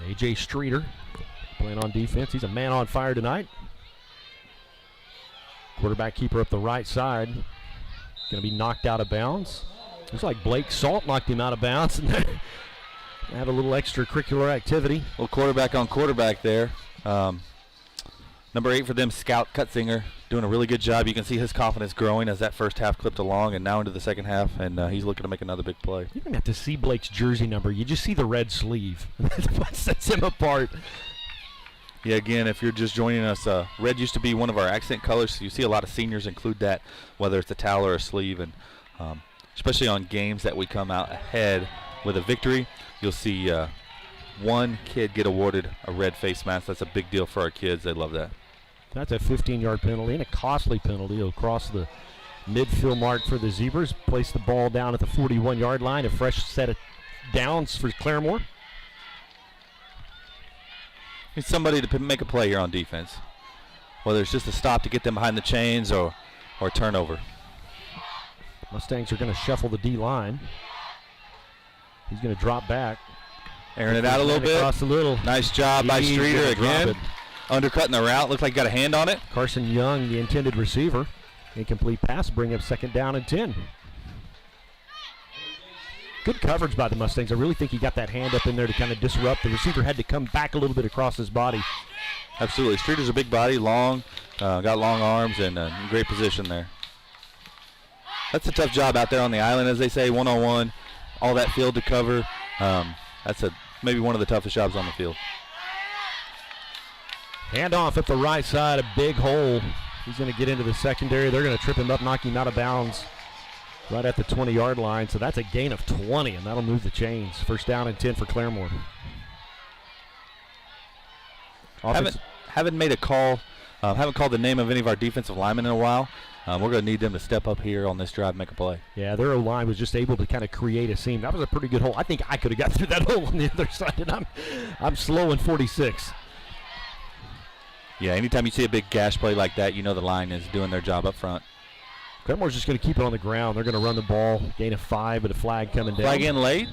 A.J. Streeter playing on defense. He's a man on fire tonight. Quarterback keeper up the right side. Going to be knocked out of bounds. Looks like Blake Salt knocked him out of bounds. Have a little extracurricular activity. A little quarterback on quarterback there. Number 8 for them, Scout Cutzinger, doing a really good job. You can see his confidence growing as that first half clipped along and now into the second half, and he's looking to make another big play. You don't have to see Blake's jersey number. You just see the red sleeve. That's what sets him apart. Yeah, again, if you're just joining us, red used to be one of our accent colors, so you see a lot of seniors include that, whether it's a towel or a sleeve, and especially on games that we come out ahead with a victory, you'll see one kid get awarded a red face mask. That's a big deal for our kids. They love that. That's a 15-yard penalty and a costly penalty. He'll cross the midfield mark for the Zebras, place the ball down at the 41-yard line. A fresh set of downs for Claremore. Need somebody to make a play here on defense, whether it's just a stop to get them behind the chains or turnover. Mustangs are going to shuffle the D-line. He's going to drop back. Airing it out a little bit. Across a little. Nice job by Streeter again. Undercutting the route. Looks like he got a hand on it. Carson Young, the intended receiver. Incomplete pass, bring up 2nd down and 10. Good coverage by the Mustangs. I really think he got that hand up in there to kind of disrupt. The receiver had to come back a little bit across his body. Absolutely. Streeter's a big body, long, got long arms, and in great position there. That's a tough job out there on the island, as they say, one-on-one, all that field to cover. That's maybe one of the toughest jobs on the field. Handoff at the right side, a big hole. He's going to get into the secondary. They're going to trip him up, knock him out of bounds right at the 20-yard line. So that's a gain of 20, and that'll move the chains. 1st down and 10 for Claremore. Haven't made a call, haven't called the name of any of our defensive linemen in a while. We're going to need them to step up here on this drive and make a play. Yeah, their O-line was just able to kind of create a seam. That was a pretty good hole. I think I could have got through that hole on the other side, and I'm slow in 46. Yeah, anytime you see a big gash play like that, you know the line is doing their job up front. Claremore's just going to keep it on the ground. They're going to run the ball, gain of 5, but a flag coming down. Flag in late.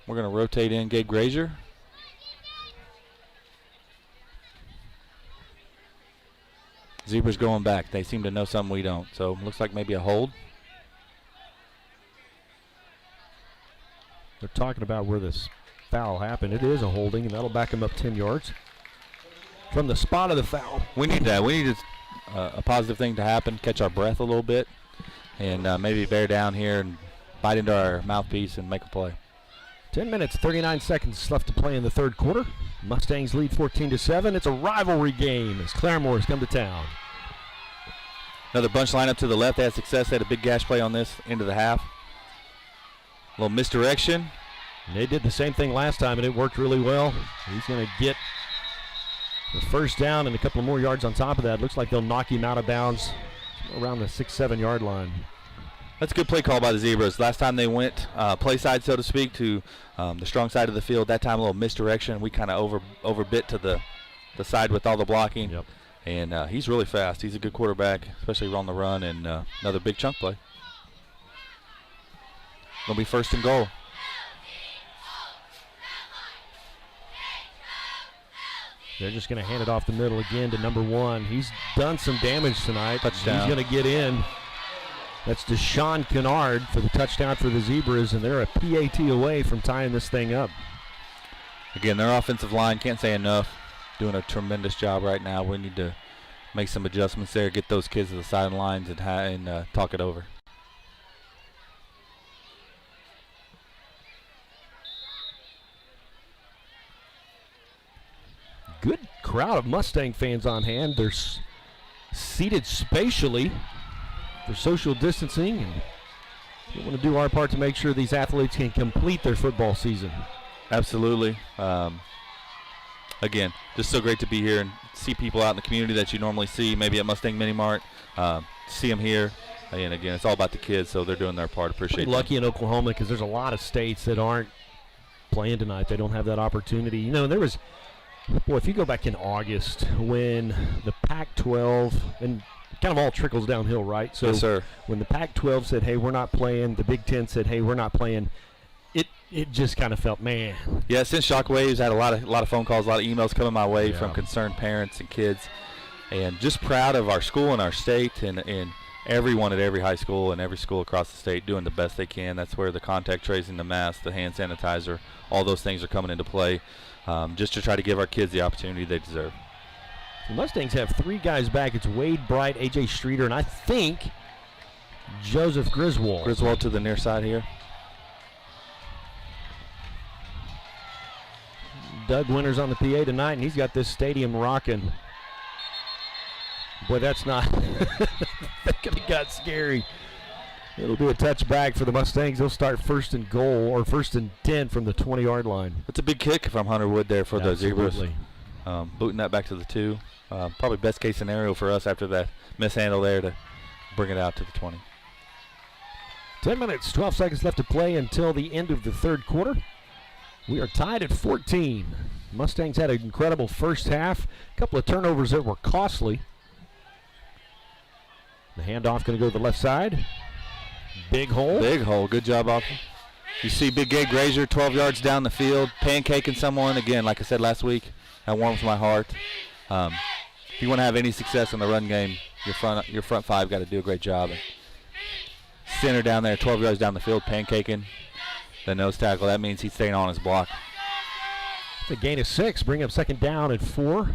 We're going to rotate in Gabe Grazier. Zebras going back. They seem to know something we don't. So looks like maybe a hold. They're talking about where this foul happened. It is a holding, and that'll back him up 10 yards from the spot of the foul. We need that. We need a positive thing to happen, catch our breath a little bit, and maybe bear down here and bite into our mouthpiece and make a play. 10 minutes, 39 seconds left to play in the 3rd quarter. Mustangs lead 14-7. It's a rivalry game as Claremore has come to town. Another bunch line up to the left. They had success. They had a big gash play on this into the half. A little misdirection. They did the same thing last time, and it worked really well. He's going to get the 1st down and a couple more yards on top of that. Looks like they'll knock him out of bounds around the 6-7 yard line. That's a good play call by the Zebras. Last time they went play side, so to speak, to the strong side of the field. That time a little misdirection. We kind of overbit to the side with all the blocking. Yep. And he's really fast. He's a good quarterback, especially on the run, and another big chunk play. Going to be 1st and goal. They're just going to hand it off the middle again to number 1. He's done some damage tonight. Touchdown. He's going to get in. That's Deshaun Kennard for the touchdown for the Zebras, and they're a PAT away from tying this thing up. Again, their offensive line, can't say enough, doing a tremendous job right now. We need to make some adjustments there, get those kids to the sidelines and talk it over. Good crowd of Mustang fans on hand. They're seated spatially for social distancing, and we want to do our part to make sure these athletes can complete their football season. Absolutely. Again, just so great to be here and see people out in the community that you normally see, maybe at Mustang Mini Mart. See them here. And again, it's all about the kids, so they're doing their part. Appreciate it. Lucky in Oklahoma because there's a lot of states that aren't playing tonight. They don't have that opportunity. You know, there was, boy, if you go back in August when the Pac-12, and kind of all trickles downhill, right? So yes, sir. When the Pac-12 said, hey, we're not playing, the Big Ten said, hey, we're not playing, it just kind of felt, man. Yeah, since Shockwaves, I had a lot of phone calls, a lot of emails coming my way from concerned parents and kids, and just proud of our school and our state and everyone at every high school and every school across the state doing the best they can. That's where the contact tracing, the mask, the hand sanitizer, all those things are coming into play, just to try to give our kids the opportunity they deserve. The Mustangs have 3 guys back. It's Wade Bright, A.J. Streeter, and I think Joseph Griswold. Griswold to the near side here. Doug Winters on the PA tonight, and he's got this stadium rocking. Boy, that's not that could have got scary. It'll be a touchback for the Mustangs. They'll start first and goal, or first and 10 from the 20-yard line. It's a big kick from Hunter Wood there for the Zebras. Absolutely. Booting that back to the 2. Probably best case scenario for us after that mishandle there to bring it out to the 20. 10 minutes, 12 seconds left to play until the end of the third quarter. We are tied at 14. Mustangs had an incredible first half. A couple of turnovers that were costly. The handoff going to go to the left side. Big hole. Big hole. Good job, Austin. You see Big Gabe Grazier 12 yards down the field, pancaking someone. Again, like I said last week, that warms my heart. If you want to have any success in the run game, your front 5 got to do a great job. Center down there, 12 yards down the field, pancaking. The nose tackle, that means he's staying on his block. The gain of 6, bring up second down at 4.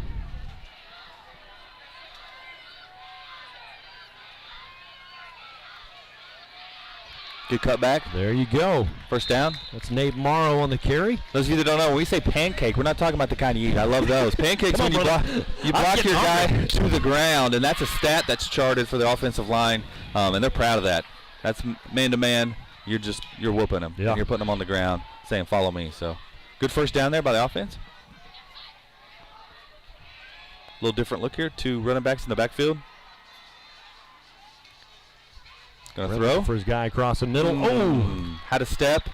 Good cutback. There you go. First down. That's Nate Morrow on the carry. Those of you that don't know, when we say pancake, we're not talking about the kind you eat. I love those. Pancakes when you block your guy to the ground, and that's a stat that's charted for the offensive line, and they're proud of that. That's man-to-man. You're whooping them. Yeah. And you're putting them on the ground, saying, follow me. So good first down there by the offense. A little different look here. 2 running backs in the backfield. Going to throw. For his guy across the middle. Oh! Had a step. A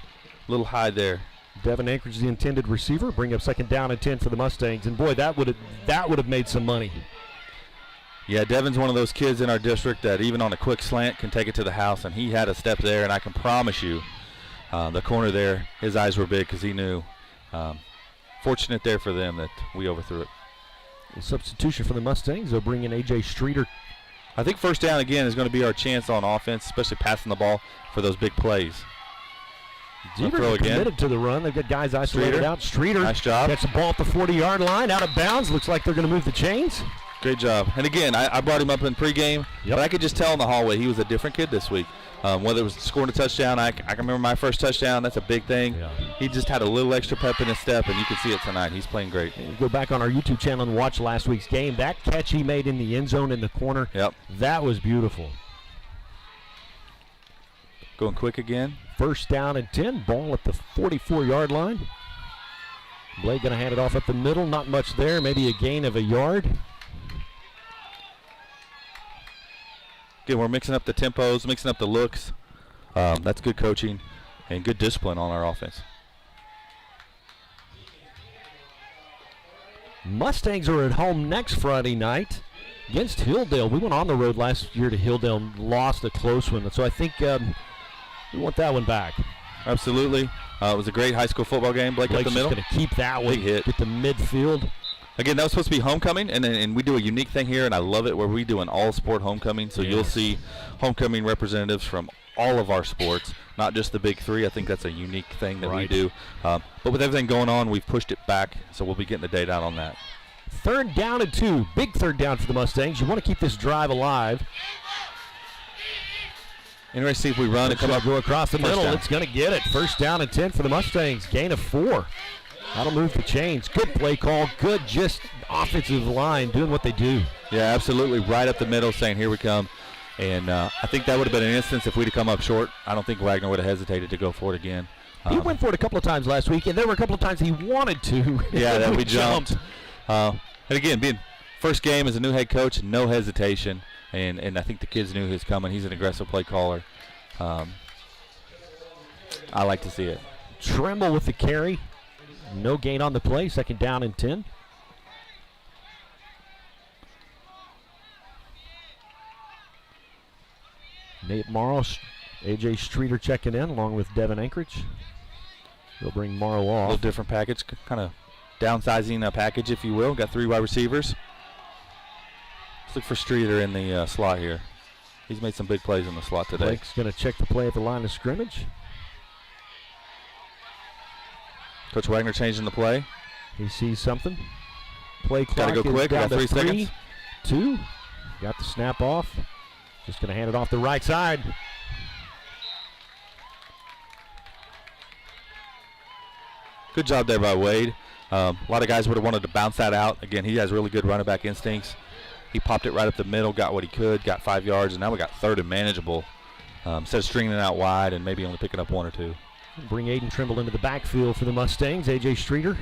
little high there. Devin Anchorage is the intended receiver. Bring up second down and 10 for the Mustangs. And boy, that would have made some money. Yeah, Devin's one of those kids in our district that even on a quick slant can take it to the house, and he had a step there, and I can promise you the corner there, his eyes were big because he knew. Fortunate there for them that we overthrew it. A substitution for the Mustangs. They'll bring in A.J. Streeter. I think first down again is going to be our chance on offense, especially passing the ball for those big plays. Zebras are committed to the run. They've got guys isolated out. Streeter. Nice job. Gets the ball at the 40-yard line, out of bounds. Looks like they're going to move the chains. Great job. And again, I brought him up in pregame, but I could just tell in the hallway he was a different kid this week. Whether it was scoring a touchdown, I can remember my first touchdown. That's a big thing. Yeah. He just had a little extra pep in his step, and you can see it tonight. He's playing great. Go back on our YouTube channel and watch last week's game. That catch he made in the end zone in the corner, that was beautiful. Going quick again. First down and 10. Ball at the 44-yard line. Blake going to hand it off up the middle. Not much there. Maybe a gain of a yard. Again, we're mixing up the tempos, mixing up the looks. That's good coaching and good discipline on our offense. Mustangs are at home next Friday night against Hilldale. We went on the road last year to Hilldale, lost a close one, so I think we want that one back. Absolutely. It was a great high school football game. Blake's up the middle. Going to keep that one. Big hit. Get to midfield. Again, that was supposed to be homecoming, and we do a unique thing here, and I love it, where we do an all-sport homecoming. So you'll see homecoming representatives from all of our sports, not just the big 3. I think that's a unique thing that we do. But with everything going on, we've pushed it back, so we'll be getting the date out on that. Third down and 2. Big third down for the Mustangs. You want to keep this drive alive. Interesting to see if we run and come up. Go across the middle. Down. It's going to get it. First down and 10 for the Mustangs. Gain of 4. That'll move the chains. Good play call. Good just offensive line doing what they do. Yeah, absolutely. Right up the middle saying, here we come. And I think that would have been an instance if we'd have come up short. I don't think Wagner would have hesitated to go for it again. He went for it a couple of times last week, and there were a couple of times he wanted to. Yeah, that we jumped. And again, being first game as a new head coach, no hesitation. And I think the kids knew he was coming. He's an aggressive play caller. I like to see it. Trimble with the carry. No gain on the play. Second down and 10. Nate Morrow, A.J. Streeter checking in along with Devin Anchorage. They'll bring Morrow off. A little different package, kind of downsizing a package, if you will. Got 3 wide receivers. Let's look for Streeter in the slot here. He's made some big plays in the slot today. Blake's going to check the play at the line of scrimmage. Coach Wagner changing the play. He sees something. Play clock Gotta go quick. down Got 3 to seconds. 2. Got the snap off. Just going to hand it off the right side. Good job there by Wade. A lot of guys would have wanted to bounce that out. Again, he has really good running back instincts. He popped it right up the middle, got what he could, got 5 yards, and now we got 3rd and manageable. Instead of stringing it out wide and maybe only picking up 1 or 2. Bring Aiden Trimble into the backfield for the Mustangs. A.J. Streeter.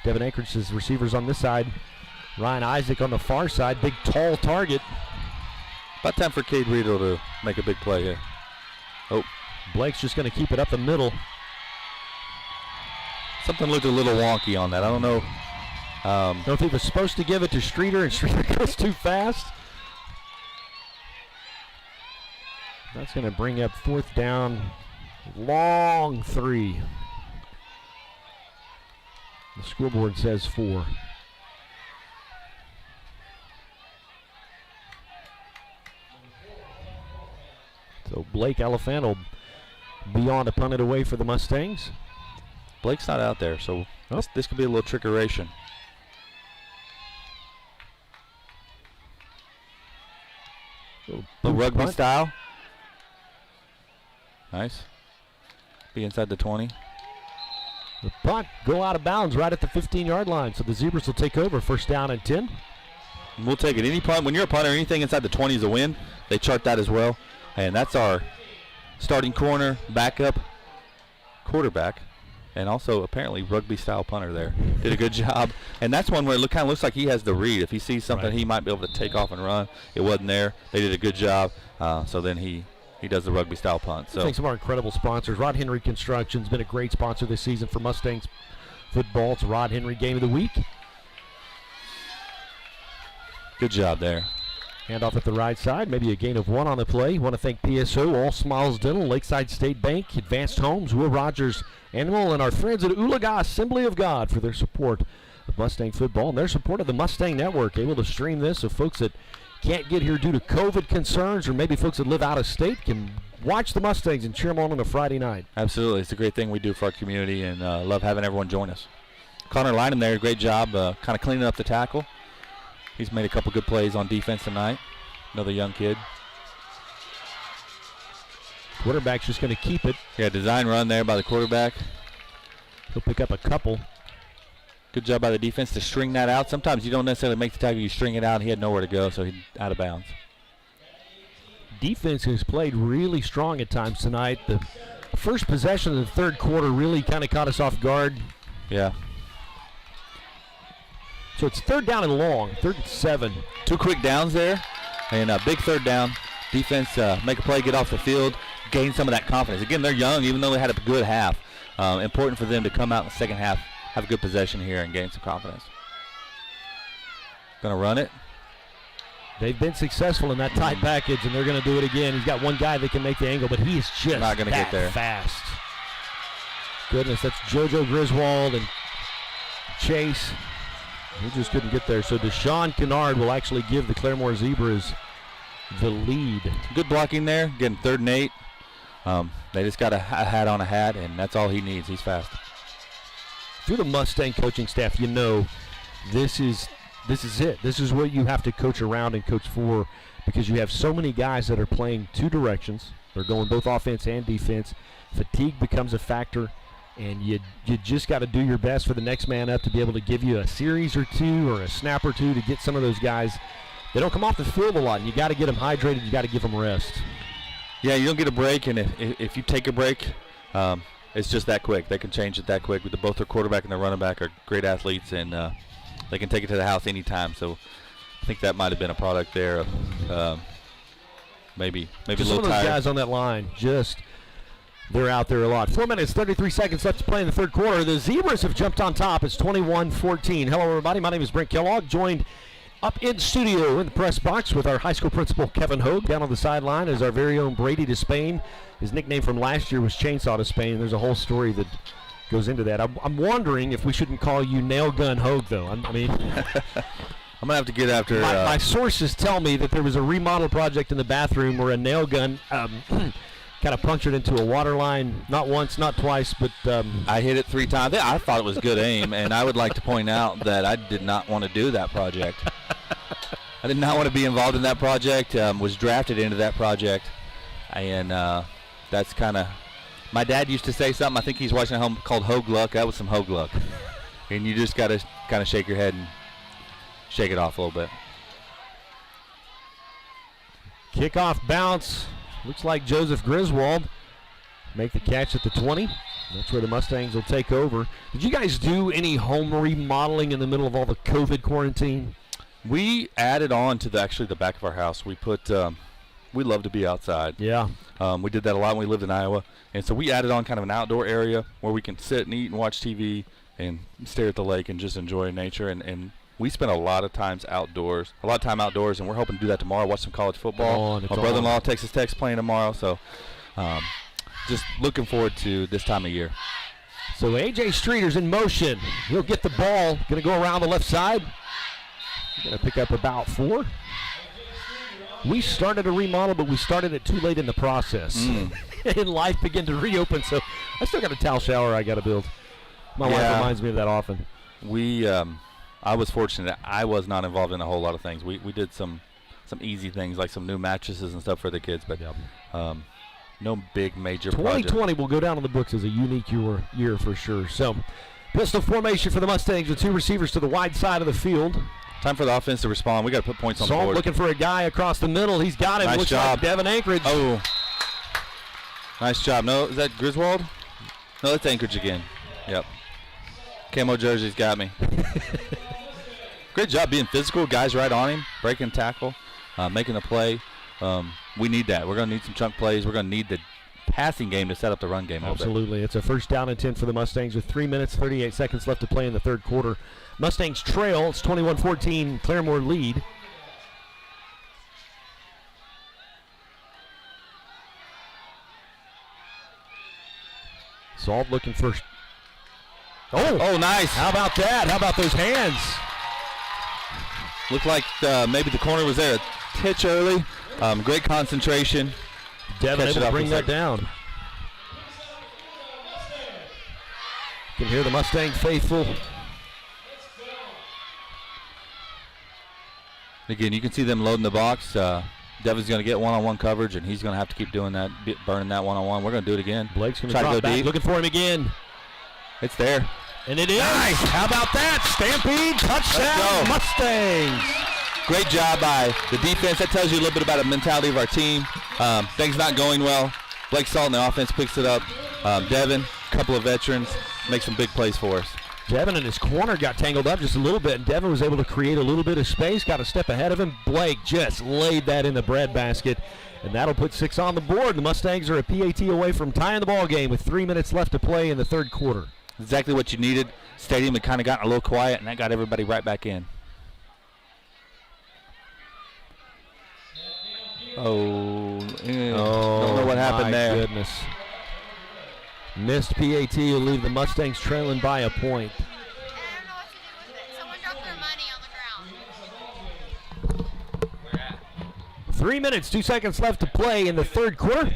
Devin Eckert is receivers on this side. Ryan Isaac on the far side. Big, tall target. About time for Cade Riedel to make a big play here. Oh. Blake's just going to keep it up the middle. Something looked a little wonky on that. I don't know. I don't know if he was supposed to give it to Streeter, and Streeter goes too fast. That's going to bring up 4th down. Long 3. The scoreboard says 4. So Blake Elephant will be on to punt it away for the Mustangs. Blake's not out there, so this could be a little trickeration. The rugby style. Nice. Be inside the 20. The punt go out of bounds right at the 15-yard line, so the Zebras will take over. 1st down and 10. And we'll take it. Any punt, when you're a punter, anything inside the 20 is a win. They chart that as well. And that's our starting corner, backup, quarterback, and also apparently rugby-style punter there. Did a good job. And that's one where it kind of looks like he has the read. If he sees something, he might be able to take off and run. It wasn't there. They did a good job. So then he does the rugby-style punt. So thanks to our incredible sponsors. Rod Henry Construction's been a great sponsor this season for Mustangs football. It's Rod Henry Game of the Week. Good job there. Handoff at the right side, maybe a gain of 1 on the play. Want to thank PSO, All Smiles Dental, Lakeside State Bank, Advanced Homes, Will Rogers Animal, and our friends at Oologah Assembly of God for their support of Mustang football and their support of the Mustang Network. Able to stream this so folks that can't get here due to COVID concerns, or maybe folks that live out of state, can watch the Mustangs and cheer them on a Friday night. Absolutely. It's a great thing we do for our community, and love having everyone join us. Connor Lynham there, great job kind of cleaning up the tackle. He's made a couple good plays on defense tonight. Another young kid. Quarterback's just going to keep it. Yeah, design run there by the quarterback. He'll pick up a couple. Good job by the defense to string that out. Sometimes you don't necessarily make the tackle, you string it out, and he had nowhere to go, so he's out of bounds. Defense has played really strong at times tonight. The first possession of the 3rd quarter really kind of caught us off guard. Yeah. So it's 3rd down and long, 3rd and 7. 2 quick downs there, and a big 3rd down. Defense make a play, get off the field, gain some of that confidence. Again, they're young, even though they had a good half. Important for them to come out in the second half, have a good possession here, and gain some confidence. Going to run it. They've been successful in that tight package, and they're going to do it again. He's got one guy that can make the angle, but he is just not going to get there fast. Goodness, that's JoJo Griswold and Chase. He just couldn't get there. So Deshaun Kennard will actually give the Claremore Zebras the lead. Good blocking there. Getting 3rd and 8. They just got a hat on a hat, and that's all he needs. He's fast. If you're the Mustang coaching staff, you know this is it. This is what you have to coach around and coach for, because you have so many guys that are playing 2 directions. They're going both offense and defense. Fatigue becomes a factor, and you just got to do your best for the next man up to be able to give you a series or 2 or a snap or 2 to get some of those guys. They don't come off the field a lot, and you got to get them hydrated. You got to give them rest. Yeah, you don't get a break, and if you take a break, it's just that quick. They can change it that quick. Both their quarterback and their running back are great athletes, and they can take it to the house anytime. So I think that might have been a product there of maybe a little some of those tired. guys on that line, they're out there a lot. 4 minutes, 33 seconds left to play in the 3rd quarter. The Zebras have jumped on top. It's 21-14. Hello, everybody. My name is Brent Kellogg, joined up in studio in the press box with our high school principal, Kevin Hogue. Down on the sideline is our very own Brady Despain. His nickname from last year was Chainsaw Despain. There's a whole story that goes into that. I'm wondering if we shouldn't call you Nail Gun Hogue, though. I mean, I'm going to have to get after. My sources tell me that there was a remodel project in the bathroom where a nail gun kind of punctured into a water line, not once, not twice, but I hit it 3 times. I thought it was good aim, and I would like to point out that I did not want to do that project. I did not want to be involved in that project, was drafted into that project, and that's kind of, my dad used to say something, I think he's watching at home, called hogue luck. That was some hogue luck. And you just got to kind of shake your head and shake it off a little bit. Kickoff bounce. Looks like Joseph Griswold make the catch at the 20. That's where the Mustangs will take over. Did you guys do any home remodeling in the middle of all the COVID quarantine? We added on to actually the back of our house. We put, we love to be outside. Yeah. We did that a lot when we lived in Iowa. And so we added on kind of an outdoor area where we can sit and eat and watch TV and stare at the lake and just enjoy nature. And we spent a lot of time outdoors, and we're hoping to do that tomorrow, watch some college football. My brother-in-law, Texas Tech's playing tomorrow, so just looking forward to this time of year. So A.J. Streeter's in motion. He'll get the ball. Going to go around the left side. Going to pick up about 4. We started a remodel, but we started it too late in the process. And life began to reopen, so I still got a towel shower I got to build. My wife reminds me of that often. I was fortunate. I was not involved in a whole lot of things. We did some easy things like some new mattresses and stuff for the kids, but no big major 2020 project. will go down in the books as a unique year for sure. So pistol formation for the Mustangs with 2 receivers to the wide side of the field. Time for the offense to respond. We got to put points on the board. Looking for a guy across the middle. He's got him. Nice Looks job. like Devin Anchorage. Oh, nice job. No, is that Griswold? No, that's Anchorage again. Yep. Camo jersey's got me. Great job being physical. Guys right on him, breaking tackle, making the play. We need that. We're going to need some chunk plays. We're going to need the passing game to set up the run game. Absolutely. It's a 1st down and 10 for the Mustangs with 3 minutes, 38 seconds left to play in the 3rd quarter. Mustangs trail. It's 21-14, Claremore lead. Salt looking for. Oh, nice. How about that? How about those hands? Looked like maybe the corner was there a titch early. Great concentration. Devin able to bring that down. You can hear the Mustang faithful. Again, you can see them loading the box. Devin's going to get one-on-one coverage, and he's going to have to keep doing that, burning that one-on-one. We're going to do it again. Blake's going to try to go back, deep. Looking for him again. It's there. And it is. Nice. How about that? Stampede, touchdown, Mustangs. Great job by the defense. That tells you a little bit about the mentality of our team. Things not going well. Blake Salt in the offense picks it up. Devin, a couple of veterans, make some big plays for us. Devin and his corner got tangled up just a little bit, and Devin was able to create a little bit of space, got a step ahead of him. Blake just laid that in the breadbasket, and that'll put 6 on the board. The Mustangs are a PAT away from tying the ball game with 3 minutes left to play in the 3rd quarter. Exactly what you needed. Stadium had kind of gotten a little quiet, and that got everybody right back in. Don't know what happened there. My goodness. Missed PAT will leave the Mustangs trailing by a point. 3 minutes, 2 seconds left to play in the 3rd quarter.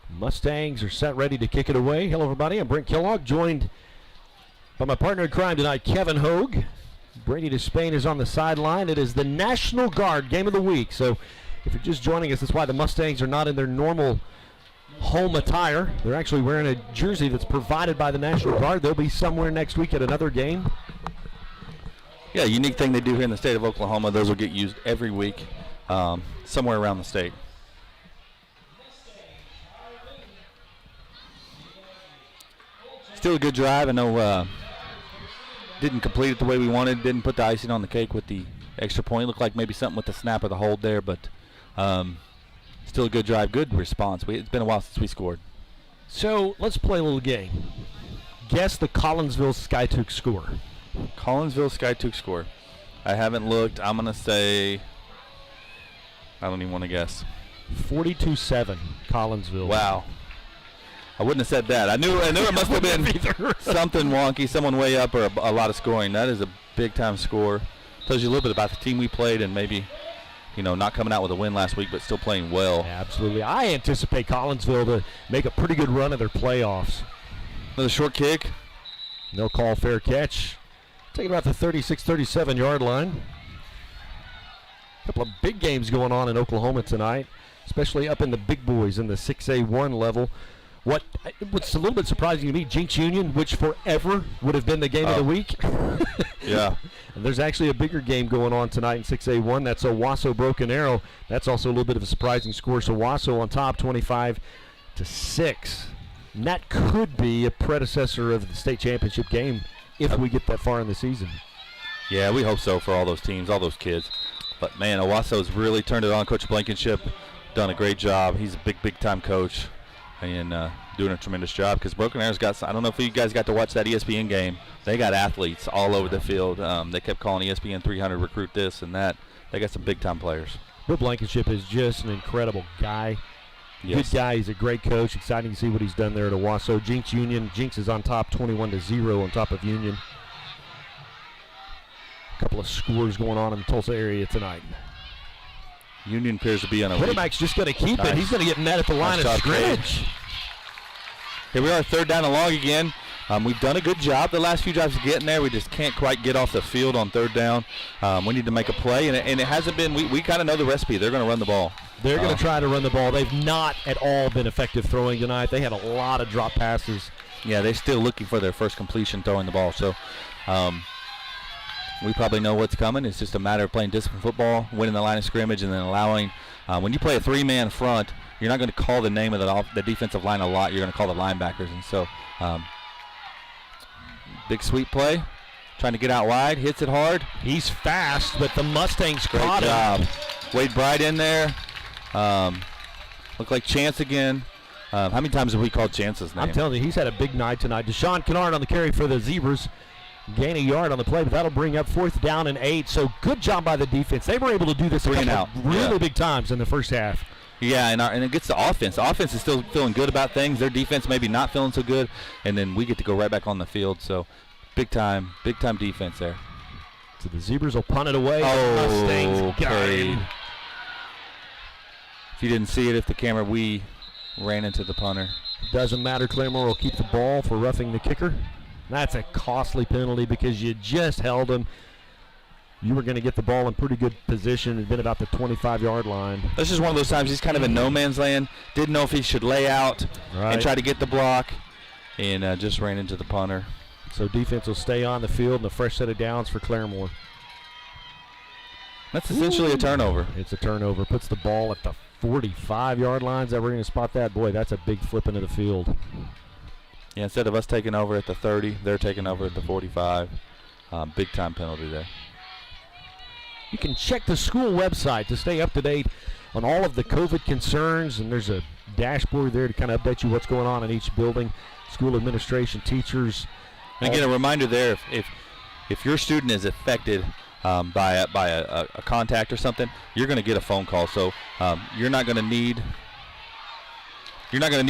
Mustangs are set ready to kick it away. Hello, everybody. I'm Brent Kellogg, joined by my partner in crime tonight, Kevin Hogue. Brady Despain is on the sideline. It is the National Guard game of the week. So if you're just joining us, that's why the Mustangs are not in their normal home attire. They're actually wearing a jersey that's provided by the National Guard. They'll be somewhere next week at another game. Yeah, unique thing they do here in the state of Oklahoma. Those will get used every week somewhere around the state. Still a good drive. I know didn't complete it the way we wanted. Didn't put the icing on the cake with the extra point. Looked like maybe something with the snap or the hold there, but still a good drive. Good response. It's been a while since we scored. So let's play a little game. Guess the Collinsville Skytook score. Collinsville Skytook score. I haven't looked. I'm going to say, I don't even want to guess. 42-7 Collinsville. Wow. I wouldn't have said that. I knew it must have been something wonky, someone way up, or a lot of scoring. That is a big-time score. Tells you a little bit about the team we played and maybe, not coming out with a win last week, but still playing well. Absolutely. I anticipate Collinsville to make a pretty good run of their playoffs. Another short kick. No call, fair catch. Taking about the 36-37 yard line. A couple of big games going on in Oklahoma tonight, especially up in the big boys in the 6A1 level. What's a little bit surprising to me, Jinx Union, which forever would have been the game of the week. Yeah. And there's actually a bigger game going on tonight in 6A1. That's Owasso Broken Arrow. That's also a little bit of a surprising score. So Owasso on top, 25-6. And that could be a predecessor of the state championship game if we get that far in the season. Yeah, we hope so for all those teams, all those kids. But, man, Owasso's really turned it on. Coach Blankenship done a great job. He's a big-time coach and doing a tremendous job because Broken Arrow's got – I don't know if you guys got to watch that ESPN game. They got athletes all over the field. They kept calling ESPN 300 recruit this and that. They got some big-time players. Bill Blankenship is just an incredible guy. Yes. Good guy. He's a great coach. Exciting to see what he's done there at Owasso. Jinx Union. Jinx is on top, 21-0 on top of Union. A couple of scores going on in the Tulsa area tonight. Union appears to be on a quarterback's just going to keep it. He's going to get met at the line of scrimmage. Here we are, third down and long again. We've done a good job the last few drives of getting there. We just can't quite get off the field on third down. We need to make a play, and it hasn't been. We kind of know the recipe. They're going to run the ball. They're going to try to run the ball. They've not at all been effective throwing tonight. They had a lot of drop passes. Yeah, they're still looking for their first completion throwing the ball. So we probably know what's coming. It's just a matter of playing disciplined football, winning the line of scrimmage, and then allowing. When you play a three-man front, you're not going to call the name of the defensive line a lot. You're going to call the linebackers. And so big sweep play, trying to get out wide, hits it hard. He's fast, but the Mustangs great caught job. him. Wade Bright in there. Look like Chance again. How many times have we called Chance's name? I'm telling you, he's had a big night tonight. Deshaun Kennard on the carry for the Zebras. Gain a yard on the play, but that'll bring up 4th down and 8. So good job by the defense. They were able to do this a couple of really big times in the first half. Yeah, and it gets the offense. The offense is still feeling good about things. Their defense maybe not feeling so good, and then we get to go right back on the field. So big time defense there. So the Zebras will punt it away. Oh, Mustangs got him. If you didn't see it, we ran into the punter. Doesn't matter. Claremore will keep the ball for roughing the kicker. That's a costly penalty because you just held him. You were going to get the ball in pretty good position. It's been about the 25-yard line. This is one of those times he's kind of in no man's land. Didn't know if he should lay out and try to get the block, and just ran into the punter. So defense will stay on the field and a fresh set of downs for Claremore. That's essentially a turnover. It's a turnover. Puts the ball at the 45-yard line. Is that we're going to spot that? Boy, that's a big flip into the field. Yeah, instead of us taking over at the 30, they're taking over at the 45. Big-time penalty there. You can check the school website to stay up to date on all of the COVID concerns, and there's a dashboard there to kind of update you what's going on in each building. School administration, teachers. And again, a reminder there, if your student is affected by a contact or something, you're going to get a phone call. So you're not going to need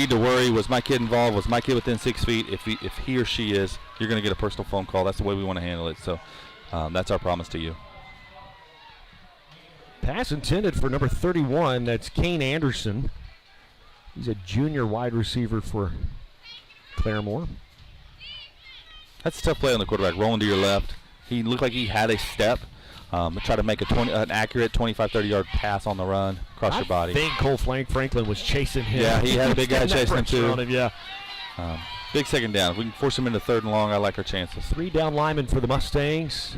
to worry, was my kid involved, was my kid within 6 feet? If he or she is, you're going to get a personal phone call. That's the way we want to handle it. So that's our promise to you. Pass intended for number 31. That's Kane Anderson. He's a junior wide receiver for Claremore. That's a tough play on the quarterback, rolling to your left. He looked like he had a step. Try to make an accurate 25, 30-yard pass on the run across your body. I think Cole Franklin was chasing him. Yeah, he had a big guy chasing him too. Yeah. Big second down. If we can force him into 3rd and long, I like our chances. 3 down linemen for the Mustangs.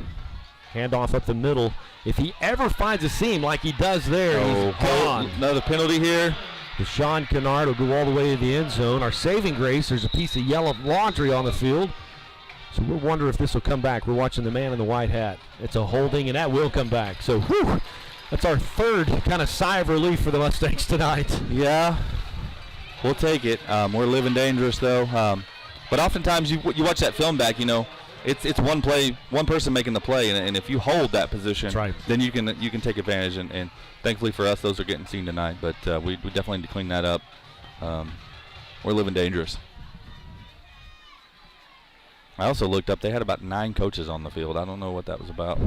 Handoff up the middle. If he ever finds a seam like he does there, he's gone. Another penalty here. Deshaun Kennard will go all the way to the end zone. Our saving grace, there's a piece of yellow laundry on the field. So we'll wonder if this will come back. We're watching the man in the white hat. It's a holding, and that will come back. So, that's our 3rd kind of sigh of relief for the Mustangs tonight. Yeah, we'll take it. We're living dangerous, though. But oftentimes you watch that film back, it's one play, one person making the play, and if you hold that position, then you can take advantage. And thankfully for us, those are getting seen tonight. But we definitely need to clean that up. We're living dangerous. I also looked up. They had about 9 coaches on the field. I don't know what that was about.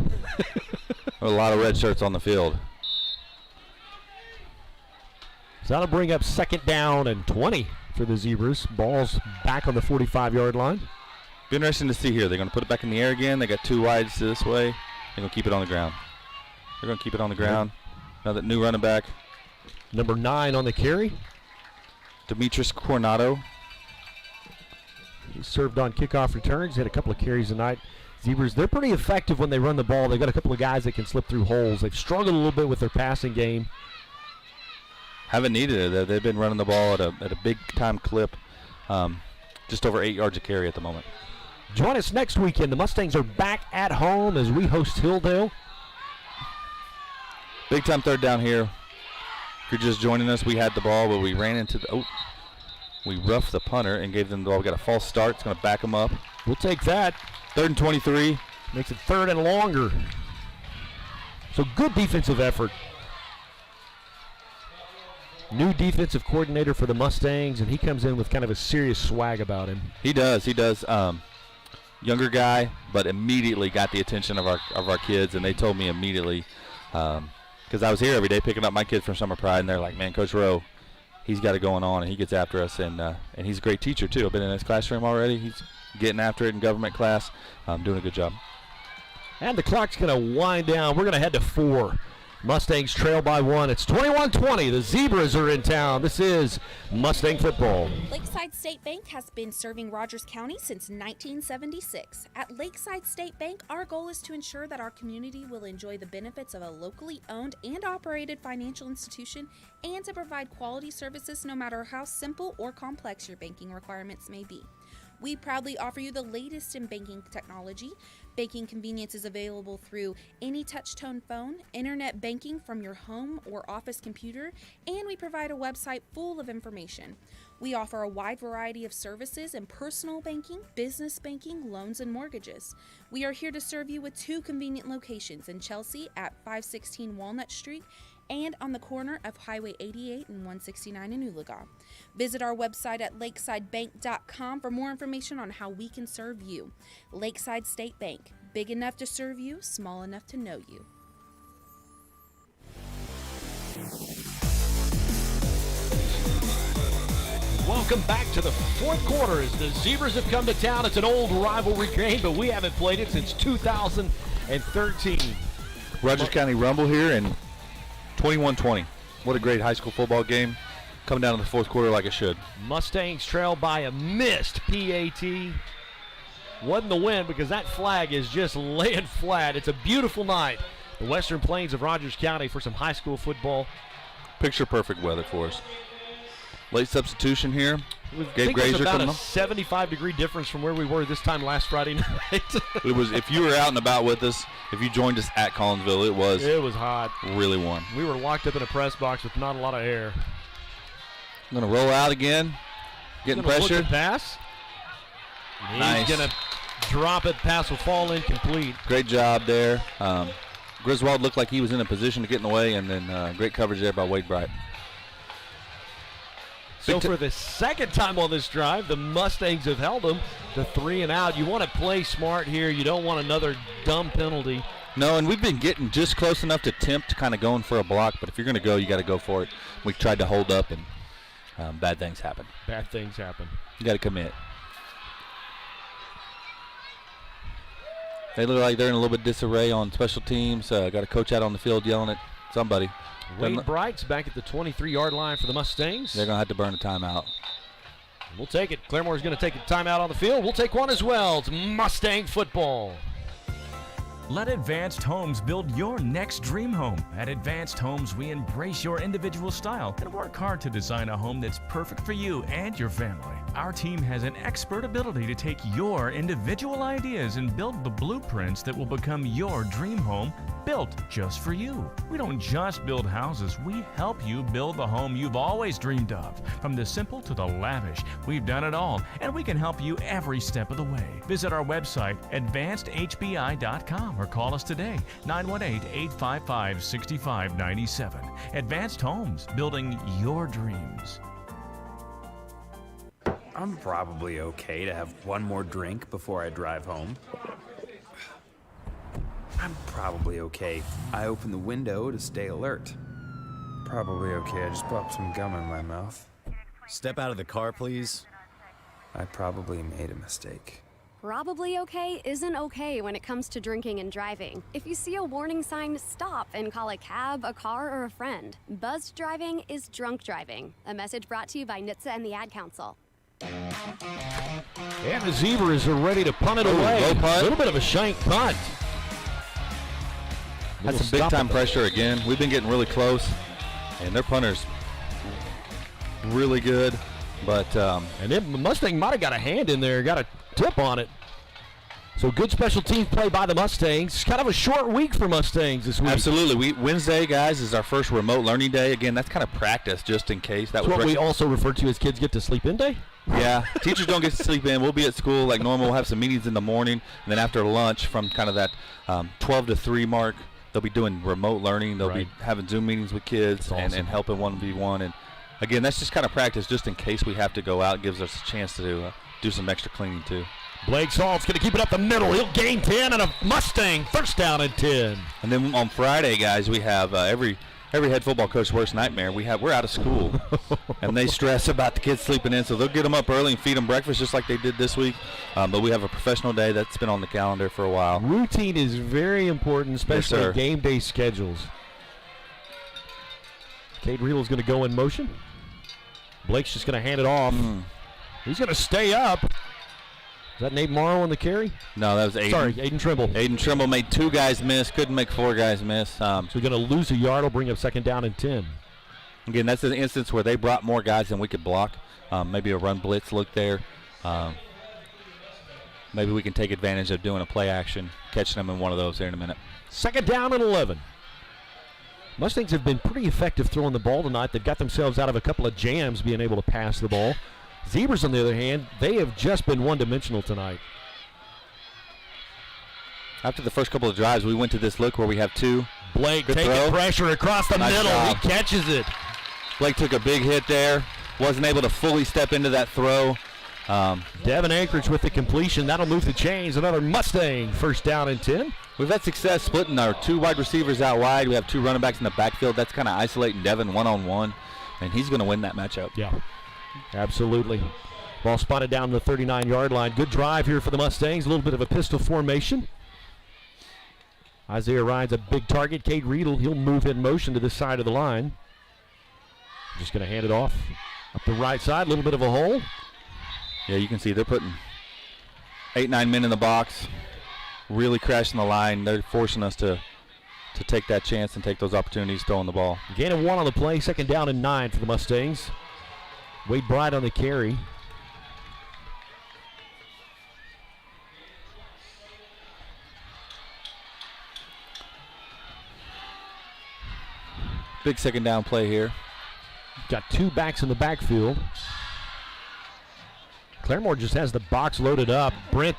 A lot of red shirts on the field. So that'll bring up 2nd down and 20 for the Zebras. Ball's back on the 45-yard line. Be interesting to see here. They're going to put it back in the air again. They got 2 wides this way. They're going to keep it on the ground. They're going to keep it on the ground. Now that new running back. Number 9 on the carry. Demetrius Coronado. He served on kickoff returns. He had a couple of carries tonight. Zebras, they're pretty effective when they run the ball. They've got a couple of guys that can slip through holes. They've struggled a little bit with their passing game. Haven't needed it. They've been running the ball at a big-time clip. Just over 8 yards a carry at the moment. Join us next weekend. The Mustangs are back at home as we host Hilldale. Big-time 3rd down here. If you're just joining us, we had the ball, but we ran into the we roughed the punter and gave them the ball. We got a false start. It's going to back them up. We'll take that. 3rd and 23. Makes it 3rd and longer. So good defensive effort. New defensive coordinator for the Mustangs, and he comes in with kind of a serious swag about him. He does. Younger guy, but immediately got the attention of our kids, and they told me immediately, because I was here every day picking up my kids from Summer Pride, and they're like, man, Coach Rowe, he's got it going on, and he gets after us, and he's a great teacher too. I've been in his classroom already. He's getting after it in government class, doing a good job. And the clock's going to wind down. We're going to head to 4. Mustangs trail by 1. It's 21-20. The Zebras are in town. This is Mustang football. Lakeside State Bank has been serving Rogers County since 1976. At Lakeside State Bank, our goal is to ensure that our community will enjoy the benefits of a locally owned and operated financial institution and to provide quality services no matter how simple or complex your banking requirements may be. We proudly offer you the latest in banking technology. Banking convenience is available through any touch-tone phone, internet banking from your home or office computer, and we provide a website full of information. We offer a wide variety of services in personal banking, business banking, loans, and mortgages. We are here to serve you with 2 convenient locations in Chelsea at 516 Walnut Street and on the corner of Highway 88 and 169 in Oologah. Visit our website at lakesidebank.com for more information on how we can serve you. Lakeside State Bank, big enough to serve you, small enough to know you. Welcome back to the 4th quarter as the Zebras have come to town. It's an old rivalry game, but we haven't played it since 2013. Rogers County Rumble here, and 21-20. What a great high school football game. Coming down to the 4th quarter like it should. Mustangs trail by a missed PAT. Wasn't the win because that flag is just laying flat. It's a beautiful night. The Western Plains of Rogers County for some high school football. Picture perfect weather for us. Late substitution here. Gabe Grazer about coming a on. 75-degree difference from where we were this time last Friday night. It was, if you were out and about with us, if you joined us at Collinsville, it was hot. Really warm. We were locked up in a press box with not a lot of air. I'm going to roll out again. Getting pressure. Pass. Nice. He's going to drop it. Pass will fall incomplete. Great job there. Griswold looked like he was in a position to get in the way, and then great coverage there by Wade Bright. So for the 2nd time on this drive, the Mustangs have held them to 3 and out. You want to play smart here. You don't want another dumb penalty. No, and we've been getting just close enough to tempt kind of going for a block, but if you're going to go, you got to go for it. We tried to hold up, and bad things happen. Bad things happen. You got to commit. They look like they're in a little bit disarray on special teams. Got a coach out on the field yelling at somebody. Wade Bright's back at the 23-yard line for the Mustangs. They're going to have to burn a timeout. We'll take it. Claremore's going to take a timeout on the field. We'll take one as well. It's Mustang football. Let Advanced Homes build your next dream home. At Advanced Homes, we embrace your individual style and work hard to design a home that's perfect for you and your family. Our team has an expert ability to take your individual ideas and build the blueprints that will become your dream home, built just for you. We don't just build houses, we help you build the home you've always dreamed of. From the simple to the lavish, we've done it all, and we can help you every step of the way. Visit our website, advancedhbi.com, or call us today, 918-855-6597. Advanced Homes, building your dreams. I'm probably okay to have one more drink before I drive home. I'm probably okay. I open the window to stay alert. Probably okay. I just popped some gum in my mouth. Step out of the car, please. I probably made a mistake. Probably okay isn't okay when it comes to drinking and driving. If you see a warning sign, stop and call a cab, a car, or a friend. Buzzed driving is drunk driving. A message brought to you by NHTSA and the Ad Council. And the Zebras are ready to punt it away. Low punt. A little bit of a shank punt. Had some big-time pressure again. We've been getting really close, and their punter's really good. But and then Mustang might have got a hand in there, got a tip on it. So good special teams play by the Mustangs. Kind of a short week for Mustangs this week. Absolutely. Wednesday, guys, is our first remote learning day. Again, that's kind of practice just in case. That's what we also refer to as kids get to sleep in day? Yeah. Teachers don't get to sleep in. We'll be at school like normal. We'll have some meetings in the morning. And then after lunch from kind of that 12 to 3 mark, they'll be doing remote learning. They'll be having Zoom meetings with kids and helping 1v1. And, again, that's just kind of practice just in case we have to go out. It gives us a chance to do some extra cleaning too. Blake Salt's going to keep it up the middle. He'll gain 10 and a Mustang first down and 10. And then on Friday, guys, we have every head football coach's worst nightmare. We're out of school, and they stress about the kids sleeping in, so they'll get them up early and feed them breakfast just like they did this week. But we have a professional day that's been on the calendar for a while. Routine is very important, especially in game day schedules. Cade Riedl's going to go in motion. Blake's just going to hand it off. He's going to stay up. Is that Nate Morrow on the carry? No, that was Aiden. Sorry, Aiden Trimble. Aiden Trimble made 2 guys miss, couldn't make 4 guys miss. So we're going to lose a yard. Will bring up second down and 10. Again, that's an instance where they brought more guys than we could block. Maybe a run blitz look there. Maybe we can take advantage of doing a play action, catching them in one of those here in a minute. Second down and 11. Mustangs have been pretty effective throwing the ball tonight. They've got themselves out of a couple of jams being able to pass the ball. Zebras, on the other hand, they have just been one-dimensional tonight. After the first couple of drives, we went to this look where we have 2. Blake taking pressure across the middle. Job. He catches it. Blake took a big hit there. Wasn't able to fully step into that throw. Devin Anchorage with the completion. That'll move the chains. Another Mustang first down and 10. We've had success splitting our 2 wide receivers out wide. We have 2 running backs in the backfield. That's kind of isolating Devin one-on-one, and he's going to win that matchup. Yeah. Absolutely. Ball spotted down the 39-yard line. Good drive here for the Mustangs. A little bit of a pistol formation. Isaiah Ryan's a big target. Cade Riedl, he'll move in motion to this side of the line. Just going to hand it off up the right side. A little bit of a hole. Yeah, you can see they're putting 8-9 men in the box. Really crashing the line. They're forcing us to take that chance and take those opportunities throwing the ball. Gain of 1 on the play. Second down and 9 for the Mustangs. Wade Bright on the carry. Big second down play here. Got 2 backs in the backfield. Claremore just has the box loaded up. Brett.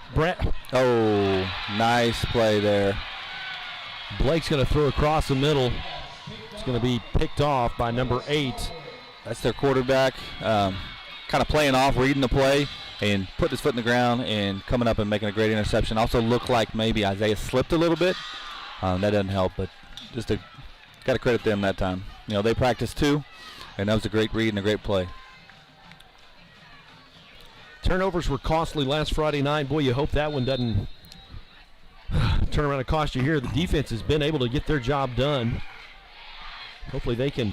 Oh, nice play there. Blake's going to throw across the middle. It's going to be picked off by number 8. That's their quarterback, kind of playing off, reading the play, and putting his foot in the ground and coming up and making a great interception. Also looked like maybe Isaiah slipped a little bit. That doesn't help, but just got to credit them that time. You know, they practiced too, and that was a great read and a great play. Turnovers were costly last Friday night. Boy, you hope that one doesn't turn around and cost you here. The defense has been able to get their job done. Hopefully they can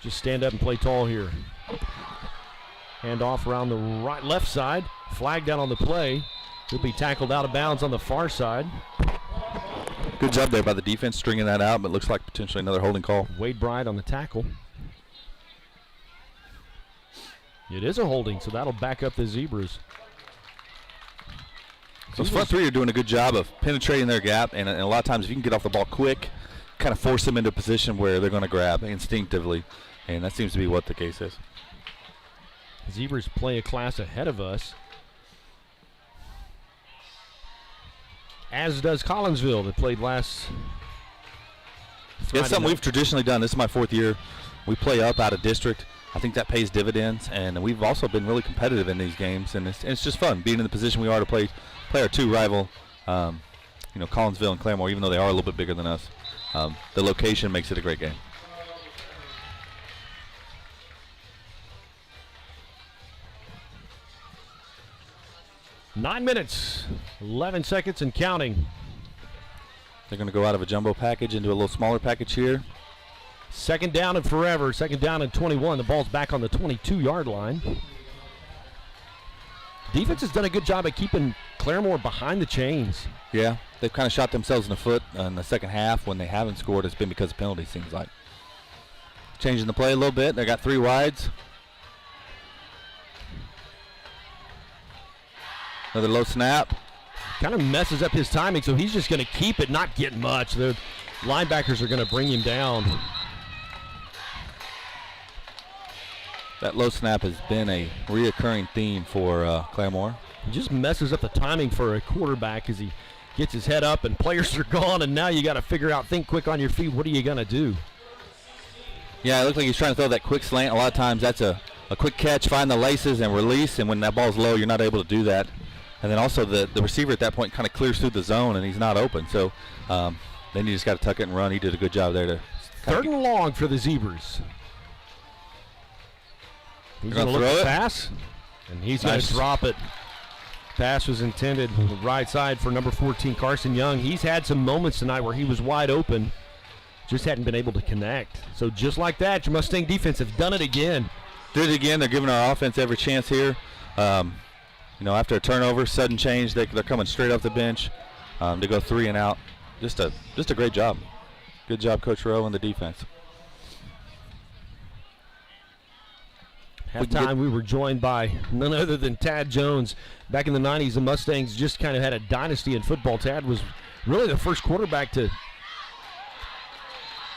just stand up and play tall here. Hand off around the left side. Flag down on the play. He'll be tackled out of bounds on the far side. Good job there by the defense stringing that out, but looks like potentially another holding call. Wade Bryant on the tackle. It is a holding, so that'll back up the Zebras. Those front 3 are doing a good job of penetrating their gap, and a lot of times if you can get off the ball quick, kind of force them into a position where they're going to grab instinctively, and that seems to be what the case is. Zebras play a class ahead of us, as does Collinsville that played last Friday It's something night. we've traditionally done. This is my 4th year. We play up out of district. I think that pays dividends, and we've also been really competitive in these games, and it's just fun being in the position we are to play our two rival, Collinsville and Claremore, even though they are a little bit bigger than us. The location makes it a great game. Nine minutes, 11 seconds and counting. They're going to go out of a jumbo package into a little smaller package here. Second down and forever. Second down and 21. The ball's back on the 22-yard line. Defense has done a good job at keeping Claremore behind the chains. Yeah, they've kind of shot themselves in the foot in the second half when they haven't scored. It's been because of penalties, seems like. Changing the play a little bit. They got 3 wides. Another low snap. Kind of messes up his timing, so he's just going to keep it, not get much. The linebackers are going to bring him down. That low snap has been a reoccurring theme for Claremore. He just messes up the timing for a quarterback as he gets his head up and players are gone, and now you got to figure out, think quick on your feet. What are you going to do? Yeah, it looked like he's trying to throw that quick slant. A lot of times that's a quick catch, find the laces, and release, and when that ball's low, you're not able to do that. And then also the receiver at that point kind of clears through the zone, and he's not open. So then you just got to tuck it and run. He did a good job there. Third and long for the Zebras. He's going to look at the pass, and he's going to drop it. Pass was intended right side for number 14, Carson Young. He's had some moments tonight where he was wide open, just hadn't been able to connect. So just like that, your Mustang defense have done it again. Did it again. They're giving our offense every chance here. After a turnover, sudden change, they're coming straight off the bench to go 3 and out. Just a great job. Good job, Coach Rowe and the defense. Halftime, we were joined by none other than Tad Jones. Back in the 90s, the Mustangs just kind of had a dynasty in football. Tad was really the first quarterback to,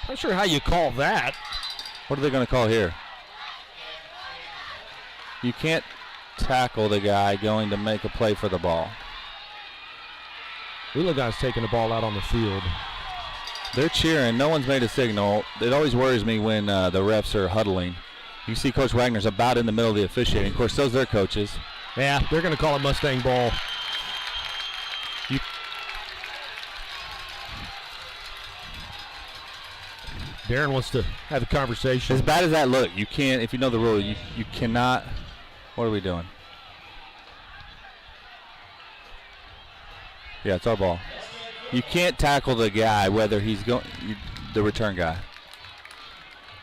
not sure how you call that. What are they going to call here? You can't tackle the guy going to make a play for the ball. Oologah's taking the ball out on the field. They're cheering. No one's made a signal. It always worries me when the refs are huddling. You see Coach Wagner's about in the middle of the officiating. Of course, so's their coaches. Yeah, they're going to call it Mustang ball. Darren wants to have a conversation. As bad as that look, you can't, if you know the rule, you cannot. What are we doing? Yeah, it's our ball. You can't tackle the guy, whether he's the return guy.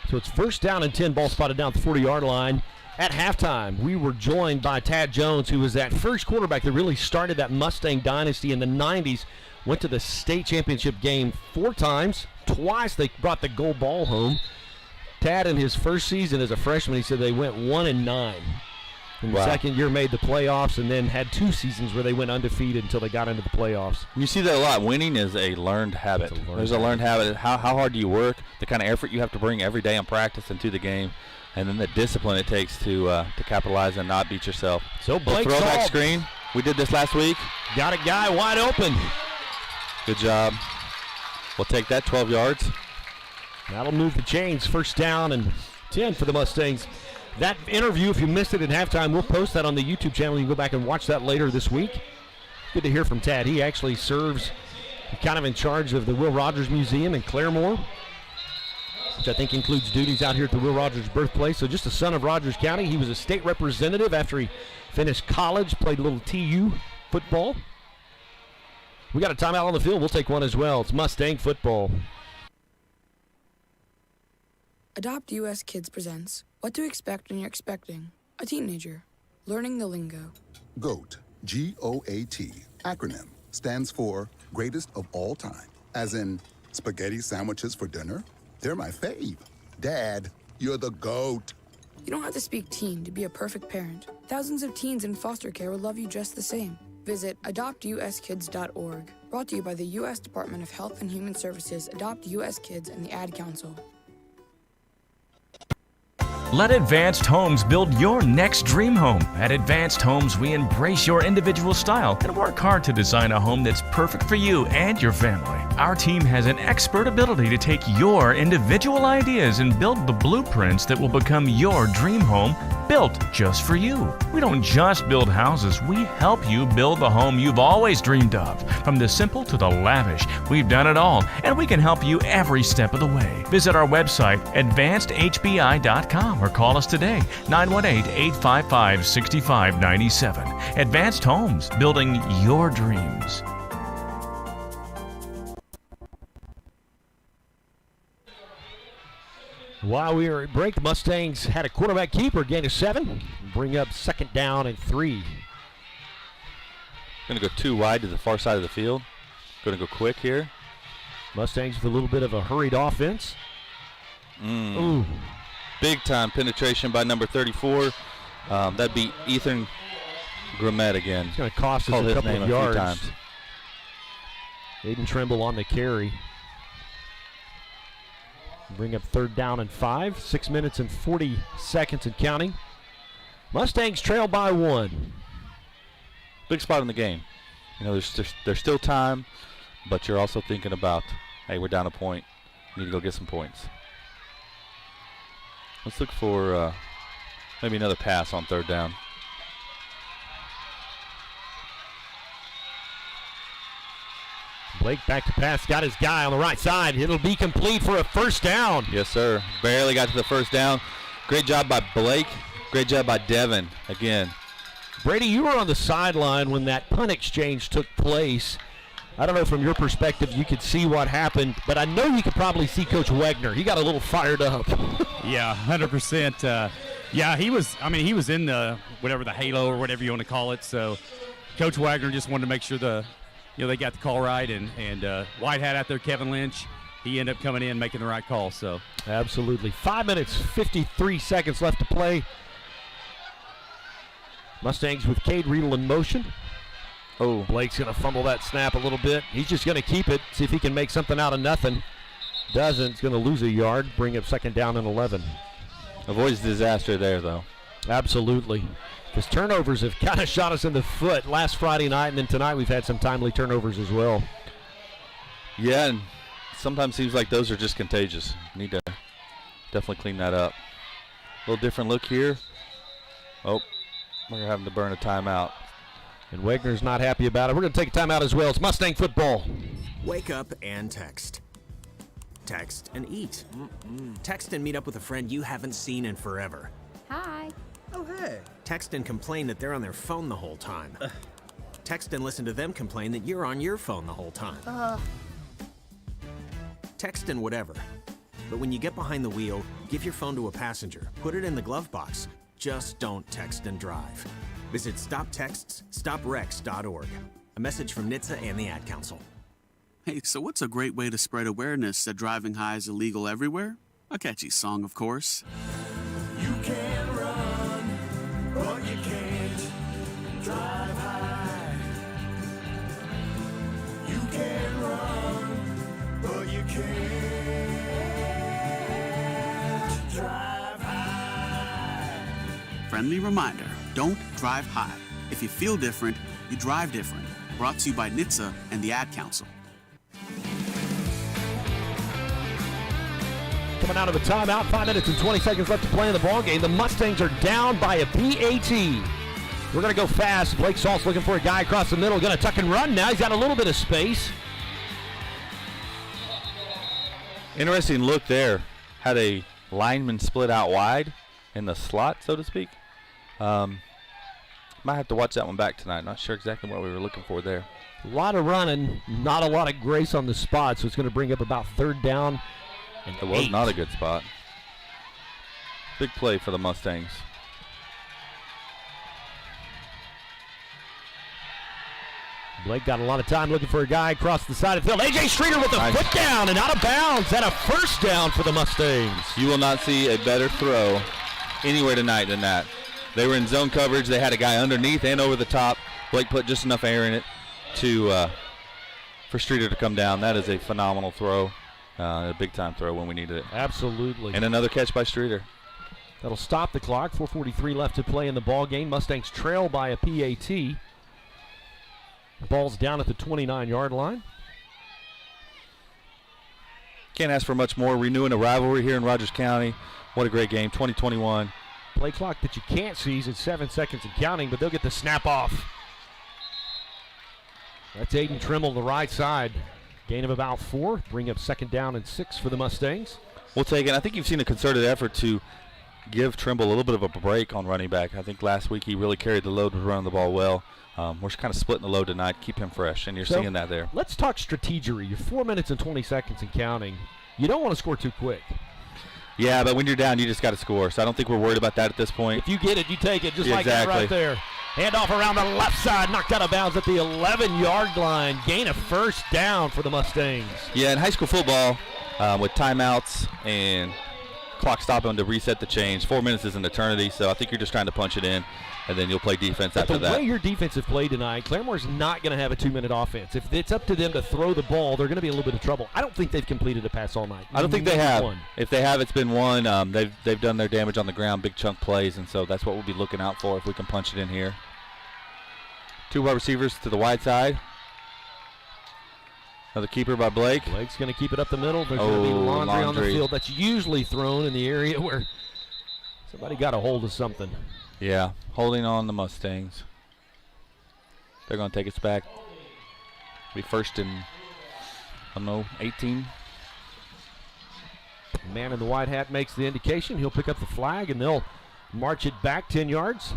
So it's first down and 10, ball spotted down at the 40-yard line. At halftime, we were joined by Tad Jones, who was that first quarterback that really started that Mustang dynasty in the 90s. Went to the state championship game 4 times. Twice they brought the gold ball home. Tad, in his first season as a freshman, he said they went 1-9. In the second year, made the playoffs, and then had 2 seasons where they went undefeated until they got into the playoffs. You see that a lot. Winning is a learned habit. There's a learned habit. How hard do you work? The kind of effort you have to bring every day in practice and to the game, and then the discipline it takes to capitalize and not beat yourself. So Blake throwback screen. We did this last week. Got a guy wide open. Good job. We'll take that 12 yards. That'll move the chains. First down and 10 for the Mustangs. That interview, if you missed it at halftime, we'll post that on the YouTube channel. You can go back and watch that later this week. Good to hear from Tad. He actually serves kind of in charge of the Will Rogers Museum in Claremore, which I think includes duties out here at the Will Rogers birthplace. So just a son of Rogers County. He was a state representative after he finished college, played a little TU football. We got a timeout on the field. We'll take one as well. It's Mustang football. Adopt US Kids presents What to Expect When You're Expecting a Teenager. Learning the lingo. GOAT, G-O-A-T, acronym, stands for Greatest of All Time. As in, spaghetti sandwiches for dinner? They're my fave. Dad, you're the GOAT. You don't have to speak teen to be a perfect parent. Thousands of teens in foster care will love you just the same. Visit adoptuskids.org. Brought to you by the U.S. Department of Health and Human Services, Adopt U.S. Kids, and the Ad Council. Let Advanced Homes build your next dream home. At Advanced Homes, we embrace your individual style and work hard to design a home that's perfect for you and your family. Our team has an expert ability to take your individual ideas and build the blueprints that will become your dream home, built just for you. We don't just build houses, we help you build the home you've always dreamed of. From the simple to the lavish, we've done it all, and we can help you every step of the way. Visit our website, advancedhbi.com, or call us today, 918-855-6597. Advanced Homes, building your dreams. While we were at break, the Mustangs had a quarterback keeper, gain of 7, bring up 2nd down and 3. Going to go 2 wide to the far side of the field. Going to go quick here. Mustangs with a little bit of a hurried offense. Ooh. Big time penetration by number 34. That'd be Ethan Grimet again. It's going to cost us a couple of yards. Aiden Trimble on the carry. Bring up 3rd down and 5. 6 minutes and 40 seconds and counting. Mustangs trail by 1. Big spot in the game. You know, there's still time, but you're also thinking about, hey, we're down a point. Need to go get some points. Let's look for maybe another pass on 3rd down. Blake back to pass, got his guy on the right side. It'll be complete for a 1st down. Yes, sir. Barely got to the 1st down. Great job by Blake. Great job by Devin again. Brady, you were on the sideline when that punt exchange took place. I don't know from your perspective you could see what happened, but I know you could probably see Coach Wagner. He got a little fired up. Yeah, 100%. Yeah, he was in the whatever the halo or whatever you want to call it. So Coach Wagner just wanted to make sure they got the call right, and White hat out there, Kevin Lynch, he ended up coming in making the right call. So absolutely. 5 minutes, 53 seconds left to play. Mustangs with Cade Riedel in motion. Oh, Blake's going to fumble that snap a little bit. He's just going to keep it, see if he can make something out of nothing. Doesn't. It's going to lose a yard, bring up 2nd down and 11. Avoids disaster there, though. Absolutely. Because turnovers have kind of shot us in the foot last Friday night, and then tonight we've had some timely turnovers as well. Yeah, and sometimes seems like those are just contagious. Need to definitely clean that up. A little different look here. Oh, we're having to burn a timeout. And Wagner's not happy about it. We're going to take a timeout as well. It's Mustang football. Wake up and text. Text and eat. Text and meet up with a friend you haven't seen in forever. Hi. Oh, hey. Text and complain that they're on their phone the whole time. Text and listen to them complain that you're on your phone the whole time. Text and whatever. But when you get behind the wheel, give your phone to a passenger. Put it in the glove box. Just don't text and drive. Visit StopTextsStopWrecks.org. A message from NHTSA and the Ad Council. Hey, so what's a great way to spread awareness that driving high is illegal everywhere? A catchy song, of course. You can run, but you can't drive high. You can run, but you can't drive high. Friendly reminder, don't drive high. If you feel different, you drive different. Brought to you by NHTSA and the Ad Council. Coming out of a timeout, 5 minutes and 20 seconds left to play in the ballgame. The Mustangs are down by a PAT. We're going to go fast. Blake Salt's looking for a guy across the middle. Going to tuck and run now. He's got a little bit of space. Interesting look there. Had a lineman split out wide in the slot, so to speak. Might have to watch that one back tonight. Not sure exactly what we were looking for there. A lot of running, not a lot of grace on the spot, so it's going to bring up about 3rd down. And it was not a good spot. Big play for the Mustangs. Blake got a lot of time looking for a guy across the side of the field. A.J. Streeter with a foot down and out of bounds. And a 1st down for the Mustangs. You will not see a better throw anywhere tonight than that. They were in zone coverage. They had a guy underneath and over the top. Blake put just enough air in it for Streeter to come down. That is a phenomenal throw. A big-time throw when we needed it. Absolutely. And another catch by Streeter. That'll stop the clock. 4:43 left to play in the ball game. Mustangs trail by a PAT. The ball's down at the 29-yard line. Can't ask for much more. Renewing a rivalry here in Rogers County. What a great game, 2021. Play clock that you can't see is at 7 seconds and counting, but they'll get the snap off. That's Aiden Trimble, the right side. Gain of about 4. Bring up 2nd down and 6 for the Mustangs. We'll take it. I think you've seen a concerted effort to give Trimble a little bit of a break on running back. I think last week he really carried the load, was running the ball well. We're kind of splitting the load tonight, keep him fresh, and you're seeing that there. Let's talk strategery. You're 4 minutes and 20 seconds and counting. You don't want to score too quick. Yeah, but when you're down, you just got to score. So I don't think we're worried about that at this point. If you get it, you take it, just like exactly. that right there. Handoff around the left side, knocked out of bounds at the 11-yard line. Gain of 1st down for the Mustangs. Yeah, in high school football, with timeouts and clock stopping to reset the change, 4 minutes is an eternity, so I think you're just trying to punch it in, and then you'll play defense after that. The way your defense has played tonight, Claremore's not going to have a 2-minute offense. If it's up to them to throw the ball, they're going to be in a little bit of trouble. I don't think they've completed a pass all night. I don't think they have. If they have, it's been one. They've done their damage on the ground, big chunk plays, and so that's what we'll be looking out for if we can punch it in here. 2 wide receivers to the wide side. Another keeper by Blake. Blake's going to keep it up the middle. There's going to be laundry on the field. That's usually thrown in the area where somebody got a hold of something. Yeah, holding on the Mustangs. They're going to take us back. Be 1st and, I don't know, 18. The man in the white hat makes the indication. He'll pick up the flag, and they'll march it back 10 yards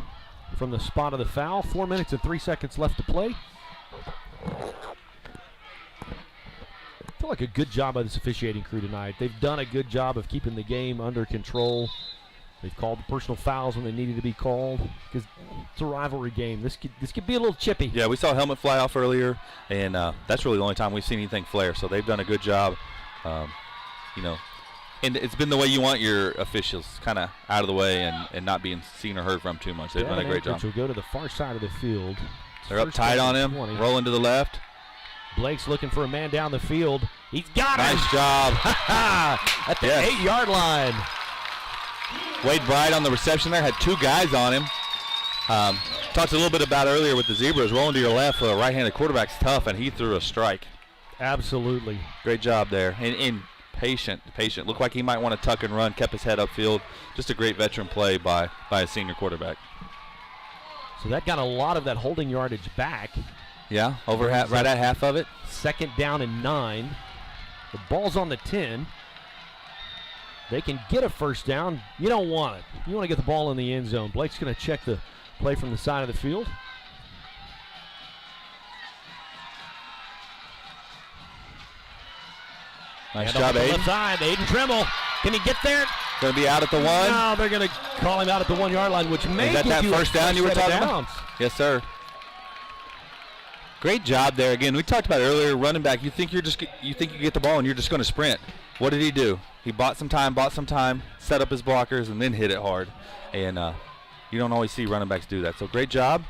from the spot of the foul. 4 minutes and 3 seconds left to play. I feel like a good job by this officiating crew tonight. They've done a good job of keeping the game under control. They've called the personal fouls when they needed to be called because it's a rivalry game. This could be a little chippy. Yeah, we saw a helmet fly off earlier, and that's really the only time we've seen anything flare. So they've done a good job, and it's been the way you want your officials, kind of out of the way and not being seen or heard from too much. They've done a great job. Will go to the far side of the field. They're up tight on him, rolling to the left. Blake's looking for a man down the field. He's got him. Nice job. At the 8-yard line. Wade Bright on the reception there, had 2 guys on him. Talked a little bit about earlier with the Zebras, rolling to your left for a right-handed quarterback's tough, and he threw a strike. Absolutely. Great job there. And patient. Looked like he might want to tuck and run, kept his head upfield. Just a great veteran play by a senior quarterback. So that got a lot of that holding yardage back. Yeah, right at half of it. 2nd down and 9. The ball's on the 10. They can get a 1st down. You don't want it. You want to get the ball in the end zone. Blake's going to check the play from the side of the field. Nice job, Aiden. Left side, Aiden Trimble. Can he get there? Going to be out at the 1. No, they're going to call him out at the 1-yard line, which may get that 1st down you were talking about? Yes, sir. Great job there. Again, we talked about earlier, running back. You think you get the ball and you're just going to sprint. What did he do? He bought some time, set up his blockers, and then hit it hard. And you don't always see running backs do that. So great job.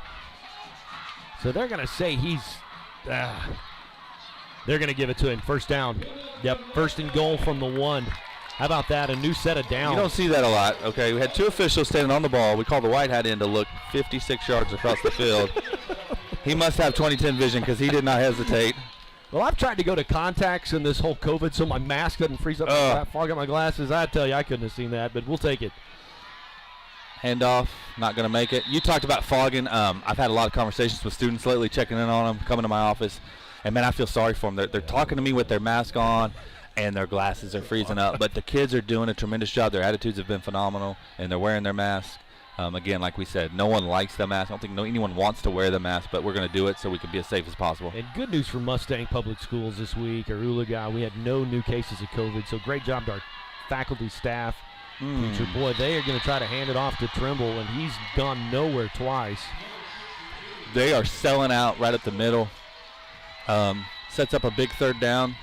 So they're going to say he's they're going to give it to him. 1st down. Yep, 1st and goal from the 1. How about that? A new set of downs. You don't see that a lot. Okay, we had 2 officials standing on the ball. We called the white hat in to look 56 yards across the field. He must have 20/10 vision because he did not hesitate. Well, I've tried to go to contacts in this whole COVID so my mask doesn't freeze up, fog up my glasses. I tell you, I couldn't have seen that, but we'll take it. Handoff, not going to make it. You talked about fogging. I've had a lot of conversations with students lately, checking in on them, coming to my office, and, man, I feel sorry for them. They're talking to me with their mask on, and their glasses are freezing up. But the kids are doing a tremendous job. Their attitudes have been phenomenal, and they're wearing their masks. Again, like we said, no one likes the mask. I don't think anyone wants to wear the mask, but we're going to do it so we can be as safe as possible. And good news for Mustang Public Schools this week, or Oologah. We had no new cases of COVID, so great job to our faculty, staff, teacher. Boy, they are going to try to hand it off to Trimble, and he's gone nowhere twice. They are selling out right up the middle. Sets up a big 3rd down.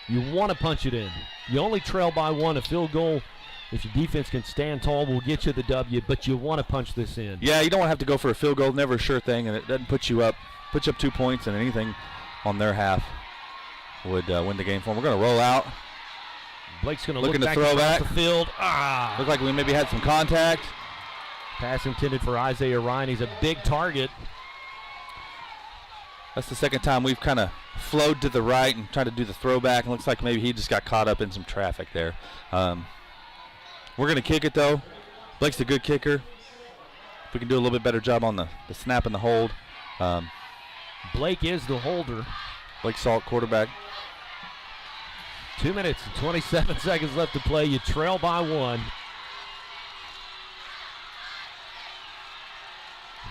You want to punch it in. You only trail by 1. A field goal, if your defense can stand tall, will get you the W, but you want to punch this in. Yeah, you don't want to have to go for a field goal. Never a sure thing, and it doesn't put you up 2 points, and anything on their half would win the game for them. We're going to roll out. Blake's going to look back across the field. Looked like we maybe had some contact. Pass intended for Isaiah Ryan. He's a big target. That's the second time we've kind of flowed to the right and tried to do the throwback, and looks like maybe he just got caught up in some traffic there. We're going to kick it, though. Blake's a good kicker. If we can do a little bit better job on the snap and the hold. Blake is the holder. Blake Salt, quarterback. 2 minutes and 27 seconds left to play. You trail by 1.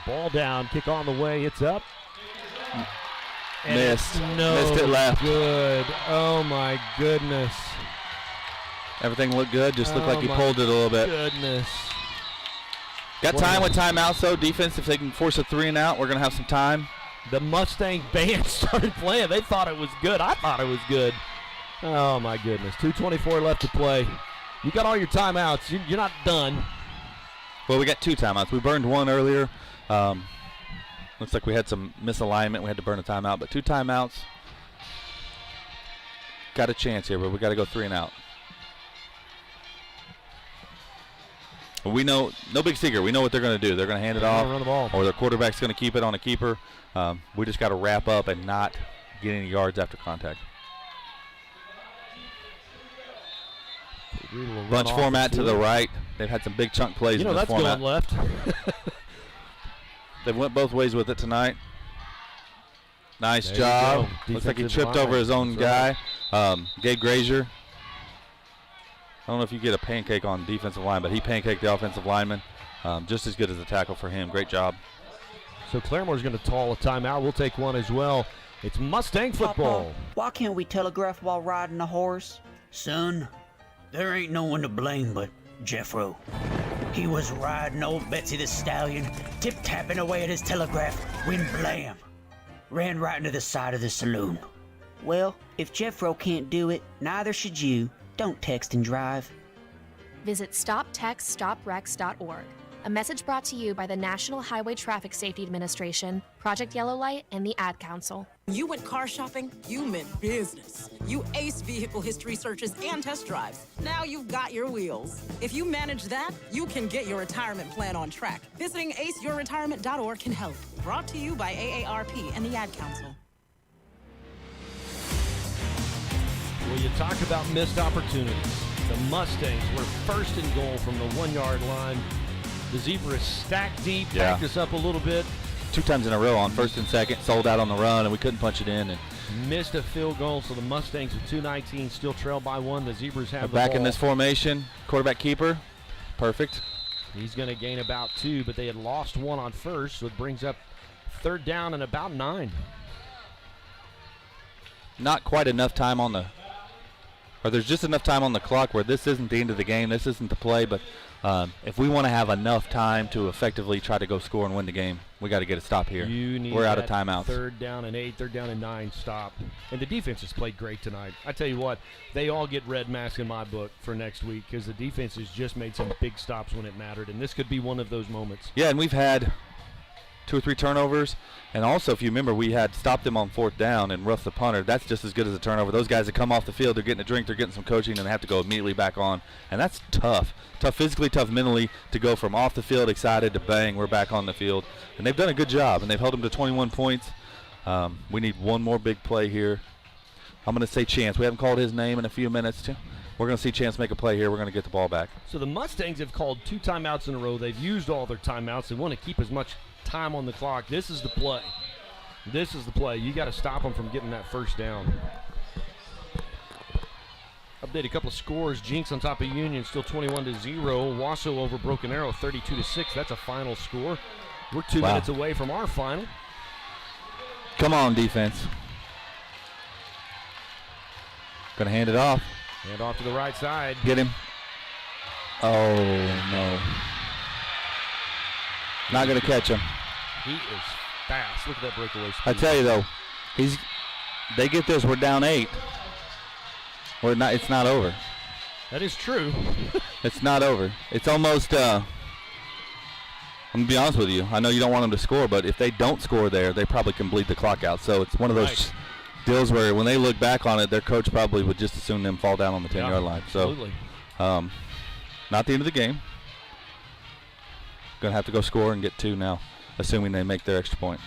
Ball down, kick on the way, it's up. And Missed. No Missed it left. Good. Oh my goodness. Everything looked good, just looked like he pulled it a little bit. Goodness. Got time with timeouts, though. Defense, if they can force a 3 and out, we're going to have some time. The Mustang band started playing. They thought it was good. I thought it was good. Oh my goodness. 2:24 left to play. You got all your timeouts. You're not done. Well, we got 2 timeouts. We burned 1 earlier. Looks like we had some misalignment. We had to burn a timeout, but 2 timeouts. Got a chance here, but we got to go 3 and out. We know, no big secret. We know what they're going to do. They're going to hand it off, run the ball, or their quarterback's going to keep it on a keeper. We just got to wrap up and not get any yards after contact. Bunch format to the right. They've had some big chunk plays in this format. That's going left. They went both ways with it tonight. Nice job. Looks like he tripped over his own guy. Gabe Grazier. I don't know if you get a pancake on defensive line, but he pancaked the offensive lineman. Just as good as a tackle for him. Great job. So Claremore's going to call a timeout. We'll take one as well. It's Mustang football. Papa, why can't we telegraph while riding a horse? Son, there ain't no one to blame but Jeffro. He was riding old Betsy the Stallion, tip-tapping away at his telegraph, when blam! Ran right into the side of the saloon. Well, if Jeffro can't do it, neither should you. Don't text and drive. Visit StopTextStopWrecks.org. A message brought to you by the National Highway Traffic Safety Administration, Project Yellow Light, and the Ad Council. You went car shopping, you meant business. You aced vehicle history searches and test drives. Now you've got your wheels. If you manage that, you can get your retirement plan on track. Visiting aceyourretirement.org can help. Brought to you by AARP and the Ad Council. Well, you talk about missed opportunities. The Mustangs were first and goal from the 1-yard line. The Zebras stacked deep, backed us up a little bit. 2 times in a row on 1st and 2nd, sold out on the run, and we couldn't punch it in. And missed a field goal, so the Mustangs with 2:19 still trail by 1. The Zebras have the back ball. in this formation. Quarterback keeper, perfect. He's going to gain about 2, but they had lost 1 on 1st, so it brings up 3rd down and about 9. Not quite enough time on the, or there's just enough time on the clock where this isn't the end of the game. This isn't the play, but if we want to have enough time to effectively try to go score and win the game, we got to get a stop here. We're out of timeouts. 3rd down and 8, 3rd down and 9 stop. And the defense has played great tonight. I tell you what, they all get red mask in my book for next week because the defense has just made some big stops when it mattered, and this could be one of those moments. Yeah, and we've had 2 or 3 turnovers, and also if you remember, we had stopped them on 4th down and roughed the punter. That's just as good as a turnover. Those guys that come off the field, they're getting a drink, they're getting some coaching, and they have to go immediately back on, and that's tough. Tough physically, tough mentally to go from off the field excited to bang, we're back on the field. And they've done a good job, and they've held them to 21 points. We need one more big play here. I'm going to say Chance. We haven't called his name in a few minutes. We're going to see Chance make a play here. We're going to get the ball back. So the Mustangs have called 2 timeouts in a row. They've used all their timeouts. They want to keep as much time on the clock. This is the play. This is the play. You got to stop them from getting that 1st down. Update a couple of scores. Jinx on top of Union, still 21-0. Wasso over Broken Arrow, 32-6. That's a final score. We're 2 minutes away from our final. Come on, defense. Gonna hand it off. Hand off to the right side. Get him. Oh, no. Not gonna catch him. He is fast. Look at that breakaway speed. I tell you though, they get this, we're down 8. It's not over. That is true. It's not over. It's almost, I'm going to be honest with you. I know you don't want them to score, but if they don't score there, they probably can bleed the clock out. So it's one of those deals where when they look back on it, their coach probably would just assume them fall down on the 10-yard line. So, absolutely. Not the end of the game. Going to have to go score and get 2 now, assuming they make their extra point.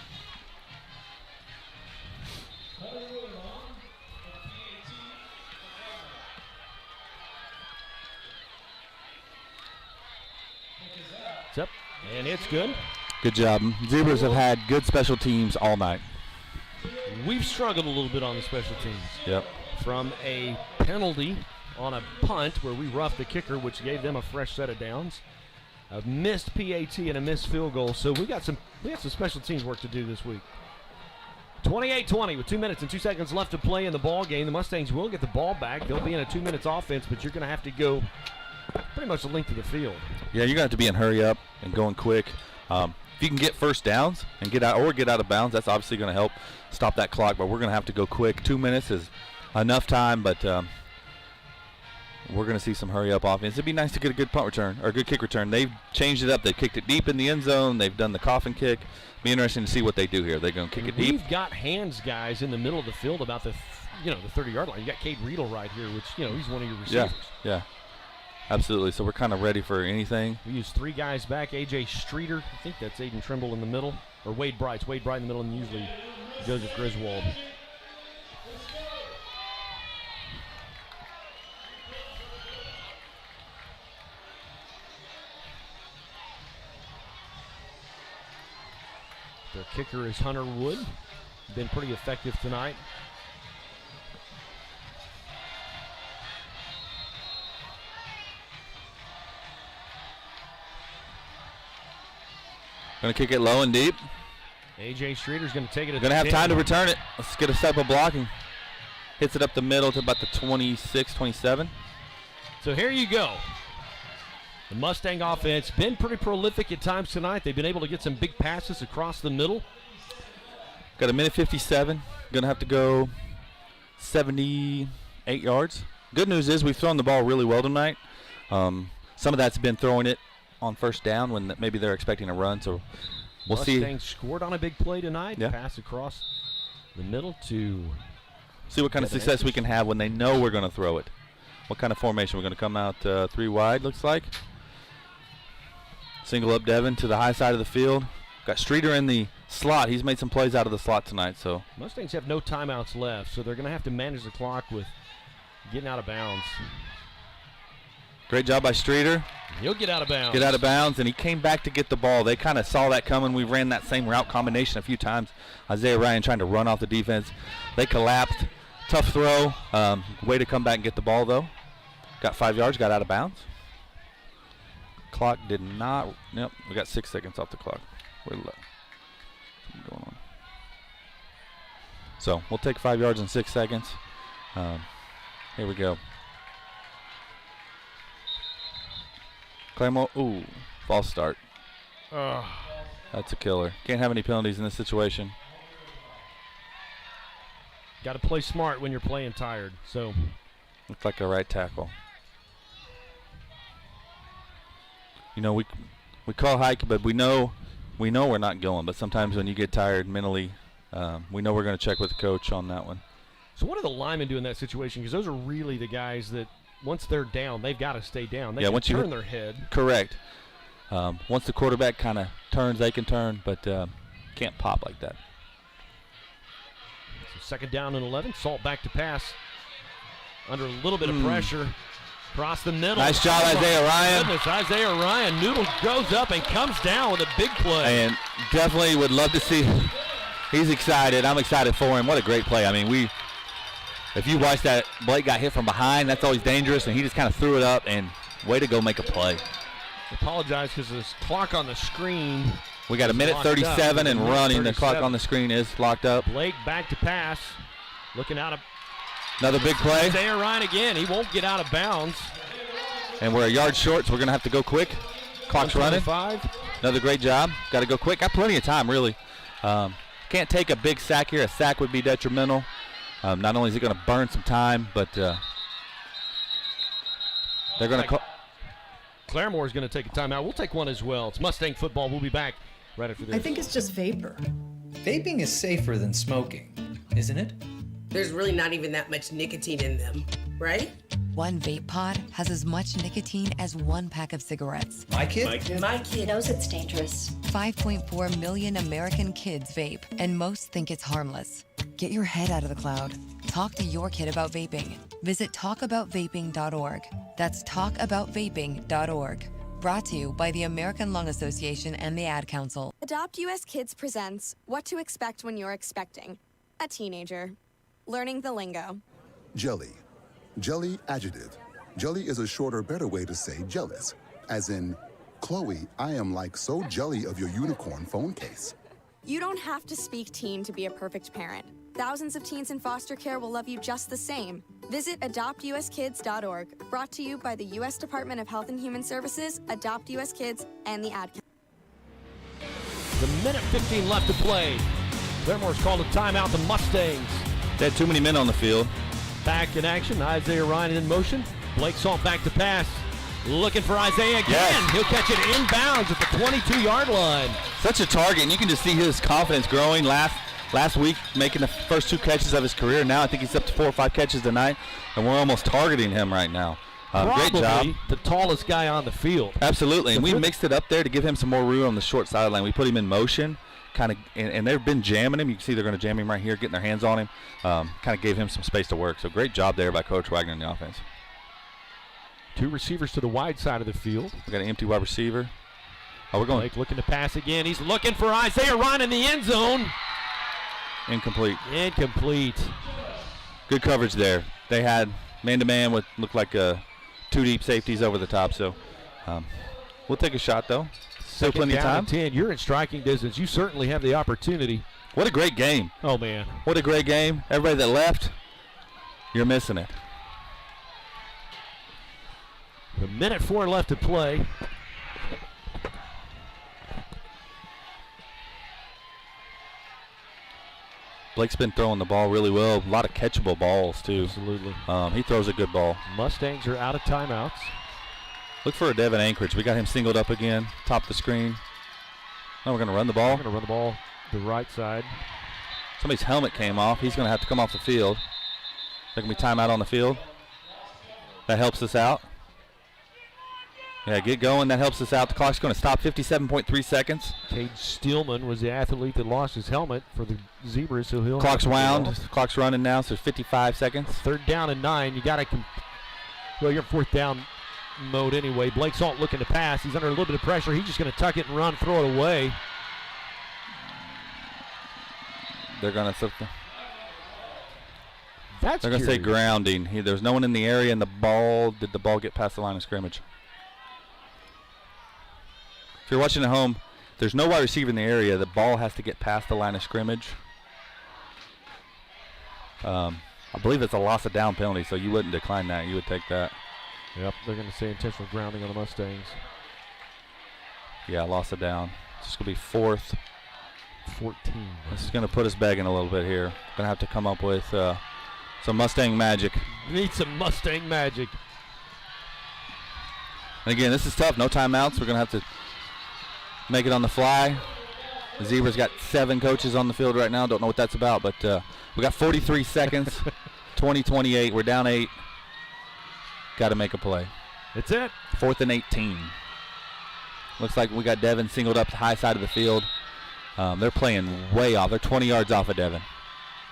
And it's good. Good job. Zebras have had good special teams all night. We've struggled a little bit on the special teams. Yep. From a penalty on a punt where we roughed the kicker, which gave them a fresh set of downs. A missed PAT and a missed field goal. So we got some special teams work to do this week. 28-20 with 2 minutes and 2 seconds left to play in the ball game. The Mustangs will get the ball back. They'll be in a 2 minutes offense, but you're going to have to go pretty much the length of the field. Yeah, you're going to have to be in hurry up and going quick. If you can get first downs and get out of bounds, that's obviously going to help stop that clock, but we're going to have to go quick. 2 minutes is enough time, but we're going to see some hurry up offense. It'd be nice to get a good punt return or a good kick return. They've changed it up. They've kicked it deep in the end zone. They've done the coffin kick. Be interesting to see what they do here. They're going to kick it deep. We've got hands guys in the middle of the field about the 30-yard line. You got Cade Riedel right here, which he's one of your receivers. Yeah, absolutely. So we're kind of ready for anything. We use 3 guys back. AJ Streeter, I think that's Aiden Trimble in the middle, or Wade Bright. Wade Bright in the middle, and usually Joseph Griswold. Their kicker is Hunter Wood. Been pretty effective tonight. Going to kick it low and deep. AJ Streeter's going to take it. Going to have time to return it. Let's get a step of blocking. Hits it up the middle to about the 26, 27. So here you go. The Mustang offense been pretty prolific at times tonight. They've been able to get some big passes across the middle. Got a minute 57. Going to have to go 78 yards. Good news is we've thrown the ball really well tonight. Some of that's been throwing it on first down when maybe they're expecting a run. So we'll see. Mustang scored on a big play tonight. Yeah. Pass across the middle to see what kind of success we can have when they know we're going to throw it. What kind of formation? We're going to come out 3 wide, looks like. Single up Devin to the high side of the field. Got Streeter in the slot. He's made some plays out of the slot tonight. So Mustangs have no timeouts left, so they're going to have to manage the clock with getting out of bounds. Great job by Streeter. He'll get out of bounds. Get out of bounds, and he came back to get the ball. They kind of saw that coming. We ran that same route combination a few times. Isaiah Ryan trying to run off the defense. They collapsed. Tough throw. Way to come back and get the ball, though. Got 5 yards, got out of bounds. Clock did not. Nope, we got 6 seconds off the clock. We're low. Something going on. So we'll take 5 yards in 6 seconds. Here we go. Claremore, ooh, false start. That's a killer. Can't have any penalties in this situation. Got to play smart when you're playing tired. So looks like a right tackle. You know, we call hike, but we know we're not going. But sometimes when you get tired mentally, we know we're going to check with the coach on that one. So what do the linemen do in that situation? Because those are really the guys that once they're down, they've got to stay down. They can turn their head. Correct. Once the quarterback kind of turns, they can turn, but can't pop like that. So 2nd down and 11. Salt back to pass under a little bit of pressure. Across the middle. Nice job, Isaiah Ryan. Goodness, Isaiah Ryan. Noodle goes up and comes down with a big play. And definitely would love to see. He's excited. I'm excited for him. What a great play. I mean, if you watch that, Blake got hit from behind. That's always dangerous, and he just kind of threw it up, and way to go make a play. I apologize because this clock on the screen. We got a minute 37 and running. The clock on the screen is locked up. Blake back to pass. Looking out of. Another big play. Isaiah Ryan again. He won't get out of bounds. And we're a yard short, so we're going to have to go quick. Clock's running. Another great job. Got to go quick. Got plenty of time, really. Can't take a big sack here. A sack would be detrimental. Not only is it going to burn some time, but they're going to call. Claremore is going to take a timeout. We'll take one as well. It's Mustang football. We'll be back right after this. I think it's just vapor. Vaping is safer than smoking, isn't it? There's really not even that much nicotine in them, right? One vape pod has as much nicotine as 1 pack of cigarettes. My kid? My kid knows it's dangerous. 5.4 million American kids vape, and most think it's harmless. Get your head out of the cloud. Talk to your kid about vaping. Visit talkaboutvaping.org. That's talkaboutvaping.org. Brought to you by the American Lung Association and the Ad Council. Adopt US Kids presents What to Expect When You're Expecting a Teenager. Learning the lingo. Jelly. Jelly adjective. Jelly is a shorter, better way to say jealous. As in, Chloe, I am like so jelly of your unicorn phone case. You don't have to speak teen to be a perfect parent. Thousands of teens in foster care will love you just the same. Visit adoptuskids.org. Brought to you by the U.S. Department of Health and Human Services, Adopt US Kids, and the Ad Council. The minute 15 left to play. Claremore's called a timeout. The Mustangs. They had too many men on the field. Back in action. Isaiah Ryan in motion. Blake Salt back to pass. Looking for Isaiah again. Yes. He'll catch it inbounds at the 22-yard line. Such a target, and you can just see his confidence growing. Last week, making the first 2 catches of his career. Now I think he's up to 4 or 5 catches tonight, and we're almost targeting him right now. Great job. The tallest guy on the field. Absolutely, and we mixed it up there to give him some more room on the short sideline. We put him in motion, and they've been jamming him. You can see they're going to jam him right here, getting their hands on him. Kind of gave him some space to work. So great job there by Coach Wagner in the offense. 2 receivers to the wide side of the field. We got an empty wide receiver. Oh, we're going. Blake looking to pass again. He's looking for Isaiah Ryan in the end zone. Incomplete. Incomplete. Good coverage there. They had man-to-man what looked like 2 deep safeties over the top. So we'll take a shot, though. Still plenty of time. 10. You're in striking distance. You certainly have the opportunity. What a great game. Oh, man. What a great game. Everybody that left, you're missing it. A minute 4 left to play. Blake's been throwing the ball really well. A lot of catchable balls, too. Absolutely. He throws a good ball. Mustangs are out of timeouts. Look for a Devin Anchorage. We got him singled up again. Top of the screen. Now we're going to run the ball. We're going to run the ball the right side. Somebody's helmet came off. He's going to have to come off the field. There can be timeout on the field. That helps us out. Yeah, get going. That helps us out. The clock's going to stop. 57.3 seconds. Cade Steelman was the athlete that lost his helmet for the Zebras, so he'll. Clock's wound. The clock's running now, so 55 seconds. 3rd down and 9. You got to. Well, you're 4th down mode anyway. Blake Salt looking to pass. He's under a little bit of pressure. He's just going to tuck it and run, throw it away. They're going to. They're going to say grounding. There's no one in the area, and the ball. Did the ball get past the line of scrimmage? If you're watching at home, there's no wide receiver in the area. The ball has to get past the line of scrimmage. I believe it's a loss of down penalty, so you wouldn't decline that. You would take that. Yep, they're going to say intentional grounding on the Mustangs. Yeah, loss of down. It's going to be 4th. 14. This is going to put us begging a little bit here. Going to have to come up with some Mustang magic. Need some Mustang magic. And again, this is tough. No timeouts. We're going to have to make it on the fly. The Zebras got 7 coaches on the field right now. Don't know what that's about, but we got 43 seconds. 20-28. We're down 8. Got to make a play. That's it. 4th and 18. Looks like we got Devin singled up the high side of the field. They're playing way off. They're 20 yards off of Devin.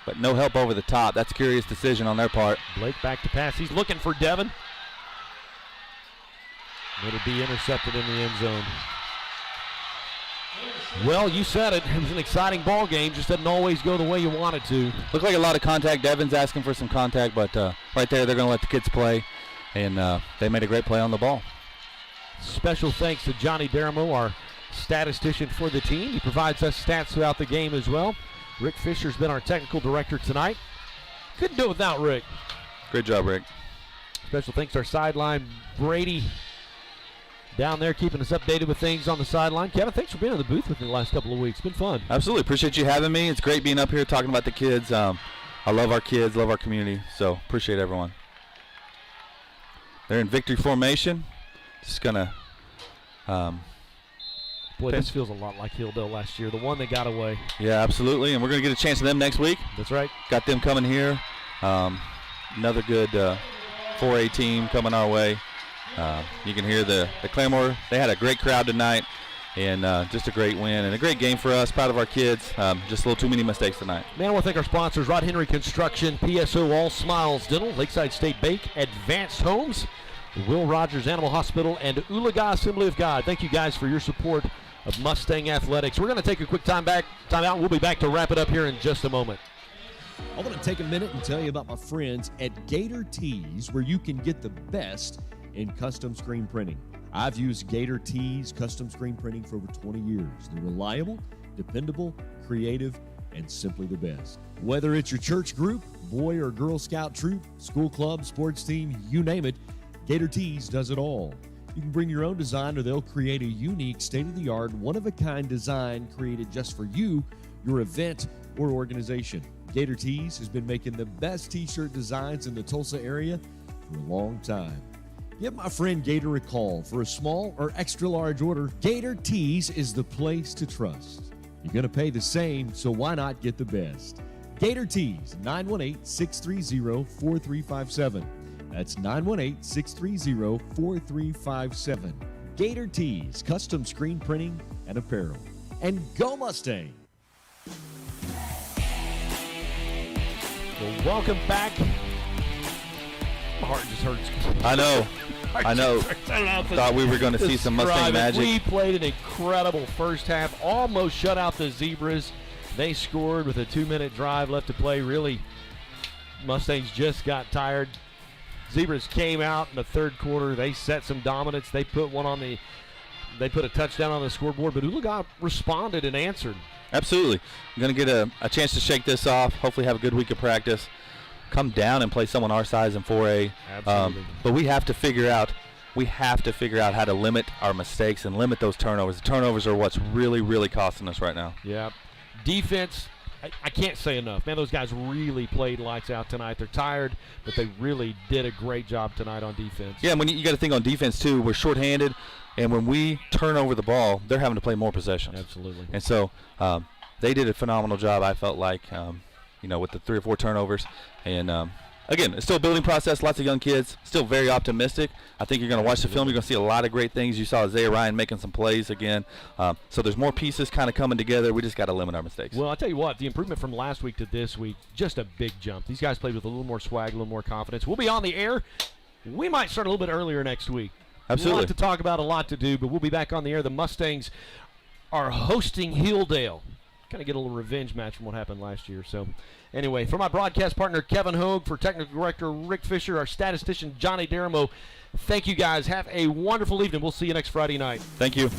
But no help over the top. That's a curious decision on their part. Blake back to pass. He's looking for Devin. It'll be intercepted in the end zone. Well, you said it. It was an exciting ball game. Just didn't always go the way you wanted to. Looked like a lot of contact. Devin's asking for some contact, but right there they're going to let the kids play, and they made a great play on the ball. Special thanks to Johnny Deramo, our statistician for the team. He provides us stats throughout the game as well. Rick Fisher's been our technical director tonight. Couldn't do it without Rick. Great job, Rick. Special thanks to our sideline, Brady, down there keeping us updated with things on the sideline. Kevin, thanks for being in the booth with me the last couple of weeks. It's been fun. Absolutely. Appreciate you having me. It's great being up here talking about the kids. I love our kids, love our community, so appreciate everyone. They're in victory formation. Just going to... Boy, this feels a lot like Hilldale last year, the one that got away. Yeah, absolutely, and we're going to get a chance of them next week. That's right. Got them coming here. Another good 4A team coming our way. You can hear the Claremore. They had a great crowd tonight, and just a great win and a great game for us. Proud of our kids. Just a little too many mistakes tonight. Man, I want to thank our sponsors, Rod Henry Construction, PSO All Smiles Dental, Lakeside State Bank, Advanced Homes, Will Rogers Animal Hospital, and Oologah Assembly of God. Thank you guys for your support of Mustang Athletics. We're going to take a quick time out. We'll be back to wrap it up here in just a moment. I want to take a minute and tell you about my friends at Gator Tees, where you can get the best in custom screen printing. I've used Gator Tees custom screen printing for over 20 years. They're reliable, dependable, creative, and simply the best. Whether it's your church group, Boy or Girl Scout troop, school club, sports team, you name it, Gator Tees does it all. You can bring your own design, or they'll create a unique, state-of-the-art, one-of-a-kind design created just for you, your event, or organization. Gator Tees has been making the best t-shirt designs in the Tulsa area for a long time. Give my friend Gator a call for a small or extra large order. Gator Tees is the place to trust. You're going to pay the same, so why not get the best? Gator Tees, 918-630-4357. That's 918-630-4357. Gator Tees, custom screen printing and apparel. And go Mustang! Well, welcome back. My heart just hurts. I know. Thought we were going to see some Mustang magic. We played an incredible first half, almost shut out the Zebras. They scored with a 2-minute drive left to play. Really, Mustangs just got tired. Zebras came out in the third quarter. They set some dominance. They put a touchdown on the scoreboard, but Oologah responded and answered. Absolutely. I'm going to get a chance to shake this off, hopefully have a good week of practice, come down and play someone our size in 4A. Absolutely. But we have to figure out how to limit our mistakes and limit those turnovers. The turnovers are what's really, really costing us right now. Yeah. Defense, I can't say enough. Man, those guys really played lights out tonight. They're tired, but they really did a great job tonight on defense. Yeah, and when you got to think on defense, too, we're shorthanded, and when we turn over the ball, they're having to play more possessions. Absolutely. And so they did a phenomenal job, I felt like, with the 3 or 4 turnovers. And, again, it's still a building process, lots of young kids, still very optimistic. I think you're going to watch the film. You're going to see a lot of great things. You saw Isaiah Ryan making some plays again. So there's more pieces kind of coming together. We just got to limit our mistakes. Well, I'll tell you what, the improvement from last week to this week, just a big jump. These guys played with a little more swag, a little more confidence. We'll be on the air. We might start a little bit earlier next week. Absolutely. A lot to talk about, a lot to do, but we'll be back on the air. The Mustangs are hosting Hilldale. Kind of get a little revenge match from what happened last year. So, anyway, for my broadcast partner, Kevin Hogue, for technical director, Rick Fisher, our statistician, Johnny Daramo, thank you guys. Have a wonderful evening. We'll see you next Friday night. Thank you.